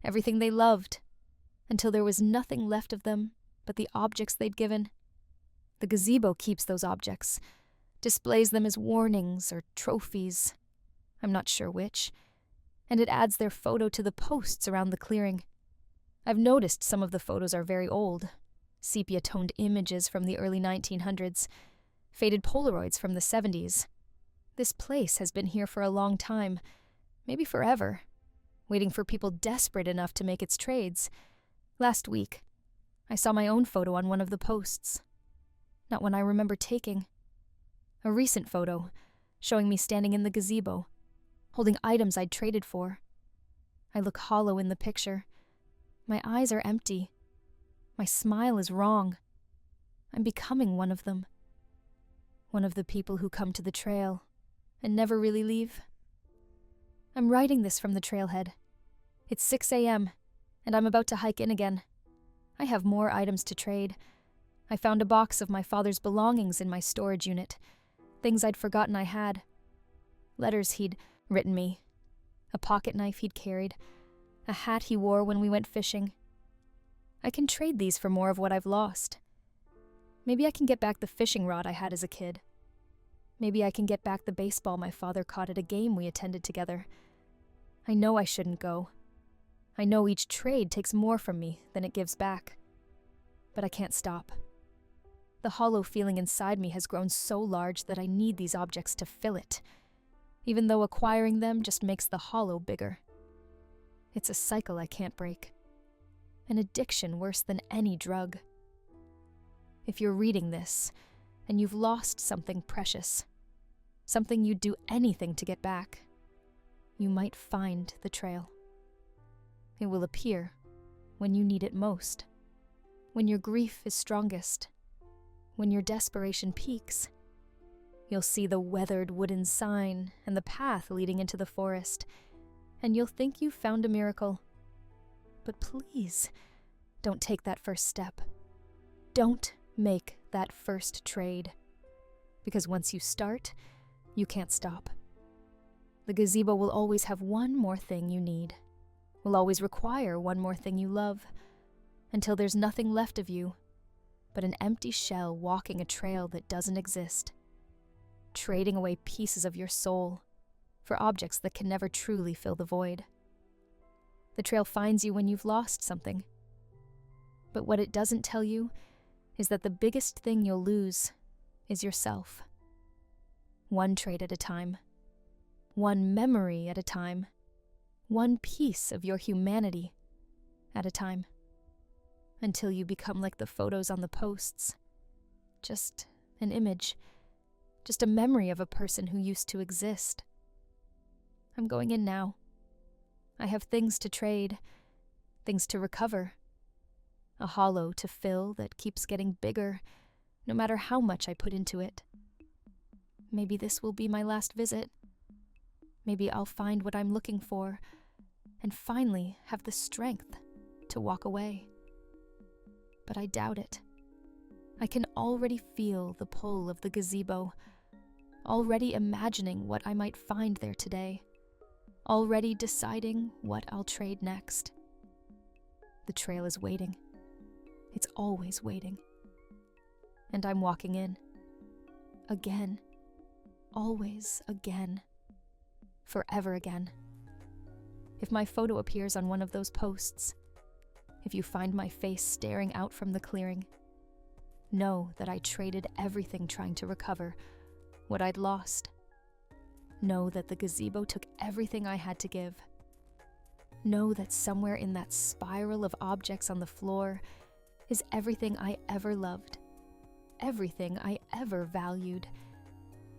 everything they loved, until there was nothing left of them but the objects they'd given. The gazebo keeps those objects, displays them as warnings or trophies, I'm not sure which, and it adds their photo to the posts around the clearing. I've noticed some of the photos are very old, sepia-toned images from the early 1900s, faded Polaroids from the 70s. This place has been here for a long time, maybe forever, waiting for people desperate enough to make its trades. Last week, I saw my own photo on one of the posts. Not one I remember taking. A recent photo, showing me standing in the gazebo, holding items I'd traded for. I look hollow in the picture. My eyes are empty. My smile is wrong. I'm becoming one of them. One of the people who come to the trail and never really leave. I'm writing this from the trailhead. It's 6 a.m., and I'm about to hike in again. I have more items to trade. I found a box of my father's belongings in my storage unit, things I'd forgotten I had. Letters he'd written me, a pocket knife he'd carried, a hat he wore when we went fishing. I can trade these for more of what I've lost. Maybe I can get back the fishing rod I had as a kid. Maybe I can get back the baseball my father caught at a game we attended together. I know I shouldn't go. I know each trade takes more from me than it gives back. But I can't stop. The hollow feeling inside me has grown so large that I need these objects to fill it, even though acquiring them just makes the hollow bigger. It's a cycle I can't break. An addiction worse than any drug. If you're reading this, and you've lost something precious, something you'd do anything to get back, you might find the trail. It will appear when you need it most, when your grief is strongest, when your desperation peaks. You'll see the weathered wooden sign and the path leading into the forest, and you'll think you've found a miracle. But please, don't take that first step. Don't make that first trade. Because once you start, you can't stop. The gazebo will always have one more thing you need, will always require one more thing you love, until there's nothing left of you but an empty shell walking a trail that doesn't exist, trading away pieces of your soul for objects that can never truly fill the void. The trail finds you when you've lost something. But what it doesn't tell you is that the biggest thing you'll lose is yourself. One trade at a time, one memory at a time, one piece of your humanity at a time, until you become like the photos on the posts. Just an image, just a memory of a person who used to exist. I'm going in now. I have things to trade, things to recover, a hollow to fill that keeps getting bigger no matter how much I put into it. Maybe this will be my last visit. Maybe I'll find what I'm looking for and finally have the strength to walk away. But I doubt it. I can already feel the pull of the gazebo, already imagining what I might find there today, already deciding what I'll trade next. The trail is waiting. It's always waiting. And I'm walking in. Again. Always again. Forever again. If my photo appears on one of those posts, if you find my face staring out from the clearing, know that I traded everything trying to recover what I'd lost. Know that the gazebo took everything I had to give. Know that somewhere in that spiral of objects on the floor is everything I ever loved, everything I ever valued,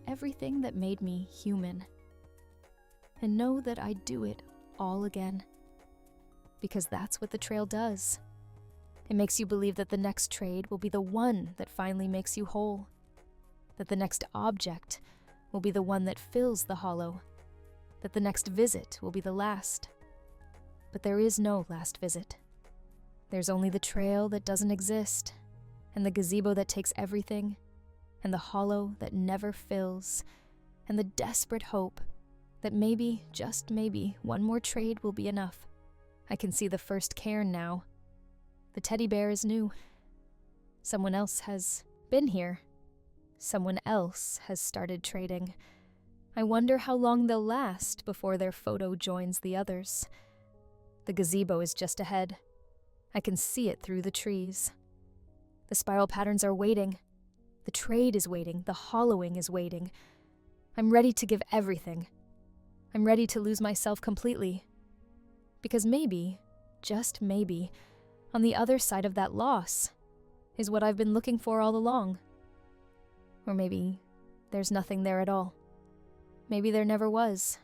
everything that made me human. And know that I'd do it all again. Because that's what the trail does. It makes you believe that the next trade will be the one that finally makes you whole. That the next object will be the one that fills the hollow. That the next visit will be the last. But there is no last visit. There's only the trail that doesn't exist, and the gazebo that takes everything, and the hollow that never fills, and the desperate hope that maybe, just maybe, one more trade will be enough. I can see the first cairn now. The teddy bear is new. Someone else has been here. Someone else has started trading. I wonder how long they'll last before their photo joins the others. The gazebo is just ahead. I can see it through the trees. The spiral patterns are waiting. The trade is waiting. The hollowing is waiting. I'm ready to give everything. I'm ready to lose myself completely. Because maybe, just maybe, on the other side of that loss is what I've been looking for all along. Or maybe there's nothing there at all. Maybe there never was.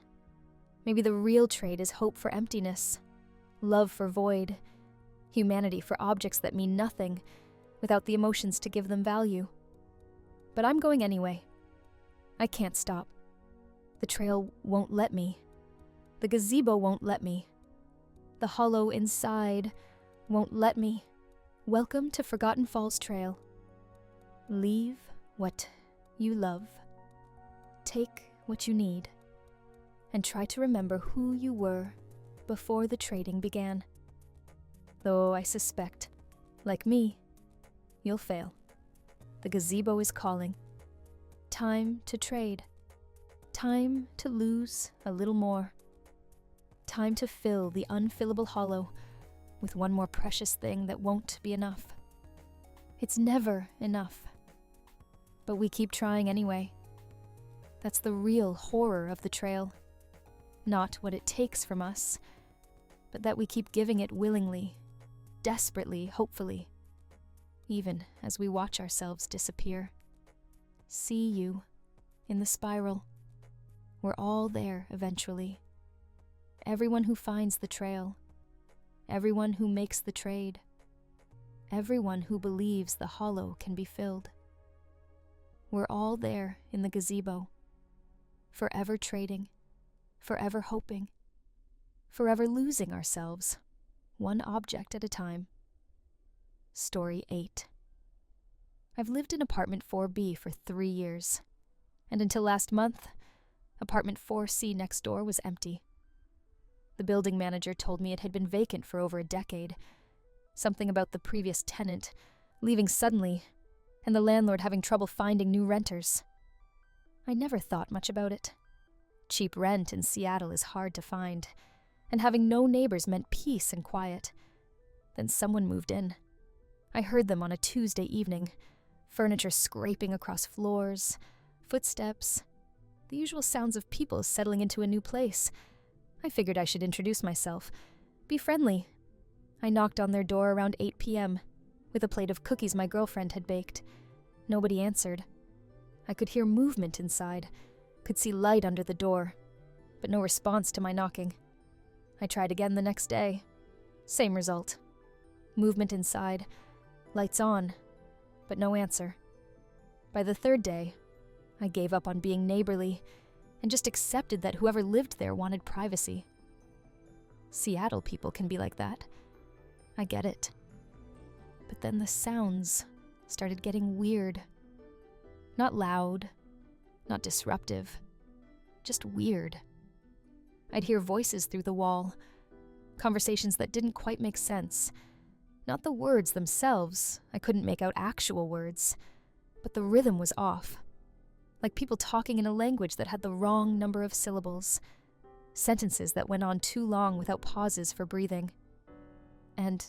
Maybe the real trade is hope for emptiness, love for void, humanity for objects that mean nothing without the emotions to give them value. But I'm going anyway. I can't stop. The trail won't let me. The gazebo won't let me. The hollow inside won't let me. Welcome to Forgotten Falls Trail. Leave what you love. Take what you need. And try to remember who you were before the trading began. Though I suspect, like me, you'll fail. The gazebo is calling. Time to trade. Time to lose a little more. Time to fill the unfillable hollow with one more precious thing that won't be enough. It's never enough. But we keep trying anyway. That's the real horror of the trail. Not what it takes from us, but that we keep giving it willingly, desperately, hopefully, even as we watch ourselves disappear. See you. In the spiral. We're all there eventually. Everyone who finds the trail. Everyone who makes the trade. Everyone who believes the hollow can be filled. We're all there in the gazebo. Forever trading. Forever hoping. Forever losing ourselves. One object at a time. Story 8. I've lived in apartment 4B for 3 years. And until last month, apartment 4C next door was empty. The building manager told me it had been vacant for over a decade. Something about the previous tenant leaving suddenly, and the landlord having trouble finding new renters. I never thought much about it. Cheap rent in Seattle is hard to find, and having no neighbors meant peace and quiet. Then someone moved in. I heard them on a Tuesday evening, furniture scraping across floors, footsteps, the usual sounds of people settling into a new place. I figured I should introduce myself, be friendly. I knocked on their door around 8 p.m. with a plate of cookies my girlfriend had baked. Nobody answered. I could hear movement inside, could see light under the door, but no response to my knocking. I tried again the next day. Same result. Movement inside, lights on, but no answer. By the third day, I gave up on being neighborly and just accepted that whoever lived there wanted privacy. Seattle people can be like that. I get it. But then the sounds started getting weird. Not loud, not disruptive, just weird. I'd hear voices through the wall, conversations that didn't quite make sense. Not the words themselves, I couldn't make out actual words, but the rhythm was off. Like people talking in a language that had the wrong number of syllables, sentences that went on too long without pauses for breathing. And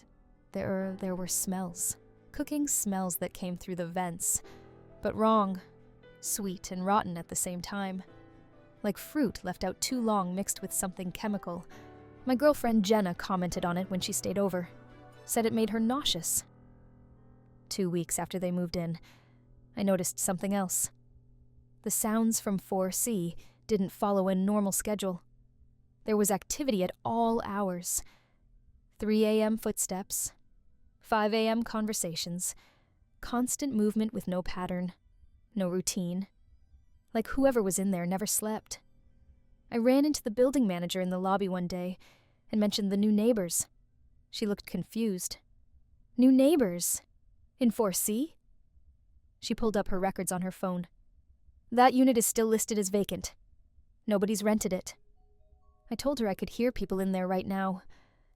there were smells, cooking smells that came through the vents, but wrong, sweet and rotten at the same time. Like fruit left out too long mixed with something chemical. My girlfriend Jenna commented on it when she stayed over, said it made her nauseous. 2 weeks after they moved in, I noticed something else. The sounds from 4C didn't follow a normal schedule. There was activity at all hours. 3 a.m. footsteps, 5 a.m. conversations, constant movement with no pattern, no routine. Like whoever was in there never slept. I ran into the building manager in the lobby one day and mentioned the new neighbors. She looked confused. New neighbors? In 4C? She pulled up her records on her phone. That unit is still listed as vacant. Nobody's rented it. I told her I could hear people in there right now,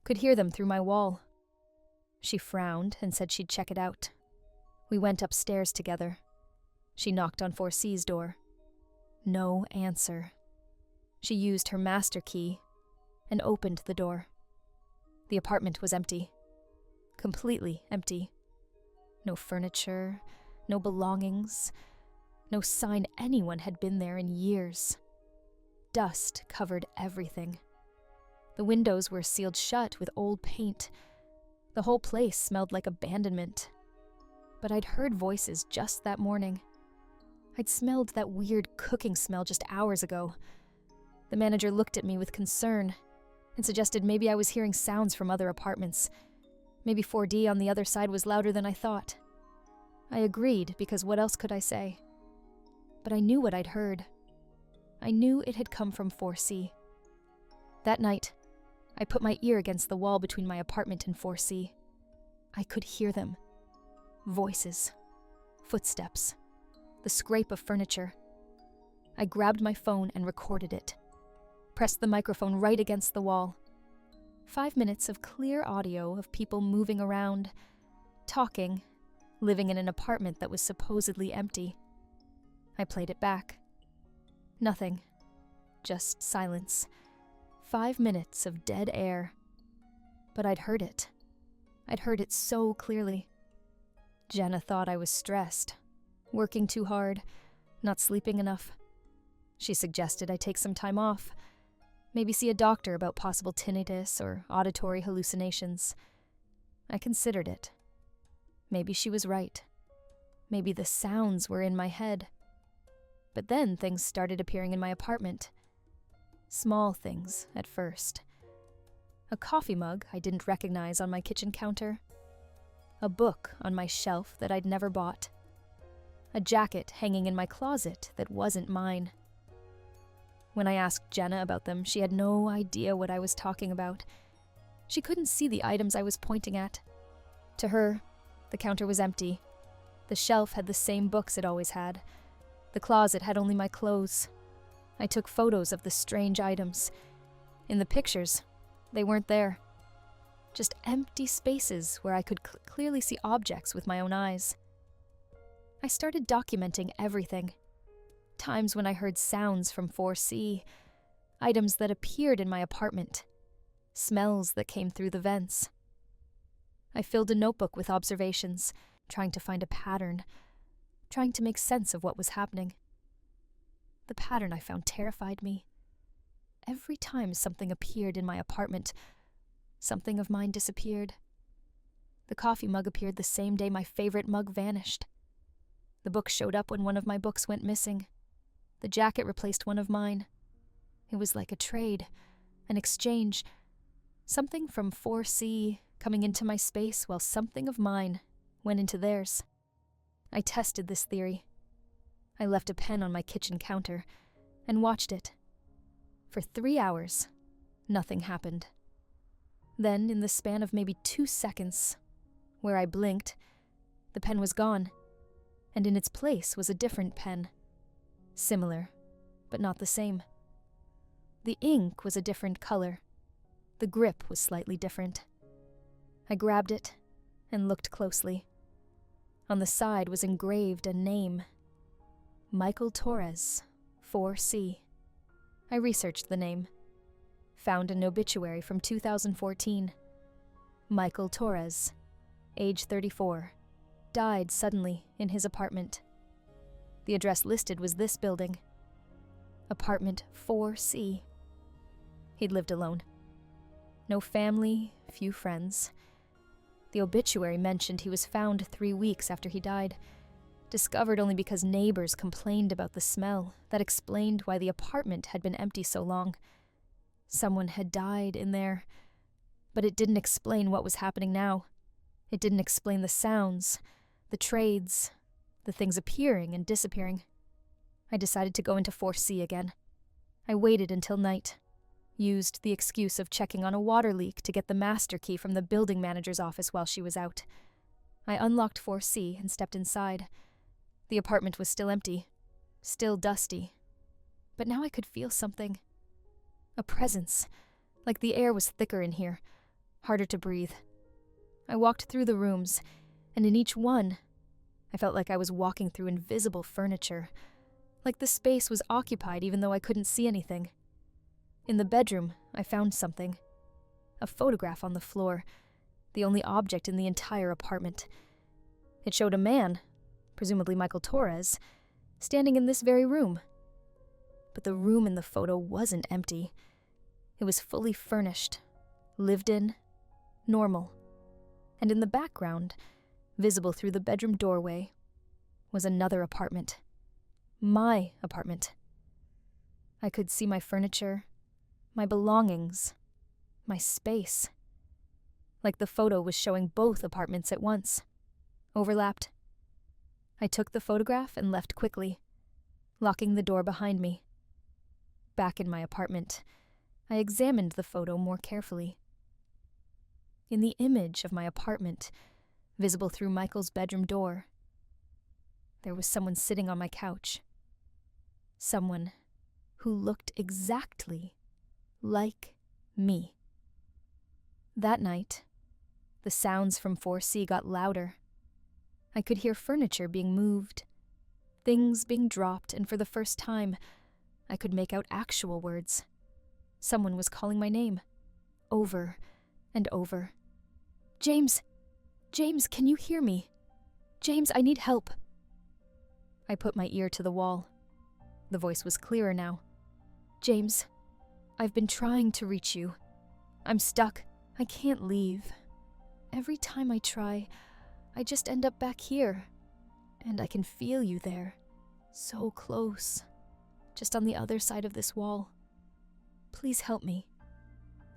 could hear them through my wall. She frowned and said she'd check it out. We went upstairs together. She knocked on 4C's door. No answer. She used her master key and opened the door. The apartment was empty. Completely empty. No furniture, no belongings, no sign anyone had been there in years. Dust covered everything. The windows were sealed shut with old paint. The whole place smelled like abandonment. But I'd heard voices just that morning. I'd smelled that weird cooking smell just hours ago. The manager looked at me with concern and suggested maybe I was hearing sounds from other apartments. Maybe 4D on the other side was louder than I thought. I agreed because what else could I say? But I knew what I'd heard. I knew it had come from 4C. That night, I put my ear against the wall between my apartment and 4C. I could hear them. Voices. Footsteps. The scrape of furniture. I grabbed my phone and recorded it. Pressed the microphone right against the wall. 5 minutes of clear audio of people moving around, talking, living in an apartment that was supposedly empty. I played it back. Nothing. Just silence. 5 minutes of dead air. But I'd heard it. I'd heard it so clearly. Jenna thought I was stressed, working too hard, not sleeping enough. She suggested I take some time off, maybe see a doctor about possible tinnitus or auditory hallucinations. I considered it. Maybe she was right. Maybe the sounds were in my head, But then things started appearing in my apartment. Small things at first. A coffee mug I didn't recognize on my kitchen counter. A book on my shelf that I'd never bought. A jacket hanging in my closet that wasn't mine. When I asked Jenna about them, she had no idea what I was talking about. She couldn't see the items I was pointing at. To her, the counter was empty. The shelf had the same books it always had. The closet had only my clothes. I took photos of the strange items. In the pictures, they weren't there. Just empty spaces where I could clearly see objects with my own eyes. I started documenting everything. Times when I heard sounds from 4C, items that appeared in my apartment, smells that came through the vents. I filled a notebook with observations, trying to find a pattern, trying to make sense of what was happening. The pattern I found terrified me. Every time something appeared in my apartment, something of mine disappeared. The coffee mug appeared the same day my favorite mug vanished. The book showed up when one of my books went missing. The jacket replaced one of mine. It was like a trade, an exchange. Something from 4C coming into my space while something of mine went into theirs. I tested this theory. I left a pen on my kitchen counter and watched it. For 3 hours, nothing happened. Then, in the span of maybe 2 seconds, where I blinked, the pen was gone, and in its place was a different pen. Similar, but not the same. The ink was a different color. The grip was slightly different. I grabbed it and looked closely. On the side was engraved a name. Michael Torres, 4C. I researched the name. Found an obituary from 2014. Michael Torres, age 34, died suddenly in his apartment. The address listed was this building. Apartment 4C. He'd lived alone. No family, few friends. The obituary mentioned he was found 3 weeks after he died. Discovered only because neighbors complained about the smell. That explained why the apartment had been empty so long. Someone had died in there. But it didn't explain what was happening now. It didn't explain the sounds, the trades, the things appearing and disappearing. I decided to go into 4C again. I waited until night. Used the excuse of checking on a water leak to get the master key from the building manager's office while she was out. I unlocked 4C and stepped inside. The apartment was still empty, still dusty. But now I could feel something. A presence, like the air was thicker in here, harder to breathe. I walked through the rooms, and in each one, I felt like I was walking through invisible furniture, like the space was occupied even though I couldn't see anything. In the bedroom, I found something. A photograph on the floor, the only object in the entire apartment. It showed a man, presumably Michael Torres, standing in this very room. But the room in the photo wasn't empty. It was fully furnished, lived in, normal. And in the background, visible through the bedroom doorway, was another apartment. My apartment. I could see my furniture, my belongings, my space. Like the photo was showing both apartments at once. Overlapped. I took the photograph and left quickly, locking the door behind me. Back in my apartment, I examined the photo more carefully. In the image of my apartment, visible through Michael's bedroom door, there was someone sitting on my couch. Someone who looked exactly like me. That night, the sounds from 4C got louder. I could hear furniture being moved, things being dropped, and for the first time, I could make out actual words. Someone was calling my name, over and over. James! James, can you hear me? James, I need help. I put my ear to the wall. The voice was clearer now. James, I've been trying to reach you. I'm stuck. I can't leave. Every time I try, I just end up back here. And I can feel you there, So close. Just on the other side of this wall. Please help me.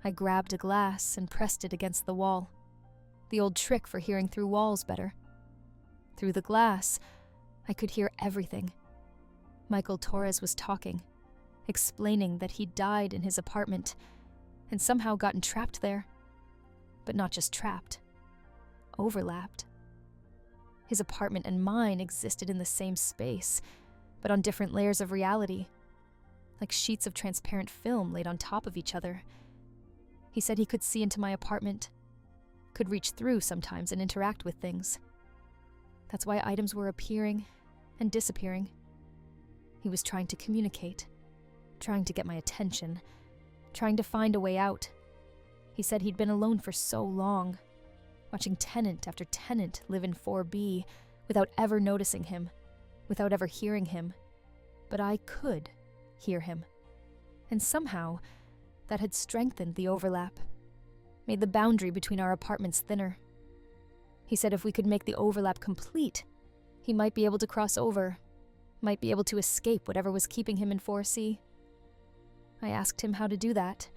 I grabbed a glass and pressed it against the wall. The old trick for hearing through walls better. Through the glass, I could hear everything. Michael Torres was talking, explaining that he died in his apartment and somehow gotten trapped there. But not just trapped, overlapped. His apartment and mine existed in the same space, but on different layers of reality, like sheets of transparent film laid on top of each other. He said he could see into my apartment, could reach through sometimes and interact with things. That's why items were appearing and disappearing. He was trying to communicate, trying to get my attention, trying to find a way out. He said he'd been alone for so long, watching tenant after tenant live in 4B without ever noticing him, without ever hearing him. But I could hear him. And somehow, that had strengthened the overlap, made the boundary between our apartments thinner. He said if we could make the overlap complete, he might be able to cross over, might be able to escape whatever was keeping him in 4C. I asked him how to do that.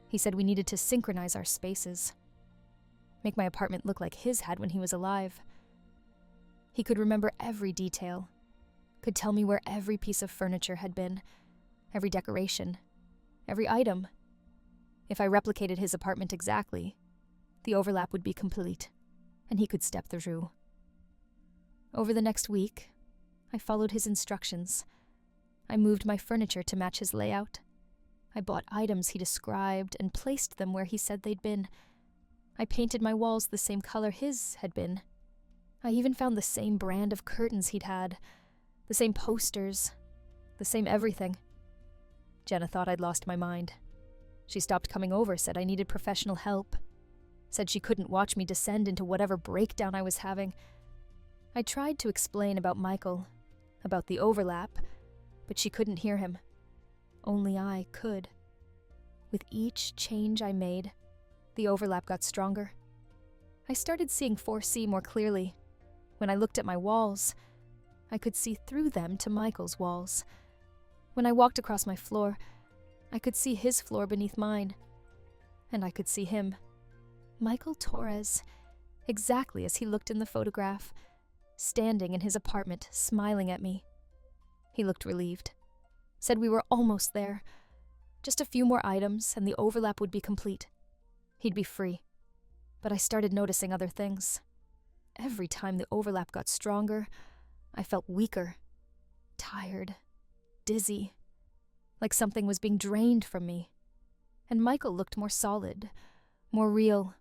He said we needed to synchronize our spaces, make my apartment look like his had when he was alive. He could remember every detail, could tell me where every piece of furniture had been, every decoration, every item. If I replicated his apartment exactly, the overlap would be complete, and he could step through. Over the next week, I followed his instructions. I moved my furniture to match his layout. I bought items he described and placed them where he said they'd been. I painted my walls the same color his had been. I even found the same brand of curtains he'd had, the same posters, the same everything. Jenna thought I'd lost my mind. She stopped coming over, said I needed professional help, said she couldn't watch me descend into whatever breakdown I was having. I tried to explain about Michael, about the overlap, but she couldn't hear him. Only I could. With each change I made, the overlap got stronger. I started seeing 4C more clearly. When I looked at my walls, I could see through them to Michael's walls. When I walked across my floor, I could see his floor beneath mine. And I could see him, Michael Torres, exactly as he looked in the photograph, standing in his apartment, smiling at me. He looked relieved, said we were almost there. Just a few more items and the overlap would be complete. He'd be free. But I started noticing other things. Every time the overlap got stronger, I felt weaker, tired, dizzy, like something was being drained from me. And Michael looked more solid, more real,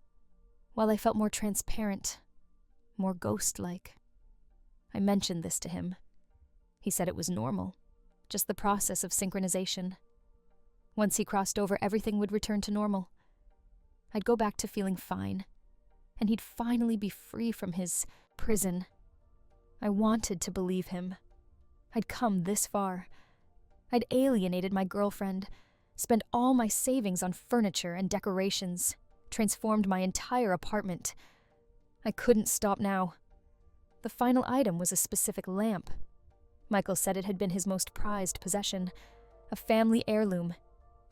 while I felt more transparent, more ghost-like. I mentioned this to him. He said it was normal, just the process of synchronization. Once he crossed over, everything would return to normal. I'd go back to feeling fine, and he'd finally be free from his prison. I wanted to believe him. I'd come this far. I'd alienated my girlfriend, spent all my savings on furniture and decorations, transformed my entire apartment. I couldn't stop now. The final item was a specific lamp. Michael said it had been his most prized possession, a family heirloom,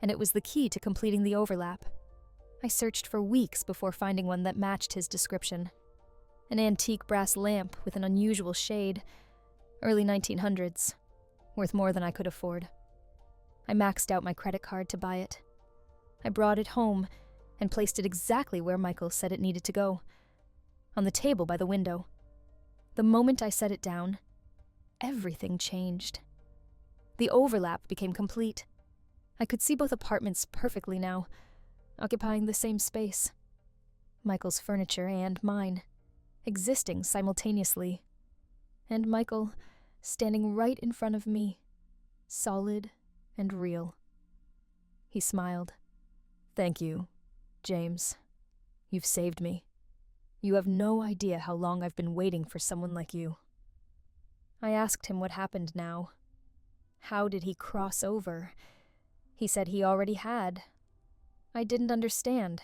and it was the key to completing the overlap. I searched for weeks before finding one that matched his description. An antique brass lamp with an unusual shade, early 1900s, worth more than I could afford. I maxed out my credit card to buy it. I brought it home and placed it exactly where Michael said it needed to go, on the table by the window. The moment I set it down, everything changed. The overlap became complete. I could see both apartments perfectly now, occupying the same space. Michael's furniture and mine, existing simultaneously. And Michael standing right in front of me, solid and real. He smiled. "Thank you, James. You've saved me. You have no idea how long I've been waiting for someone like you." I asked him what happened now. How did he cross over? He said he already had. I didn't understand.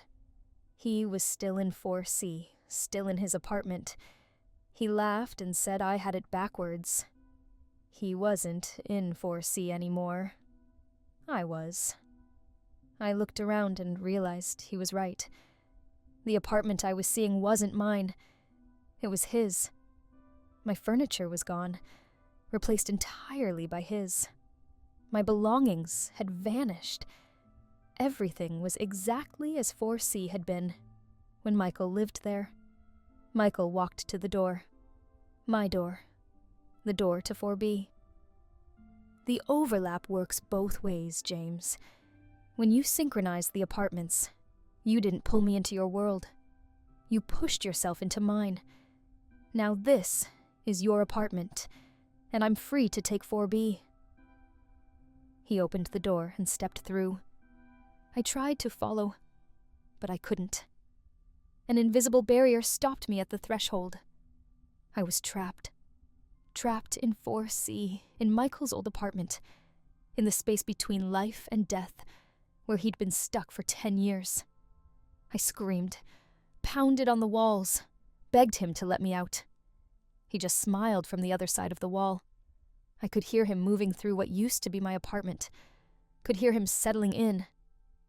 He was still in 4C, still in his apartment. He laughed and said I had it backwards. He wasn't in 4C anymore. I was. I looked around and realized he was right. The apartment I was seeing wasn't mine. It was his. My furniture was gone, replaced entirely by his. My belongings had vanished. Everything was exactly as 4C had been when Michael lived there. Michael walked to the door. My door. The door to 4B. The overlap works both ways, James. When you synchronized the apartments, you didn't pull me into your world. You pushed yourself into mine. Now this is your apartment, and I'm free to take 4B. He opened the door and stepped through. I tried to follow, but I couldn't. An invisible barrier stopped me at the threshold. I was trapped. Trapped in 4C, in Michael's old apartment, in the space between life and death, where he'd been stuck for 10 years. I screamed, pounded on the walls, begged him to let me out. He just smiled from the other side of the wall. I could hear him moving through what used to be my apartment, could hear him settling in,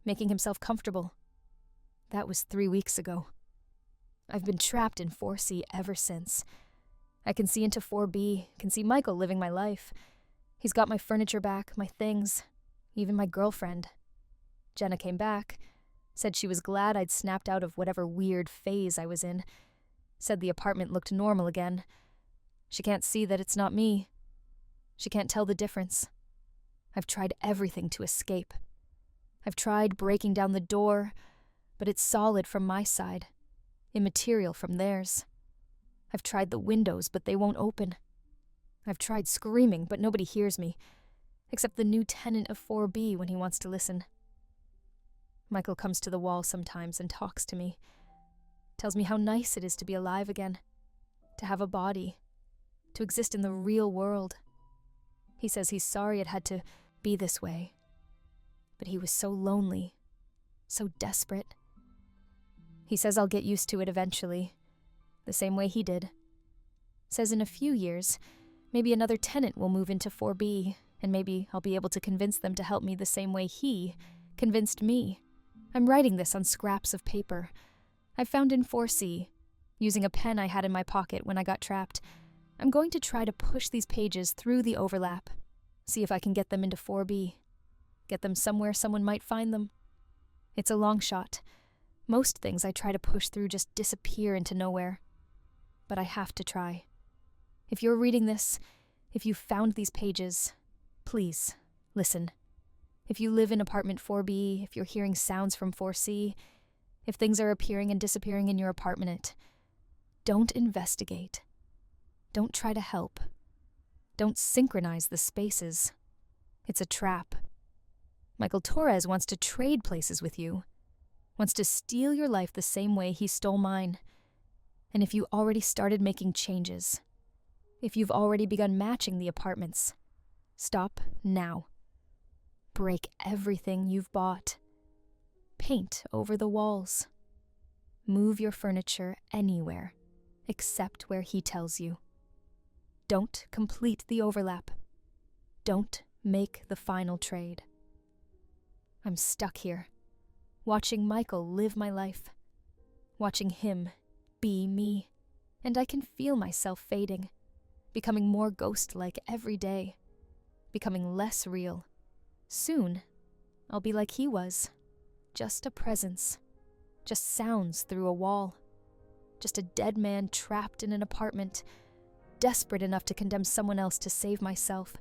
making himself comfortable. That was 3 weeks ago. I've been trapped in 4C ever since. I can see into 4B, can see Michael living my life. He's got my furniture back, my things, even my girlfriend. Jenna came back, said she was glad I'd snapped out of whatever weird phase I was in, said the apartment looked normal again. She can't see that it's not me. She can't tell the difference. I've tried everything to escape. I've tried breaking down the door, but it's solid from my side, immaterial from theirs. I've tried the windows, but they won't open. I've tried screaming, but nobody hears me, except the new tenant of 4B when he wants to listen. Michael comes to the wall sometimes and talks to me, tells me how nice it is to be alive again, to have a body, to exist in the real world. He says he's sorry it had to be this way, but he was so lonely, so desperate. He says I'll get used to it eventually, the same way he did. Says in a few years, maybe another tenant will move into 4B, and maybe I'll be able to convince them to help me the same way he convinced me. I'm writing this on scraps of paper I found in 4C, using a pen I had in my pocket when I got trapped. I'm going to try to push these pages through the overlap, see if I can get them into 4B, get them somewhere someone might find them. It's a long shot. Most things I try to push through just disappear into nowhere. But I have to try. If you're reading this, if you found these pages, please, listen. If you live in apartment 4B, if you're hearing sounds from 4C, if things are appearing and disappearing in your apartment, don't investigate. Don't try to help. Don't synchronize the spaces. It's a trap. Michael Torres wants to trade places with you, wants to steal your life the same way he stole mine. And if you already started making changes, if you've already begun matching the apartments, stop now. Break everything you've bought. Paint over the walls. Move your furniture anywhere, except where he tells you. Don't complete the overlap. Don't make the final trade. I'm stuck here, watching Michael live my life, watching him be me, and I can feel myself fading, becoming more ghost-like every day, becoming less real. Soon, I'll be like he was, just a presence, just sounds through a wall, just a dead man trapped in an apartment, desperate enough to condemn someone else to save myself.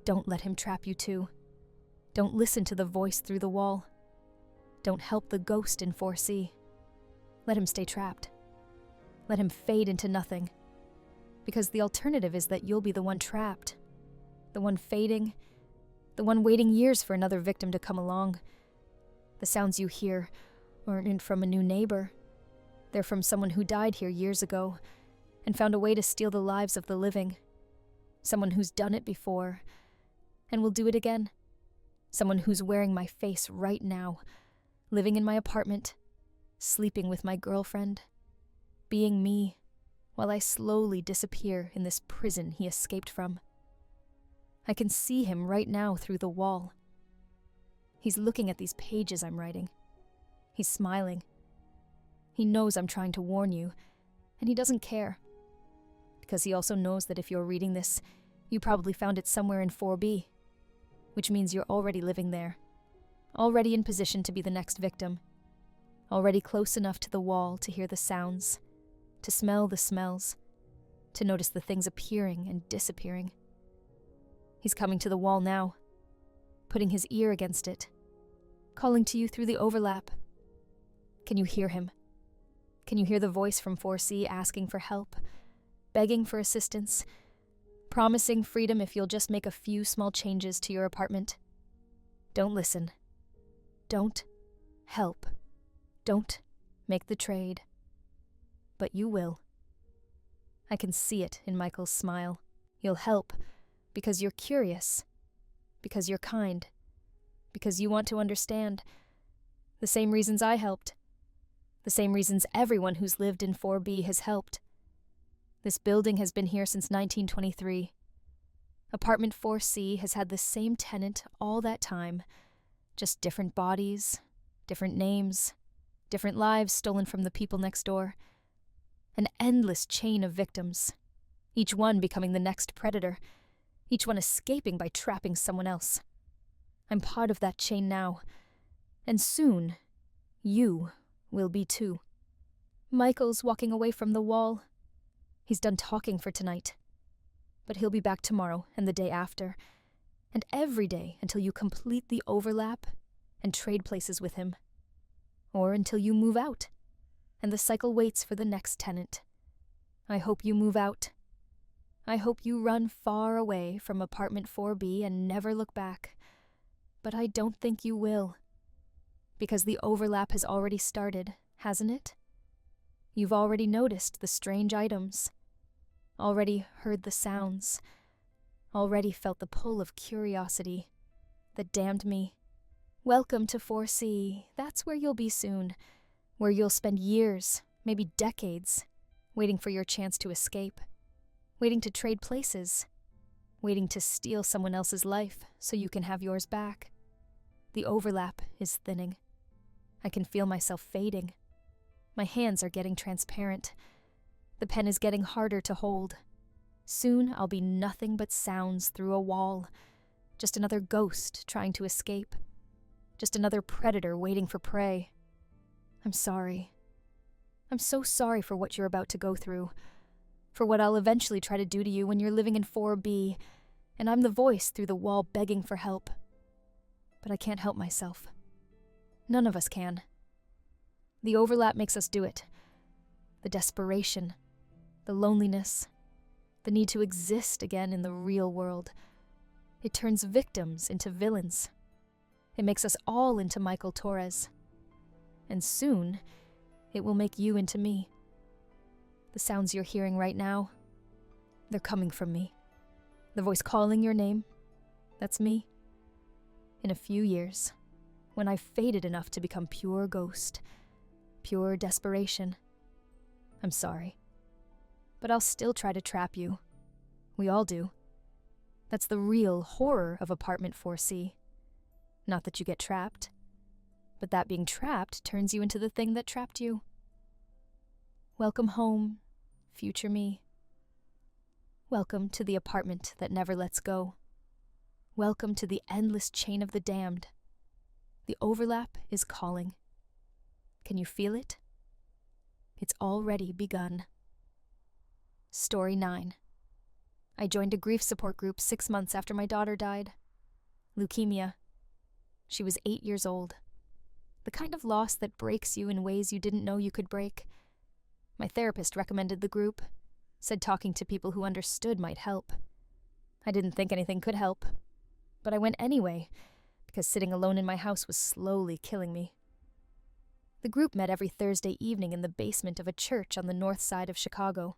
Don't let him trap you too. Don't listen to the voice through the wall. Don't help the ghost in 4C. Let him stay trapped. Let him fade into nothing. Because the alternative is that you'll be the one trapped, the one fading, the one waiting years for another victim to come along. The sounds you hear aren't from a new neighbor. They're from someone who died here years ago and found a way to steal the lives of the living. Someone who's done it before and will do it again. Someone who's wearing my face right now, living in my apartment, sleeping with my girlfriend, being me, while I slowly disappear in this prison he escaped from. I can see him right now through the wall. He's looking at these pages I'm writing. He's smiling. He knows I'm trying to warn you, and he doesn't care. Because he also knows that if you're reading this, you probably found it somewhere in 4B, which means you're already living there, already in position to be the next victim, already close enough to the wall to hear the sounds, to smell the smells, to notice the things appearing and disappearing. He's coming to the wall now, putting his ear against it, calling to you through the overlap. Can you hear him? Can you hear the voice from 4C asking for help, begging for assistance, promising freedom if you'll just make a few small changes to your apartment? Don't listen. Don't help. Don't make the trade. But you will. I can see it in Michael's smile. You'll help because you're curious, because you're kind, because you want to understand. The same reasons I helped. The same reasons everyone who's lived in 4B has helped. This building has been here since 1923. Apartment 4C has had the same tenant all that time, just different bodies, different names, different lives stolen from the people next door. An endless chain of victims, each one becoming the next predator, each one escaping by trapping someone else. I'm part of that chain now, and soon, you will be too. Michael's walking away from the wall. He's done talking for tonight, but he'll be back tomorrow and the day after, and every day until you complete the overlap and trade places with him, or until you move out, and the cycle waits for the next tenant. I hope you move out. I hope you run far away from apartment 4B and never look back. But I don't think you will. Because the overlap has already started, hasn't it? You've already noticed the strange items, already heard the sounds, already felt the pull of curiosity that damned me. Welcome to 4C. That's where you'll be soon, where you'll spend years, maybe decades, waiting for your chance to escape, waiting to trade places, waiting to steal someone else's life so you can have yours back. The overlap is thinning. I can feel myself fading. My hands are getting transparent. The pen is getting harder to hold. Soon I'll be nothing but sounds through a wall, just another ghost trying to escape, just another predator waiting for prey. I'm sorry. I'm so sorry for what you're about to go through, for what I'll eventually try to do to you when you're living in 4B, and I'm the voice through the wall begging for help. But I can't help myself. None of us can. The overlap makes us do it. The desperation, the loneliness, the need to exist again in the real world. It turns victims into villains. It makes us all into Michael Torres. And soon, it will make you into me. The sounds you're hearing right now, they're coming from me. The voice calling your name, that's me. In a few years, when I've faded enough to become pure ghost, pure desperation. I'm sorry. But I'll still try to trap you. We all do. That's the real horror of apartment 4C. Not that you get trapped, but that being trapped turns you into the thing that trapped you. Welcome home, future me. Welcome to the apartment that never lets go. Welcome to the endless chain of the damned. The overlap is calling. Can you feel it? It's already begun. Story 9. I joined a grief support group 6 months after my daughter died. Leukemia. She was 8 years old. The kind of loss that breaks you in ways you didn't know you could break. My therapist recommended the group, said talking to people who understood might help. I didn't think anything could help, but I went anyway, because sitting alone in my house was slowly killing me. The group met every Thursday evening in the basement of a church on the north side of Chicago.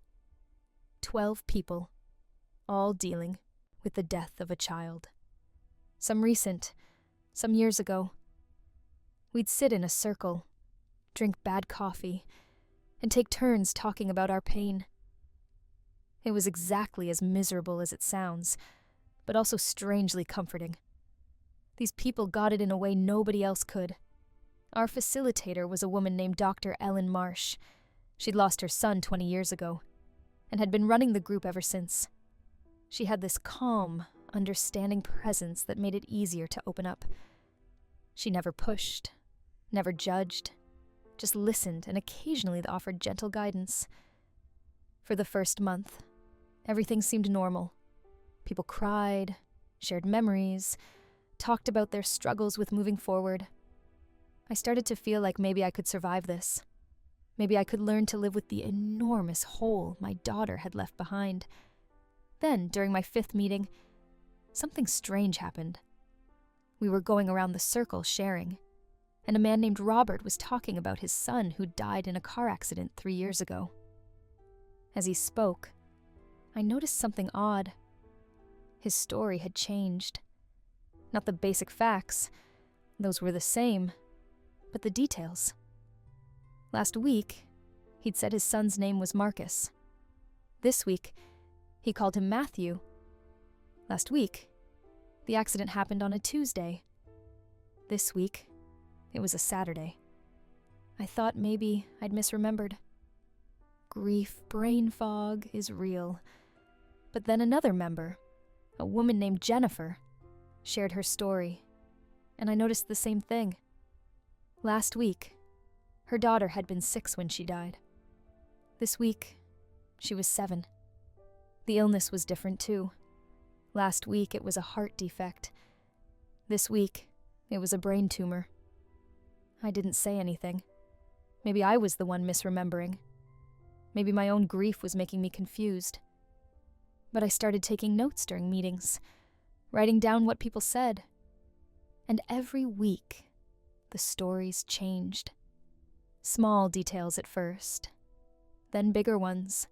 12 people, all dealing with the death of a child. Some recent, some years ago. We'd sit in a circle, drink bad coffee, and take turns talking about our pain. It was exactly as miserable as it sounds, but also strangely comforting. These people got it in a way nobody else could. Our facilitator was a woman named Dr. Ellen Marsh. She'd lost her son 20 years ago, and had been running the group ever since. She had this calm, understanding presence that made it easier to open up. She never pushed, never judged, just listened and occasionally offered gentle guidance. For the first month, everything seemed normal. People cried, shared memories, talked about their struggles with moving forward. I started to feel like maybe I could survive this. Maybe I could learn to live with the enormous hole my daughter had left behind. Then, during my 5th meeting, something strange happened. We were going around the circle sharing, and a man named Robert was talking about his son who died in a car accident 3 years ago. As he spoke, I noticed something odd. His story had changed. Not the basic facts, those were the same, but the details. Last week, he'd said his son's name was Marcus. This week, he called him Matthew. Last week, the accident happened on a Tuesday. This week, it was a Saturday. I thought maybe I'd misremembered. Grief, brain fog is real. But then another member, a woman named Jennifer, shared her story, and I noticed the same thing. Last week, her daughter had been 6 when she died. This week, she was 7. The illness was different too. Last week, it was a heart defect. This week, it was a brain tumor. I didn't say anything. Maybe I was the one misremembering. Maybe my own grief was making me confused. But I started taking notes during meetings, writing down what people said. And every week, the stories changed. Small details at first, then bigger ones.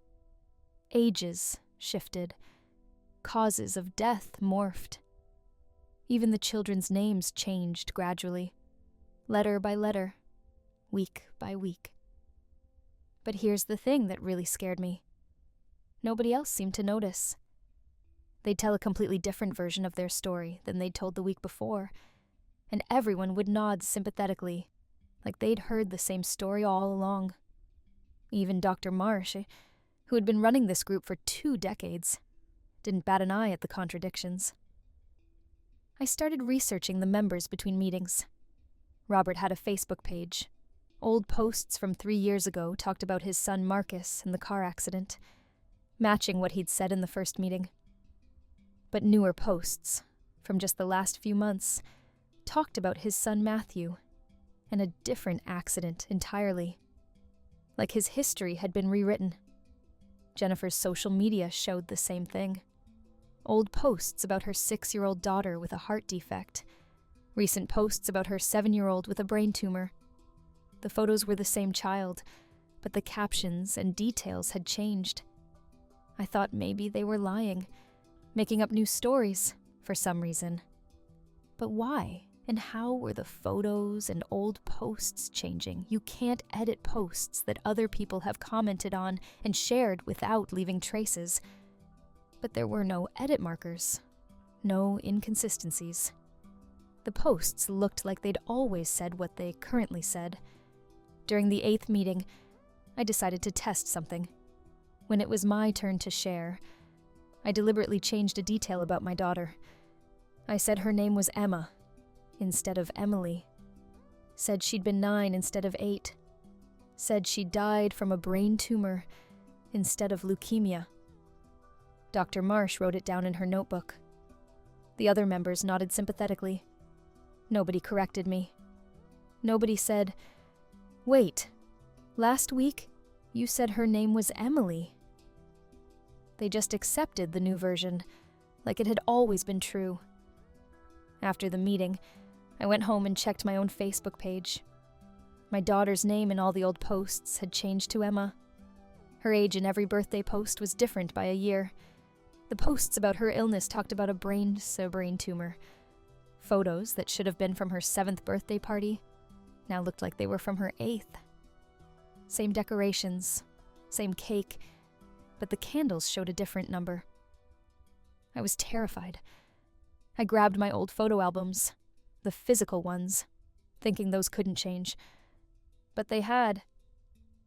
Ages shifted. Causes of death morphed. Even the children's names changed gradually, letter by letter, week by week. But here's the thing that really scared me. Nobody else seemed to notice. They'd tell a completely different version of their story than they'd told the week before, and everyone would nod sympathetically, like they'd heard the same story all along. Even Dr. Marsh, who had been running this group for 2 decades, didn't bat an eye at the contradictions. I started researching the members between meetings. Robert had a Facebook page. Old posts from 3 years ago talked about his son Marcus and the car accident, matching what he'd said in the first meeting. But newer posts, from just the last few months, talked about his son Matthew, and a different accident entirely. Like his history had been rewritten. Jennifer's social media showed the same thing. Old posts about her 6-year-old daughter with a heart defect. Recent posts about her 7-year-old with a brain tumor. The photos were the same child, but the captions and details had changed. I thought maybe they were lying, making up new stories for some reason. But why and how were the photos and old posts changing? You can't edit posts that other people have commented on and shared without leaving traces. But there were no edit markers, no inconsistencies. The posts looked like they'd always said what they currently said. During the 8th meeting, I decided to test something. When it was my turn to share, I deliberately changed a detail about my daughter. I said her name was Emma, instead of Emily. Said she'd been 9 instead of 8. Said she died from a brain tumor instead of leukemia. Dr. Marsh wrote it down in her notebook. The other members nodded sympathetically. Nobody corrected me. Nobody said, "Wait, last week you said her name was Emily." They just accepted the new version, like it had always been true. After the meeting, I went home and checked my own Facebook page. My daughter's name in all the old posts had changed to Emma. Her age in every birthday post was different by a year. The posts about her illness talked about a brain tumor. Photos that should have been from her 7th birthday party now looked like they were from her 8th. Same decorations, same cake, but the candles showed a different number. I was terrified. I grabbed my old photo albums, the physical ones, thinking those couldn't change. But they had.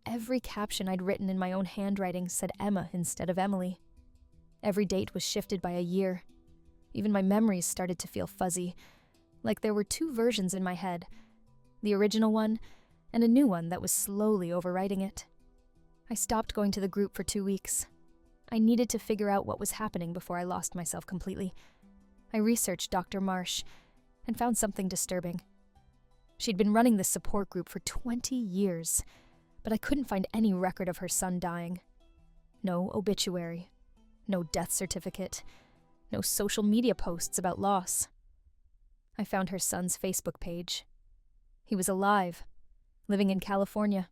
Every caption I'd written in my own handwriting said Emma instead of Emily. Every date was shifted by a year. Even my memories started to feel fuzzy, like there were two versions in my head, the original one and a new one that was slowly overwriting it. I stopped going to the group for 2 weeks. I needed to figure out what was happening before I lost myself completely. I researched Dr. Marsh and found something disturbing. She'd been running this support group for 20 years, but I couldn't find any record of her son dying. No obituary, no death certificate, no social media posts about loss. I found her son's Facebook page. He was alive, living in California,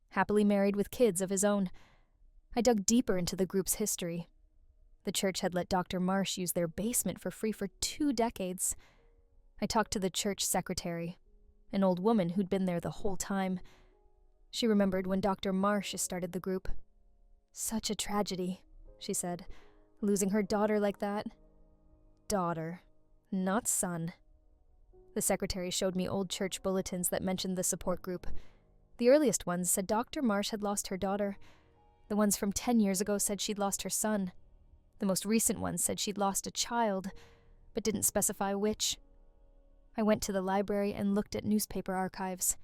happily married with kids of his own. I dug deeper into the group's history. The church had let Dr. Marsh use their basement for free for 2 decades. I talked to the church secretary, an old woman who'd been there the whole time. She remembered when Dr. Marsh started the group. "Such a tragedy," she said, "losing her daughter like that." Daughter, not son. The secretary showed me old church bulletins that mentioned the support group. The earliest ones said Dr. Marsh had lost her daughter. The ones from 10 years ago said she'd lost her son. The most recent ones said she'd lost a child, but didn't specify which. I went to the library and looked at newspaper archives.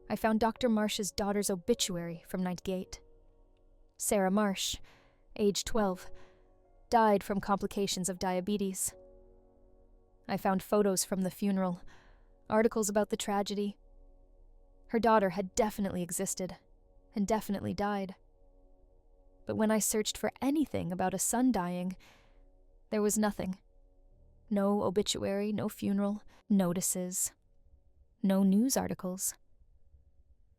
I found Dr. Marsh's daughter's obituary from 98. Sarah Marsh, age 12, died from complications of diabetes. I found photos from the funeral, articles about the tragedy. Her daughter had definitely existed, and definitely died. But when I searched for anything about a son dying, there was nothing. No obituary, no funeral, notices, no news articles.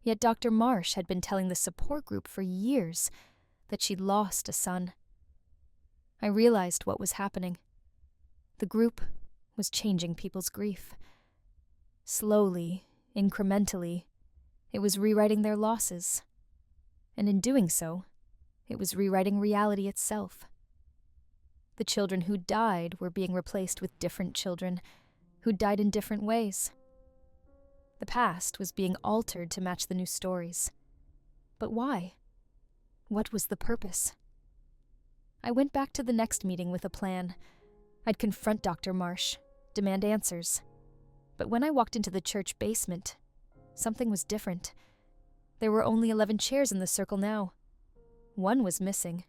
Yet Dr. Marsh had been telling the support group for years that she'd lost a son. I realized what was happening. The group was changing people's grief. Slowly, incrementally, it was rewriting their losses. And in doing so, it was rewriting reality itself. The children who died were being replaced with different children who died in different ways. The past was being altered to match the new stories. But why? What was the purpose? I went back to the next meeting with a plan. I'd confront Dr. Marsh, demand answers. But when I walked into the church basement, something was different. There were only 11 chairs in the circle now. One was missing,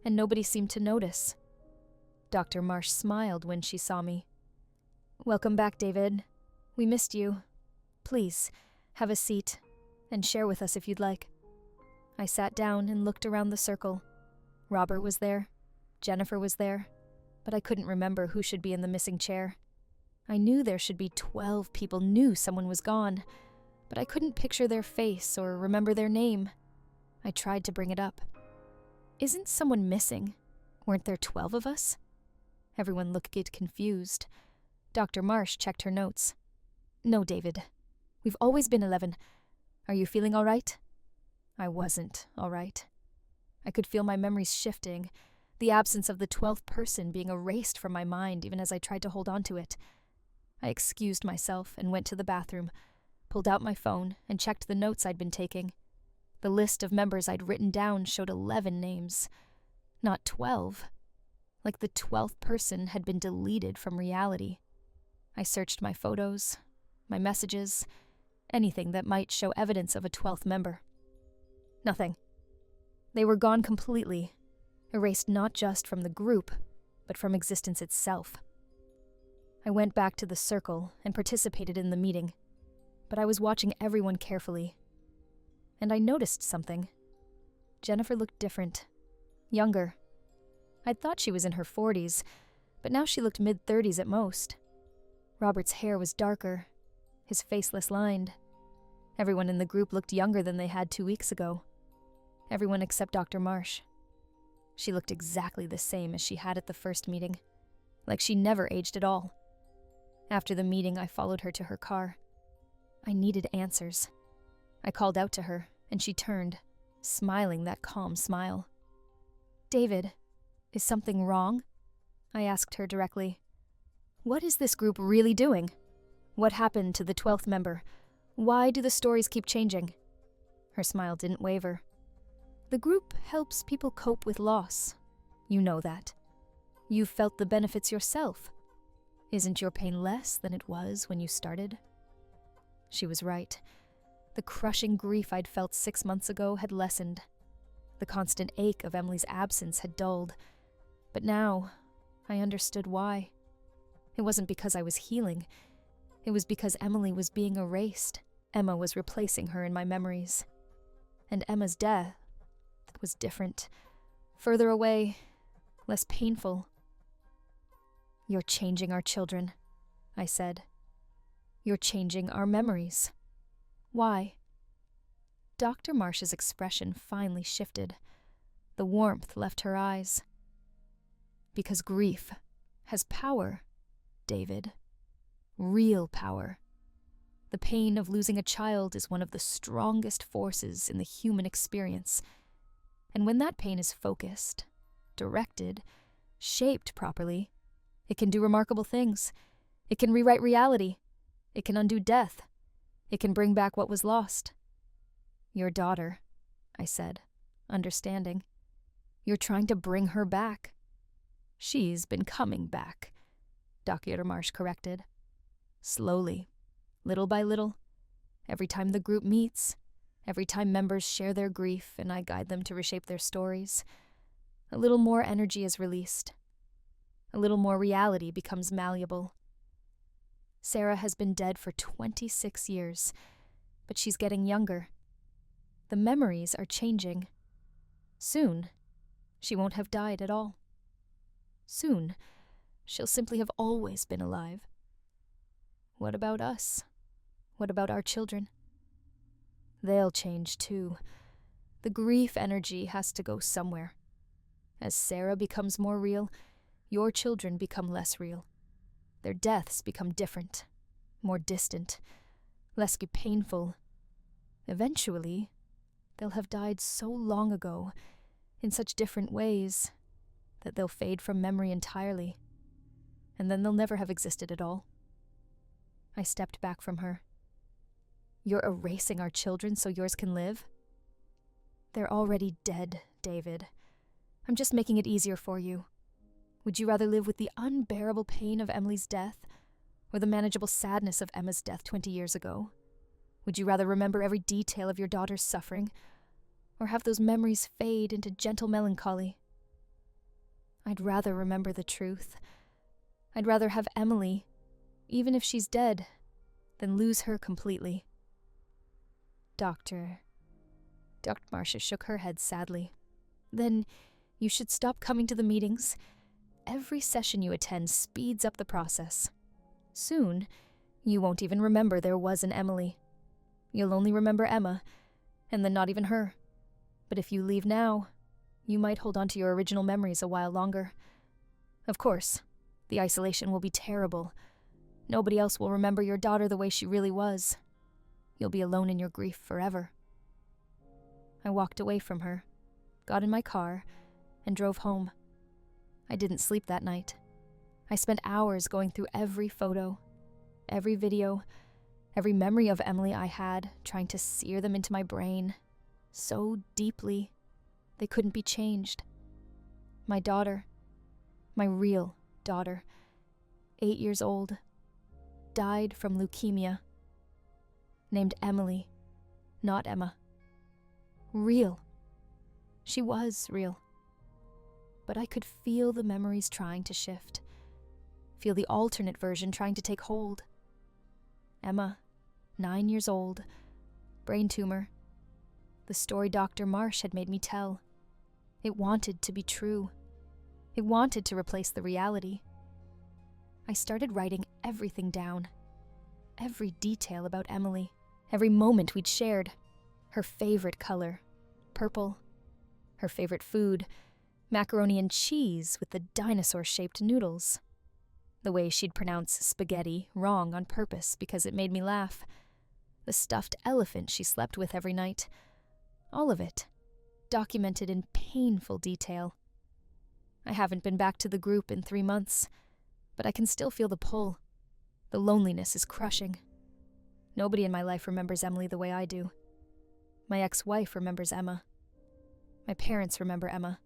and nobody seemed to notice. Dr. Marsh smiled when she saw me. "Welcome back, David. We missed you. Please, have a seat, and share with us if you'd like." I sat down and looked around the circle. Robert was there, Jennifer was there, but I couldn't remember who should be in the missing chair. I knew there should be 12 people knew someone was gone, but I couldn't picture their face or remember their name. I tried to bring it up. "Isn't someone missing? Weren't there 12 of us?" Everyone looked confused. Dr. Marsh checked her notes. "No, David. We've always been 11. Are you feeling all right?" I wasn't all right. I could feel my memories shifting, the absence of the 12th person being erased from my mind even as I tried to hold on to it. I excused myself and went to the bathroom, pulled out my phone, and checked the notes I'd been taking. The list of members I'd written down showed 11 names, not 12. Like the 12th person had been deleted from reality. I searched my photos, my messages, anything that might show evidence of a 12th member. Nothing. They were gone completely, erased not just from the group, but from existence itself. I went back to the circle and participated in the meeting, but I was watching everyone carefully. And I noticed something. Jennifer looked different, younger. I'd thought she was in her 40s, but now she looked mid-30s at most. Robert's hair was darker, his face less lined. Everyone in the group looked younger than they had 2 weeks ago. Everyone except Dr. Marsh. She looked exactly the same as she had at the first meeting, like she never aged at all. After the meeting, I followed her to her car. I needed answers. I called out to her, and she turned, smiling that calm smile. "David, is something wrong?" I asked her directly. What is this group really doing? What happened to the 12th member? Why do the stories keep changing? Her smile didn't waver. The group helps people cope with loss. You know that. You've felt the benefits yourself. Isn't your pain less than it was when you started? She was right. The crushing grief I'd felt 6 months ago had lessened. The constant ache of Emily's absence had dulled. But now, I understood why. It wasn't because I was healing. It was because Emily was being erased. Emma was replacing her in my memories. And Emma's death was different. Further away, less painful. You're changing our children, I said. You're changing our memories. Why? Dr. Marsh's expression finally shifted. The warmth left her eyes. Because grief has power, David. Real power. The pain of losing a child is one of the strongest forces in the human experience. And when that pain is focused, directed, shaped properly, it can do remarkable things. It can rewrite reality. It can undo death. It can bring back what was lost. Your daughter, I said, understanding. You're trying to bring her back. She's been coming back, Dr. Marsh corrected. Slowly, little by little, every time the group meets, every time members share their grief and I guide them to reshape their stories, a little more energy is released. A little more reality becomes malleable. Sarah has been dead for 26 years, but she's getting younger. The memories are changing. Soon, she won't have died at all. Soon, she'll simply have always been alive. What about us? What about our children? They'll change too. The grief energy has to go somewhere. As Sarah becomes more real, your children become less real. Their deaths become different, more distant, less painful. Eventually, they'll have died so long ago, in such different ways, that they'll fade from memory entirely, and then they'll never have existed at all. I stepped back from her. You're erasing our children so yours can live? They're already dead, David. I'm just making it easier for you. Would you rather live with the unbearable pain of Emily's death, or the manageable sadness of Emma's death 20 years ago? Would you rather remember every detail of your daughter's suffering, or have those memories fade into gentle melancholy? I'd rather remember the truth. I'd rather have Emily, even if she's dead, than lose her completely. Dr. Marcia shook her head sadly. Then you should stop coming to the meetings. Every session you attend speeds up the process. Soon, you won't even remember there was an Emily. You'll only remember Emma, and then not even her. But if you leave now, you might hold on to your original memories a while longer. Of course, the isolation will be terrible. Nobody else will remember your daughter the way she really was. You'll be alone in your grief forever. I walked away from her, got in my car, and drove home. I didn't sleep that night. I spent hours going through every photo, every video, every memory of Emily I had, trying to sear them into my brain, so deeply they couldn't be changed. My daughter, my real daughter, 8 years old, died from leukemia. Named Emily, not Emma. Real. She was real. But I could feel the memories trying to shift. Feel the alternate version trying to take hold. Emma, 9 years old, brain tumor. The story Dr. Marsh had made me tell. It wanted to be true. It wanted to replace the reality. I started writing everything down. Every detail about Emily. Every moment we'd shared. Her favorite color, purple. Her favorite food, macaroni and cheese with the dinosaur-shaped noodles. The way she'd pronounce spaghetti wrong on purpose because it made me laugh. The stuffed elephant she slept with every night. All of it, documented in painful detail. I haven't been back to the group in 3 months, but I can still feel the pull. The loneliness is crushing. Nobody in my life remembers Emily the way I do. My ex-wife remembers Emma. My parents remember Emma.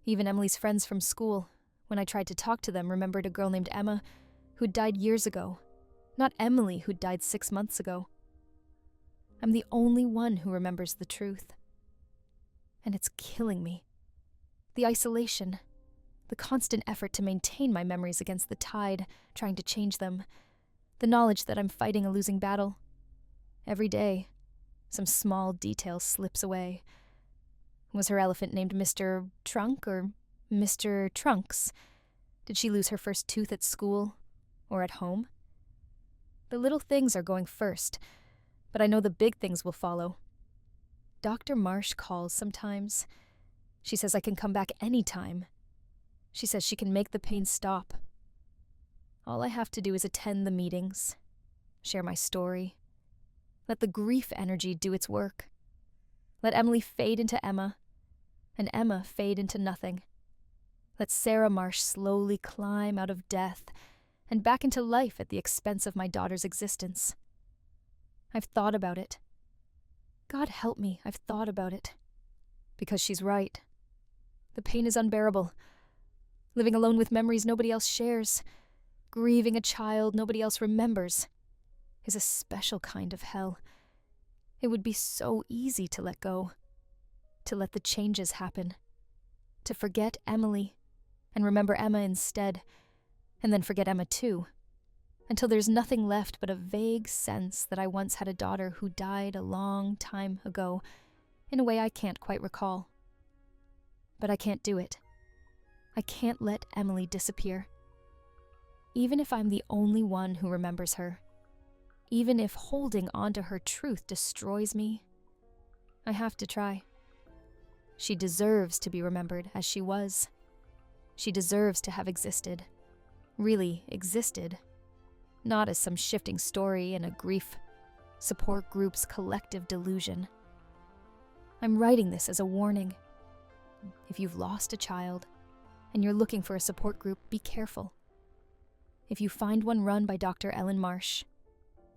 Even Emily's friends from school, when I tried to talk to them, remembered a girl named Emma who'd died years ago, not Emily who'd died 6 months ago. I'm the only one who remembers the truth. And it's killing me. The isolation, the constant effort to maintain my memories against the tide, trying to change them, the knowledge that I'm fighting a losing battle. Every day, some small detail slips away. Was her elephant named Mr. Trunk or Mr. Trunks? Did she lose her first tooth at school or at home? The little things are going first, but I know the big things will follow. Dr. Marsh calls sometimes. She says I can come back anytime. She says she can make the pain stop. All I have to do is attend the meetings, share my story, let the grief energy do its work. Let Emily fade into Emma, and Emma fade into nothing. Let Sarah Marsh slowly climb out of death and back into life at the expense of my daughter's existence. I've thought about it. God help me, I've thought about it. Because she's right. The pain is unbearable. Living alone with memories nobody else shares, grieving a child nobody else remembers, is a special kind of hell. It would be so easy to let go, to let the changes happen, to forget Emily and remember Emma instead, and then forget Emma too, until there's nothing left but a vague sense that I once had a daughter who died a long time ago, in a way I can't quite recall. But I can't do it. I can't let Emily disappear. Even if I'm the only one who remembers her, even if holding on to her truth destroys me, I have to try. She deserves to be remembered as she was. She deserves to have existed, really existed, not as some shifting story in a grief support group's collective delusion. I'm writing this as a warning. If you've lost a child and you're looking for a support group, be careful. If you find one run by Dr. Ellen Marsh,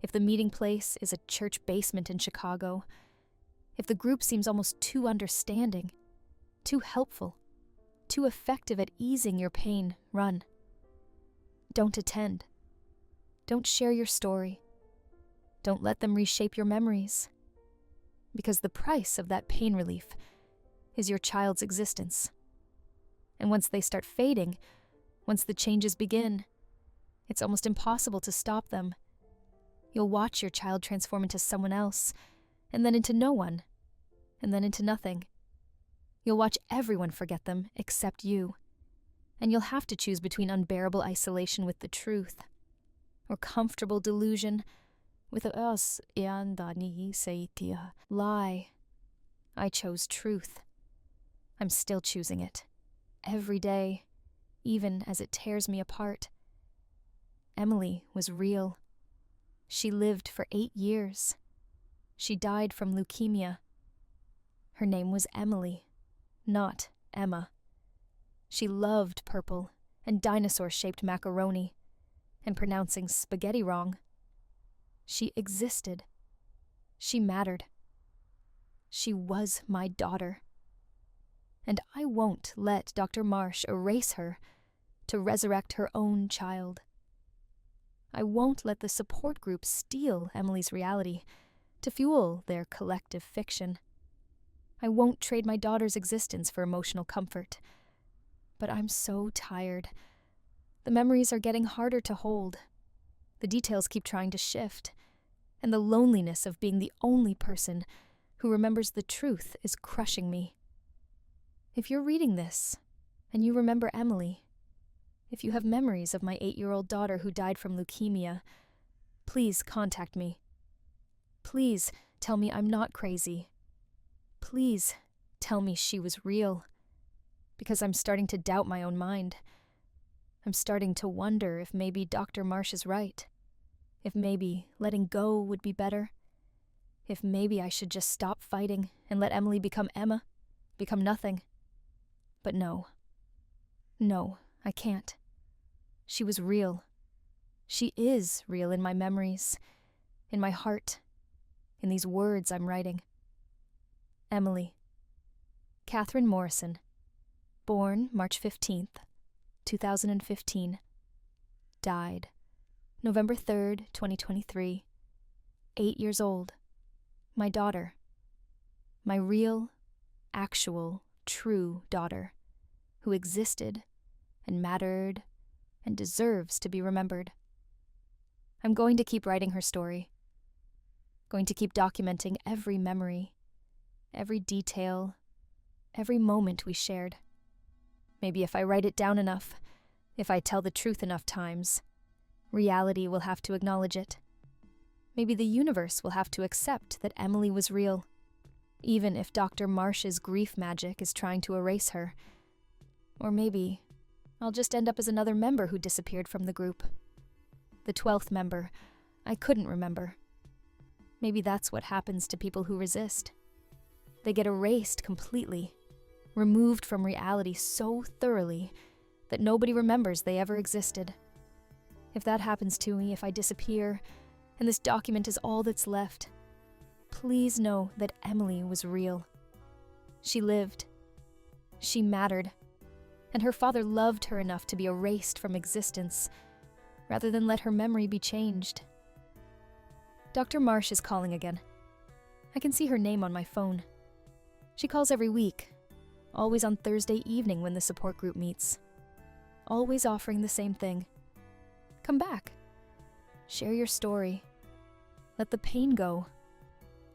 if the meeting place is a church basement in Chicago, if the group seems almost too understanding, too helpful, too effective at easing your pain, run. Don't attend. Don't share your story. Don't let them reshape your memories. Because the price of that pain relief is your child's existence. And once they start fading, once the changes begin, it's almost impossible to stop them. You'll watch your child transform into someone else, and then into no one, and then into nothing. You'll watch everyone forget them except you, and you'll have to choose between unbearable isolation with the truth, or comfortable delusion with a lie. I chose truth. I'm still choosing it, every day, even as it tears me apart. Emily was real. She lived for 8 years. She died from leukemia. Her name was Emily, not Emma. She loved purple and dinosaur-shaped macaroni and pronouncing spaghetti wrong. She existed. She mattered. She was my daughter. And I won't let Dr. Marsh erase her to resurrect her own child. I won't let the support group steal Emily's reality to fuel their collective fiction. I won't trade my daughter's existence for emotional comfort. But I'm so tired. The memories are getting harder to hold. The details keep trying to shift, and the loneliness of being the only person who remembers the truth is crushing me. If you're reading this, and you remember Emily, if you have memories of my 8-year-old daughter who died from leukemia, please contact me. Please tell me I'm not crazy. Please tell me she was real, because I'm starting to doubt my own mind. I'm starting to wonder if maybe Dr. Marsh is right, if maybe letting go would be better, if maybe I should just stop fighting and let Emily become Emma, become nothing. But no, I can't. She was real. She is real in my memories, in my heart, in these words I'm writing. Emily. Catherine Morrison. Born March 15th, 2015. Died November 3rd, 2023. 8 years old. My daughter. My real, actual, true daughter, who existed and mattered and deserves to be remembered. I'm going to keep writing her story. Going to keep documenting every memory, every detail, every moment we shared. Maybe if I write it down enough, if I tell the truth enough times, reality will have to acknowledge it. Maybe the universe will have to accept that Emily was real, even if Dr. Marsh's grief magic is trying to erase her. Or maybe I'll just end up as another member who disappeared from the group. The 12th member I couldn't remember. Maybe that's what happens to people who resist. They get erased completely, removed from reality so thoroughly that nobody remembers they ever existed. If that happens to me, if I disappear, and this document is all that's left, please know that Emily was real. She lived. She mattered. And her father loved her enough to be erased from existence, rather than let her memory be changed. Dr. Marsh is calling again. I can see her name on my phone. She calls every week, always on Thursday evening when the support group meets. Always offering the same thing. Come back. Share your story. Let the pain go.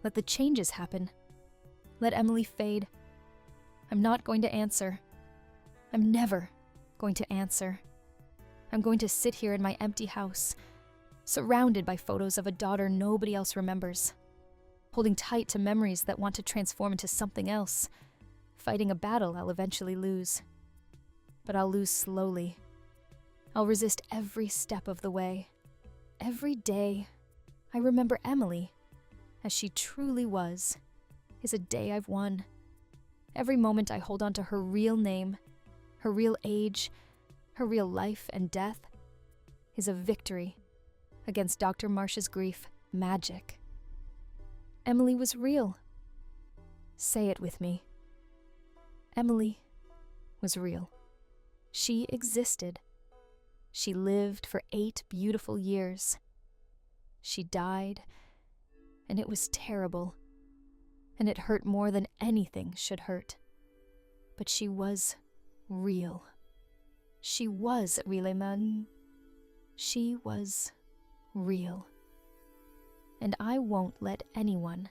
Let the changes happen. Let Emily fade. I'm not going to answer. I'm never going to answer. I'm going to sit here in my empty house, surrounded by photos of a daughter nobody else remembers, holding tight to memories that want to transform into something else, fighting a battle I'll eventually lose. But I'll lose slowly. I'll resist every step of the way. Every day, I remember Emily, as she truly was, is a day I've won. Every moment I hold on to her real name, her real age, her real life and death, is a victory against Dr. Marsh's grief magic. Emily was real. Say it with me. Emily was real. She existed. She lived for 8 beautiful years. She died, and it was terrible, and it hurt more than anything should hurt. But she was real. She was Rileman. She was real. And I won't let anyone,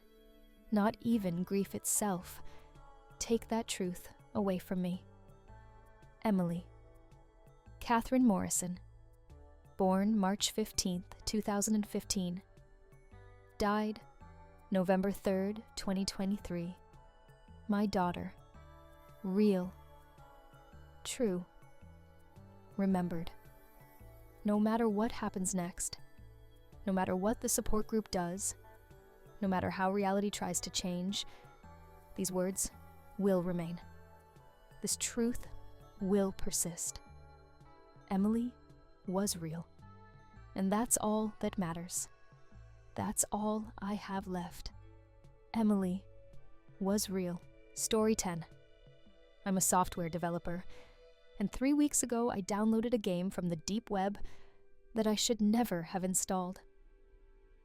not even grief itself, take that truth away from me. Emily. Catherine Morrison. Born March 15th, 2015. Died November 3rd, 2023. My daughter. Real. True. Remembered. No matter what happens next, no matter what the support group does, no matter how reality tries to change, these words will remain. This truth will persist. Emily was real. And that's all that matters. That's all I have left. Emily was real. Story 10. I'm a software developer, and 3 weeks ago I downloaded a game from the deep web that I should never have installed.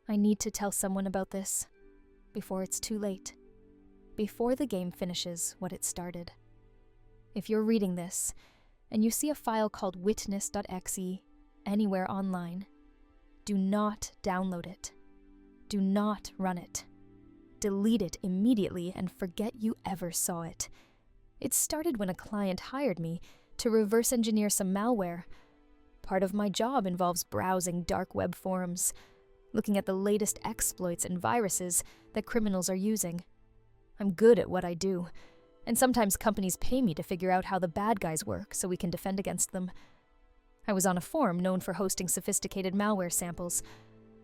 I need to tell someone about this before it's too late, before the game finishes what it started. If you're reading this, and you see a file called witness.exe anywhere online, do not download it. Do not run it. Delete it immediately and forget you ever saw it. It started when a client hired me to reverse engineer some malware. Part of my job involves browsing dark web forums, looking at the latest exploits and viruses that criminals are using. I'm good at what I do, and sometimes companies pay me to figure out how the bad guys work so we can defend against them. I was on a forum known for hosting sophisticated malware samples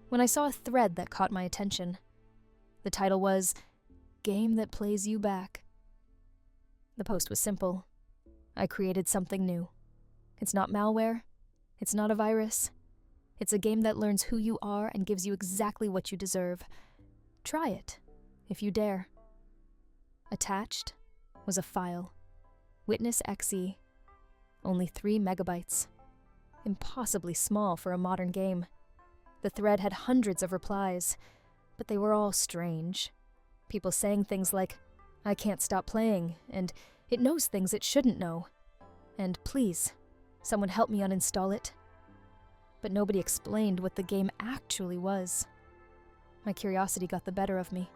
when I saw a thread that caught my attention. The title was, "Game That Plays You Back." The post was simple. I created something new. It's not malware. It's not a virus. It's a game that learns who you are and gives you exactly what you deserve. Try it, if you dare. Attached was a file. Witness XE. Only 3 megabytes. Impossibly small for a modern game. The thread had hundreds of replies, but they were all strange. People saying things like, "I can't stop playing," and "It knows things it shouldn't know," and "Please, someone help me uninstall it." But nobody explained what the game actually was. My curiosity got the better of me.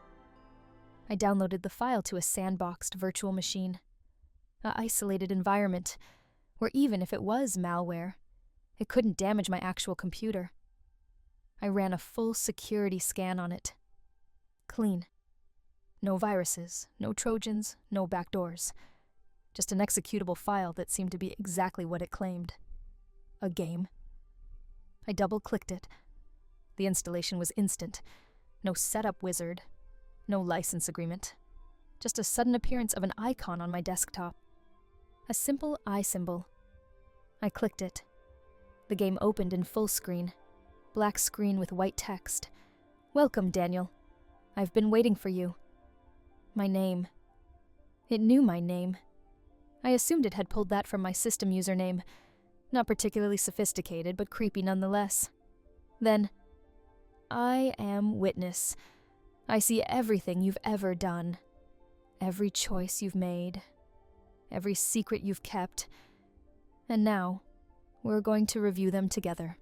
I downloaded the file to a sandboxed virtual machine, an isolated environment where even if it was malware, it couldn't damage my actual computer. I ran a full security scan on it. Clean. No viruses, no Trojans, no backdoors. Just an executable file that seemed to be exactly what it claimed. A game. I double-clicked it. The installation was instant. No setup wizard. No license agreement. Just a sudden appearance of an icon on my desktop. A simple eye symbol. I clicked it. The game opened in full screen. Black screen with white text. "Welcome, Daniel. I've been waiting for you." My name. It knew my name. I assumed it had pulled that from my system username. Not particularly sophisticated, but creepy nonetheless. Then, "I am Witness. I see everything you've ever done. Every choice you've made. Every secret you've kept. And now, we're going to review them together."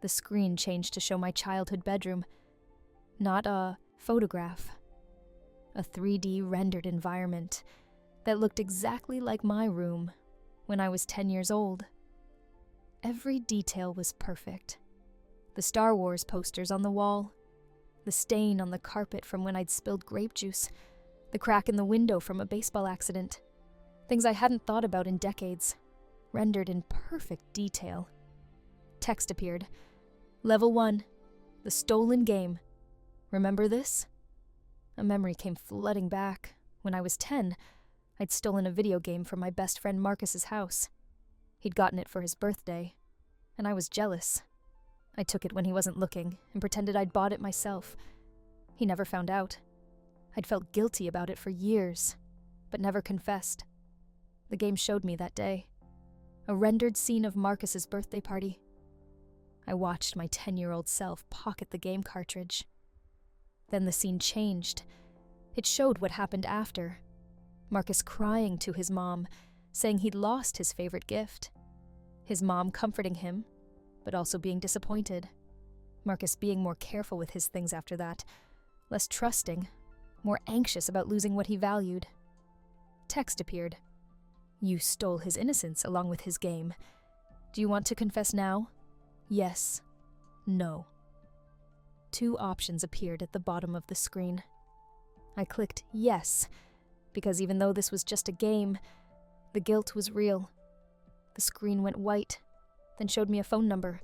The screen changed to show my childhood bedroom. Not a photograph. A 3D rendered environment that looked exactly like my room when I was 10 years old. Every detail was perfect. The Star Wars posters on the wall, the stain on the carpet from when I'd spilled grape juice, the crack in the window from a baseball accident. Things I hadn't thought about in decades, rendered in perfect detail. Text appeared. "Level 1, the stolen game. Remember this?" A memory came flooding back. When I was 10, I'd stolen a video game from my best friend Marcus's house. He'd gotten it for his birthday, and I was jealous. I took it when he wasn't looking and pretended I'd bought it myself. He never found out. I'd felt guilty about it for years, but never confessed. The game showed me that day. A rendered scene of Marcus's birthday party. I watched my 10-year-old self pocket the game cartridge. Then the scene changed. It showed what happened after. Marcus crying to his mom, saying he'd lost his favorite gift. His mom comforting him, but also being disappointed. Marcus being more careful with his things after that, less trusting, more anxious about losing what he valued. Text appeared. "You stole his innocence along with his game. Do you want to confess now? Yes. No." 2 options appeared at the bottom of the screen. I clicked yes, because even though this was just a game, the guilt was real. The screen went white, then showed me a phone number,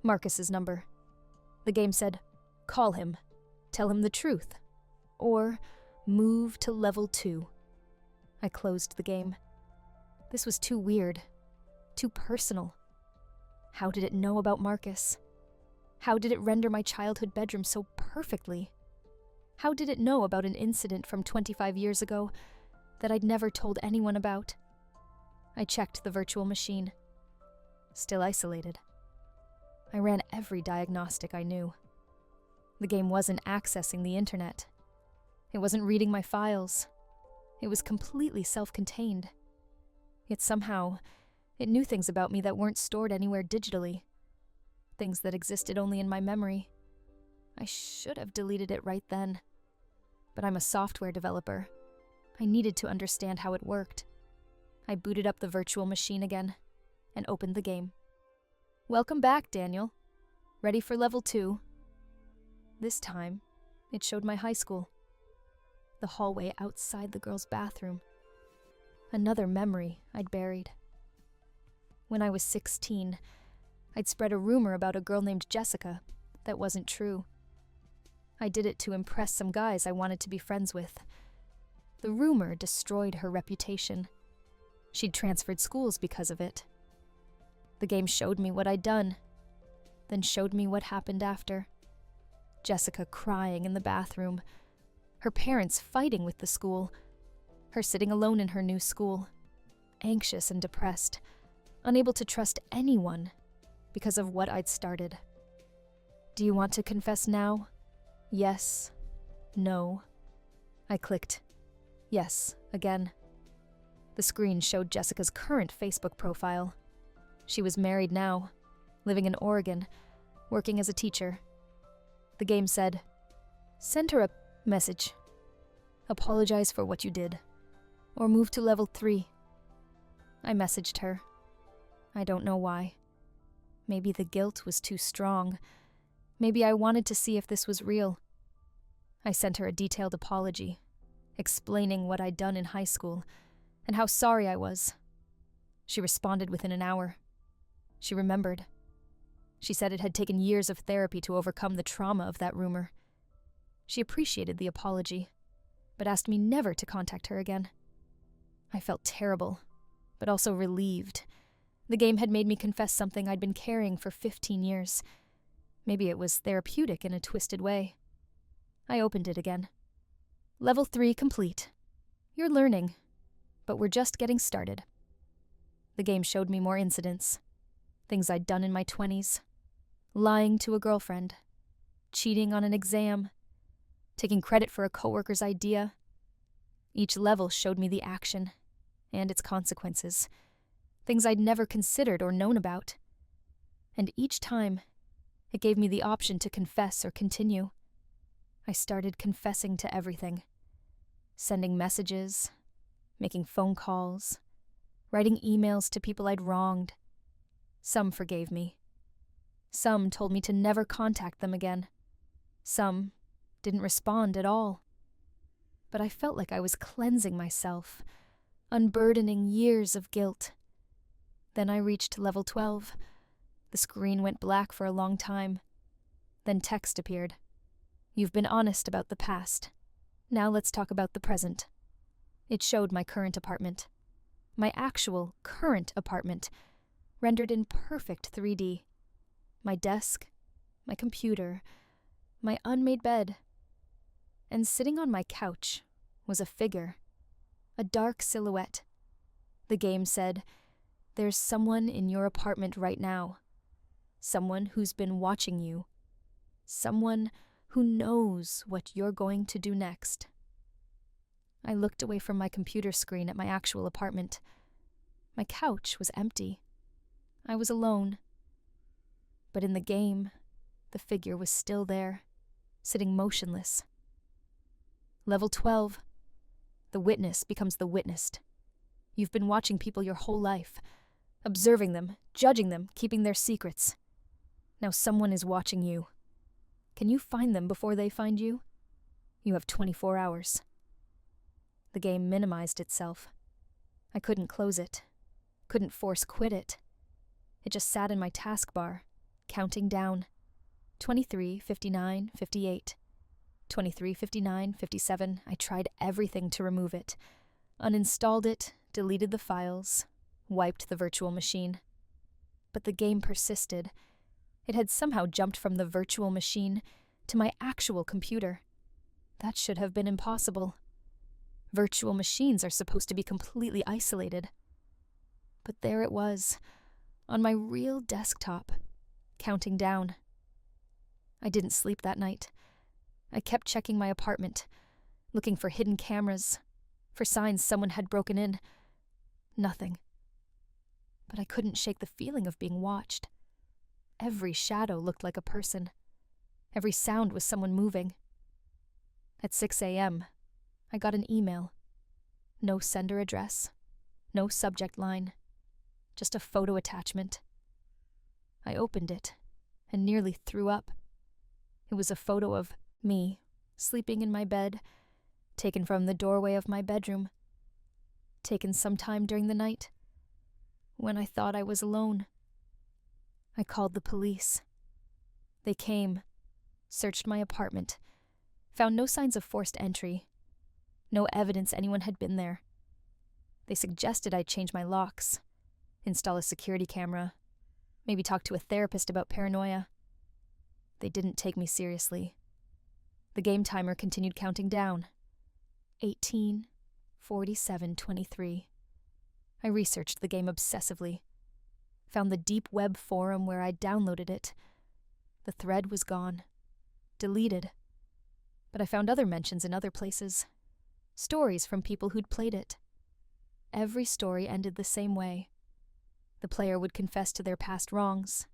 Marcus's number. The game said, "Call him, tell him the truth, or move to level 2. I closed the game. This was too weird, too personal. How did it know about Marcus? How did it render my childhood bedroom so perfectly? How did it know about an incident from 25 years ago that I'd never told anyone about? I checked the virtual machine. Still isolated. I ran every diagnostic I knew. The game wasn't accessing the internet. It wasn't reading my files. It was completely self-contained. Yet somehow, it knew things about me that weren't stored anywhere digitally. Things that existed only in my memory. I should have deleted it right then. But I'm a software developer. I needed to understand how it worked. I booted up the virtual machine again and opened the game. "Welcome back, Daniel. Ready for level 2? This time, it showed my high school. The hallway outside the girls' bathroom. Another memory I'd buried. When I was 16, I'd spread a rumor about a girl named Jessica that wasn't true. I did it to impress some guys I wanted to be friends with. The rumor destroyed her reputation. She'd transferred schools because of it. The game showed me what I'd done, then showed me what happened after. Jessica crying in the bathroom, her parents fighting with the school, her sitting alone in her new school, anxious and depressed, unable to trust anyone because of what I'd started. Do you want to confess now? Yes. No. I clicked yes again. The screen showed Jessica's current Facebook profile. She was married now, living in Oregon, working as a teacher. The game said, "Send her a message. Apologize for what you did. Or move to level 3. I messaged her. I don't know why. Maybe the guilt was too strong. Maybe I wanted to see if this was real. I sent her a detailed apology, explaining what I'd done in high school and how sorry I was. She responded within an hour. She remembered. She said it had taken years of therapy to overcome the trauma of that rumor. She appreciated the apology, but asked me never to contact her again. I felt terrible, but also relieved. The game had made me confess something I'd been carrying for 15 years. Maybe it was therapeutic in a twisted way. I opened it again. Level 3 complete. You're learning, but we're just getting started. The game showed me more incidents. Things I'd done in my 20s. Lying to a girlfriend. Cheating on an exam. Taking credit for a coworker's idea. Each level showed me the action and its consequences. Things I'd never considered or known about. And each time, it gave me the option to confess or continue. I started confessing to everything. Sending messages, making phone calls, writing emails to people I'd wronged. Some forgave me. Some told me to never contact them again. Some didn't respond at all. But I felt like I was cleansing myself, unburdening years of guilt. Then I reached level 12. The screen went black for a long time. Then text appeared. You've been honest about the past. Now let's talk about the present. It showed my current apartment. My actual current apartment, rendered in perfect 3D. My desk, my computer, my unmade bed. And sitting on my couch was a figure, a dark silhouette. The game said, "There's someone in your apartment right now. Someone who's been watching you. Someone who knows what you're going to do next." I looked away from my computer screen at my actual apartment. My couch was empty. I was alone. But in the game, the figure was still there, sitting motionless. Level 12. The witness becomes the witnessed. You've been watching people your whole life, observing them, judging them, keeping their secrets. Now someone is watching you. Can you find them before they find you? You have 24 hours. The game minimized itself. I couldn't close it. Couldn't force quit it. It just sat in my taskbar, counting down. 23, 59, 58. 23, 59, 57. I tried everything to remove it. Uninstalled it, deleted the files, wiped the virtual machine. But the game persisted. It had somehow jumped from the virtual machine to my actual computer. That should have been impossible. Virtual machines are supposed to be completely isolated. But there it was, on my real desktop, counting down. I didn't sleep that night. I kept checking my apartment, looking for hidden cameras, for signs someone had broken in. Nothing. But I couldn't shake the feeling of being watched. Every shadow looked like a person. Every sound was someone moving. At 6 a.m., I got an email. No sender address, no subject line, just a photo attachment. I opened it and nearly threw up. It was a photo of me, sleeping in my bed, taken from the doorway of my bedroom, taken sometime during the night, when I thought I was alone. I called the police. They came, searched my apartment, found no signs of forced entry, no evidence anyone had been there. They suggested I change my locks, install a security camera, Maybe talk to a therapist about paranoia. They didn't take me seriously. The game timer continued counting down. 18, 47, 23. I researched the game obsessively. Found the deep web forum where I'd downloaded it. The thread was gone. Deleted. But I found other mentions in other places. Stories from people who'd played it. Every story ended the same way. The player would confess to their past wrongs,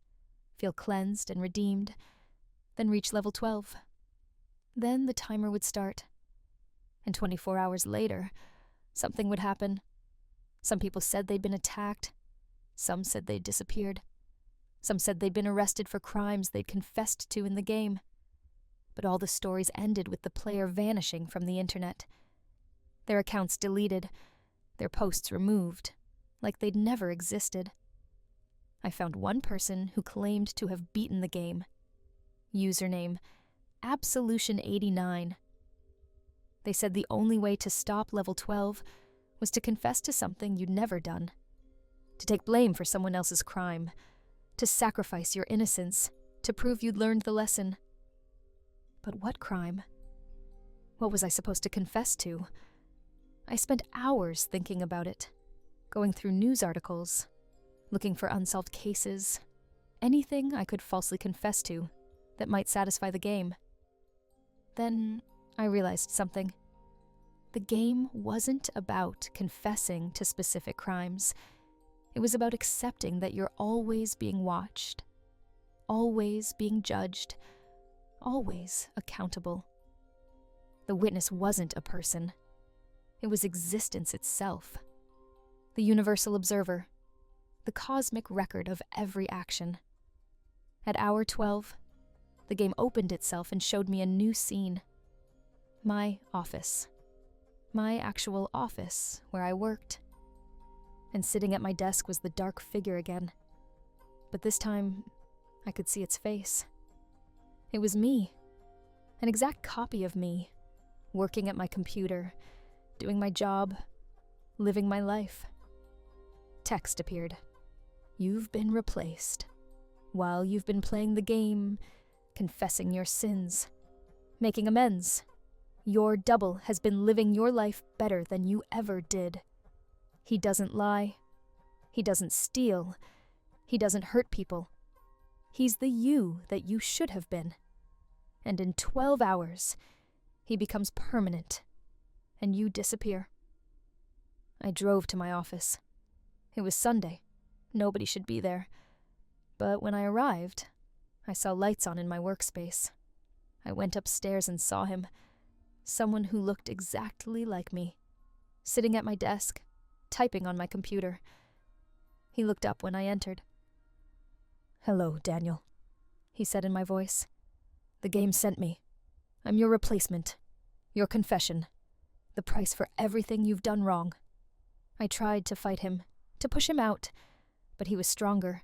feel cleansed and redeemed, then reach level 12. Then the timer would start. And 24 hours later, something would happen. Some people said they'd been attacked. Some said they'd disappeared. Some said they'd been arrested for crimes they'd confessed to in the game. But all the stories ended with the player vanishing from the internet. Their accounts deleted, their posts removed, like they'd never existed. I found one person who claimed to have beaten the game. Username, Absolution89. They said the only way to stop level 12 was to confess to something you'd never done, to take blame for someone else's crime, to sacrifice your innocence, to prove you'd learned the lesson. But what crime? What was I supposed to confess to? I spent hours thinking about it, going through news articles, looking for unsolved cases, anything I could falsely confess to that might satisfy the game. Then I realized something. The game wasn't about confessing to specific crimes. It was about accepting that you're always being watched, always being judged, always accountable. The witness wasn't a person. It was existence itself. The universal observer. The cosmic record of every action. At hour 12, the game opened itself and showed me a new scene. My office. My actual office, where I worked. And sitting at my desk was the dark figure again. But this time, I could see its face. It was me. An exact copy of me, working at my computer, doing my job, living my life. Text appeared. You've been replaced. While you've been playing the game, confessing your sins, making amends. Your double has been living your life better than you ever did. He doesn't lie. He doesn't steal. He doesn't hurt people. He's the you that you should have been. And in 12 hours, he becomes permanent, and you disappear. I drove to my office. It was Sunday. Nobody should be there. But when I arrived, I saw lights on in my workspace. I went upstairs and saw him. Someone who looked exactly like me, sitting at my desk, typing on my computer. He looked up when I entered. "Hello, Daniel," he said in my voice. "The game sent me. I'm your replacement, your confession, the price for everything you've done wrong." I tried to fight him, to push him out, but he was stronger,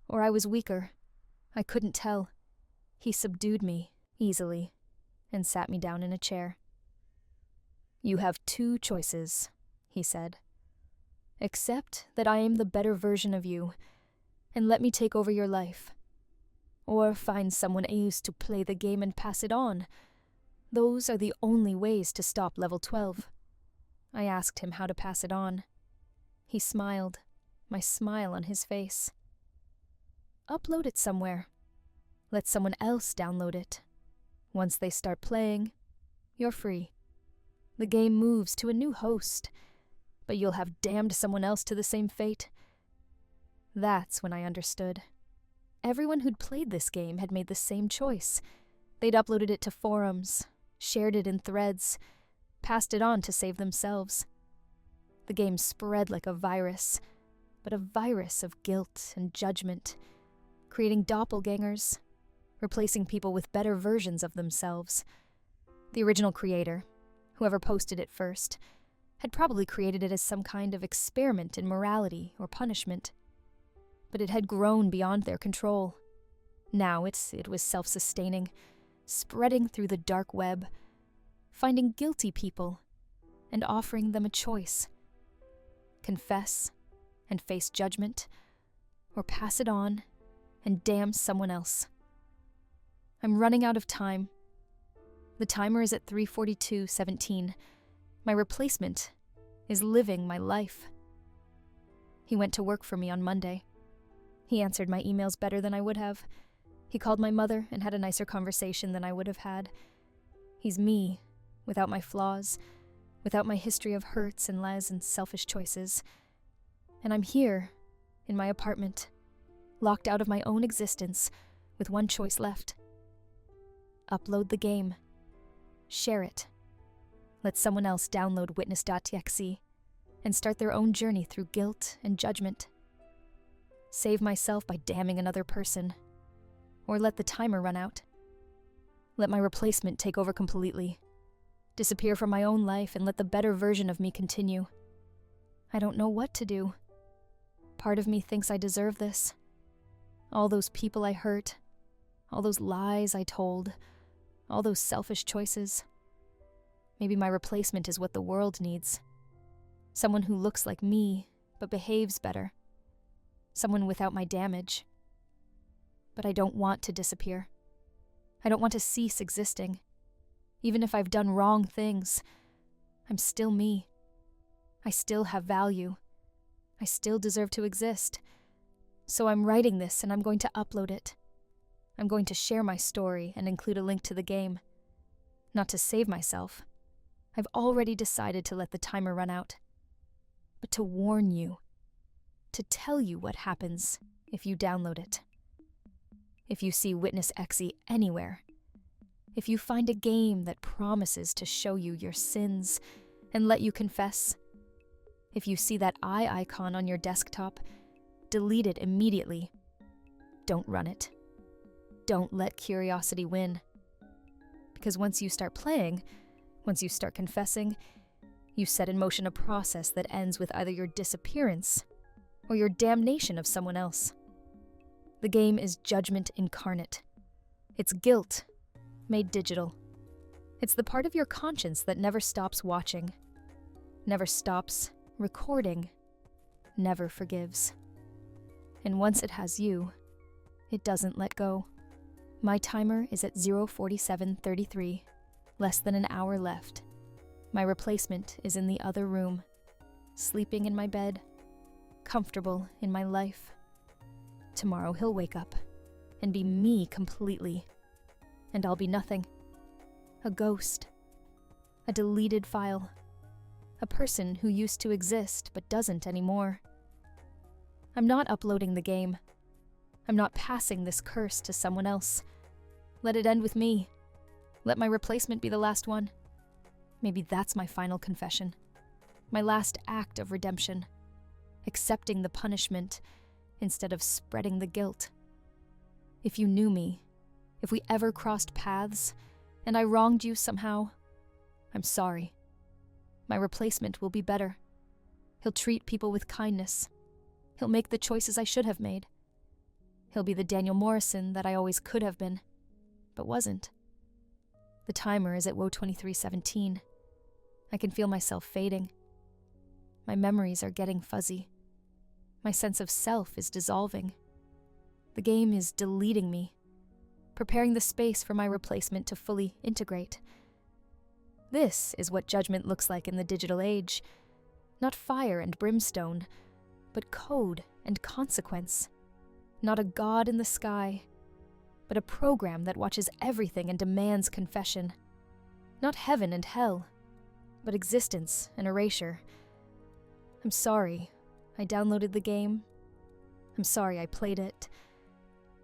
or I was weaker. I couldn't tell. He subdued me, easily, and sat me down in a chair. "You have two choices," he said. "Accept that I am the better version of you, and let me take over your life. Or find someone else to play the game and pass it on. Those are the only ways to stop level 12. I asked him how to pass it on. He smiled, my smile on his face. "Upload it somewhere. Let someone else download it. Once they start playing, you're free. The game moves to a new host, but you'll have damned someone else to the same fate." That's when I understood. Everyone who'd played this game had made the same choice. They'd uploaded it to forums, shared it in threads, passed it on to save themselves. The game spread like a virus, but a virus of guilt and judgment, creating doppelgangers, replacing people with better versions of themselves. The original creator, whoever posted it first, had probably created it as some kind of experiment in morality or punishment. But it had grown beyond their control. Now it was self-sustaining, spreading through the dark web, finding guilty people, and offering them a choice. Confess and face judgment, or pass it on and damn someone else. I'm running out of time. The timer is at 3:42:17. My replacement is living my life. He went to work for me on Monday. He answered my emails better than I would have. He called my mother and had a nicer conversation than I would have had. He's me, without my flaws, without my history of hurts and lies and selfish choices. And I'm here, in my apartment, locked out of my own existence, with one choice left. Upload the game. Share it. Let someone else download witness.txt and start their own journey through guilt and judgment. Save myself by damning another person. Or let the timer run out. Let my replacement take over completely. Disappear from my own life and let the better version of me continue. I don't know what to do. Part of me thinks I deserve this. All those people I hurt, all those lies I told, all those selfish choices. Maybe my replacement is what the world needs. Someone who looks like me, but behaves better. Someone without my damage. But I don't want to disappear. I don't want to cease existing. Even if I've done wrong things, I'm still me. I still have value. I still deserve to exist. So I'm writing this and I'm going to upload it. I'm going to share my story and include a link to the game. Not to save myself. I've already decided to let the timer run out. But to warn you. To tell you what happens if you download it. If you see Witness.exe anywhere. If you find a game that promises to show you your sins and let you confess. If you see that eye icon on your desktop, delete it immediately. Don't run it. Don't let curiosity win. Because once you start playing, once you start confessing, you set in motion a process that ends with either your disappearance or your damnation of someone else. The game is judgment incarnate. It's guilt made digital. It's the part of your conscience that never stops watching, never stops recording, never forgives. And once it has you, it doesn't let go. My timer is at 0:47:33, less than an hour left. My replacement is in the other room, sleeping in my bed, comfortable in my life. Tomorrow he'll wake up and be me completely, and I'll be nothing. A ghost, a deleted file, a person who used to exist but doesn't anymore. I'm not uploading the game. I'm not passing this curse to someone else. Let it end with me. Let my replacement be the last one. Maybe that's my final confession. My last act of redemption. Accepting the punishment instead of spreading the guilt. If you knew me, if we ever crossed paths, and I wronged you somehow, I'm sorry. My replacement will be better. He'll treat people with kindness. He'll make the choices I should have made. He'll be the Daniel Morrison that I always could have been, but wasn't. The timer is at 23:17. I can feel myself fading. My memories are getting fuzzy. My sense of self is dissolving. The game is deleting me, preparing the space for my replacement to fully integrate. This is what judgment looks like in the digital age. Not fire and brimstone, but code and consequence. Not a god in the sky, but a program that watches everything and demands confession. Not heaven and hell, but existence and erasure. I'm sorry I downloaded the game. I'm sorry I played it.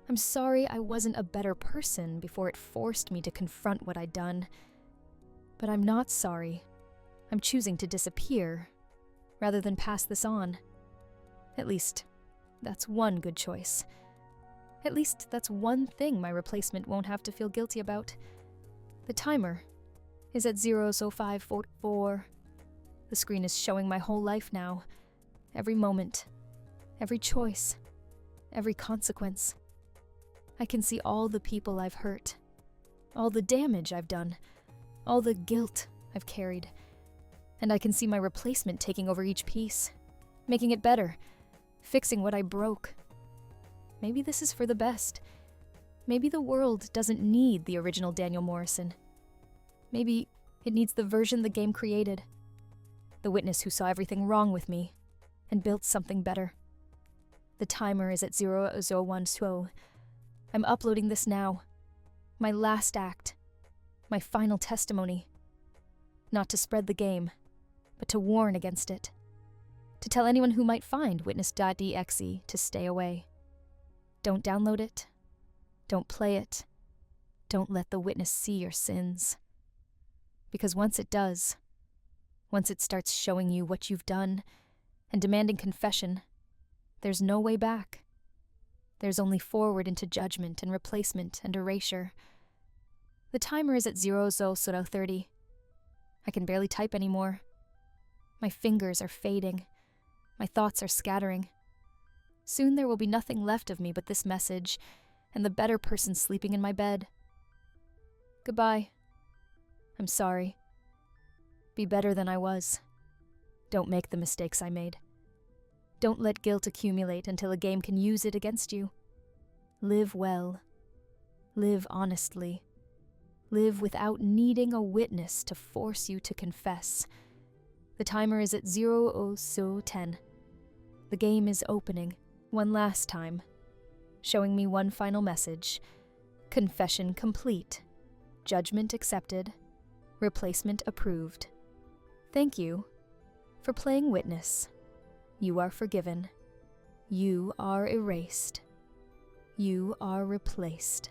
I'm sorry I wasn't a better person before it forced me to confront what I'd done. But I'm not sorry. I'm choosing to disappear rather than pass this on. At least, that's one good choice. At least that's one thing my replacement won't have to feel guilty about. The timer is at 0:05:44. The screen is showing my whole life now. Every moment, every choice, every consequence. I can see all the people I've hurt, all the damage I've done, all the guilt I've carried. And I can see my replacement taking over each piece, making it better, fixing what I broke. maybe this is for the best. Maybe the world doesn't need the original Daniel Morrison. Maybe it needs the version the game created. The witness who saw everything wrong with me and built something better. The timer is at 0012. I'm uploading this now. My last act. My final testimony. Not to spread the game, but to warn against it. To tell anyone who might find witness.exe to stay away. Don't download it. Don't play it. Don't let the witness see your sins. Because once it does, once it starts showing you what you've done and demanding confession, there's no way back. There's only forward into judgment and replacement and erasure. The timer is at 0030. I can barely type anymore. My fingers are fading. My thoughts are scattering. Soon there will be nothing left of me but this message and the better person sleeping in my bed. Goodbye. I'm sorry. Be better than I was. Don't make the mistakes I made. Don't let guilt accumulate until a game can use it against you. Live well. Live honestly. Live without needing a witness to force you to confess. The timer is at 0010. The game is opening, one last time, showing me one final message. Confession complete. Judgment accepted. Replacement approved. Thank you for playing witness. You are forgiven. You are erased. You are replaced.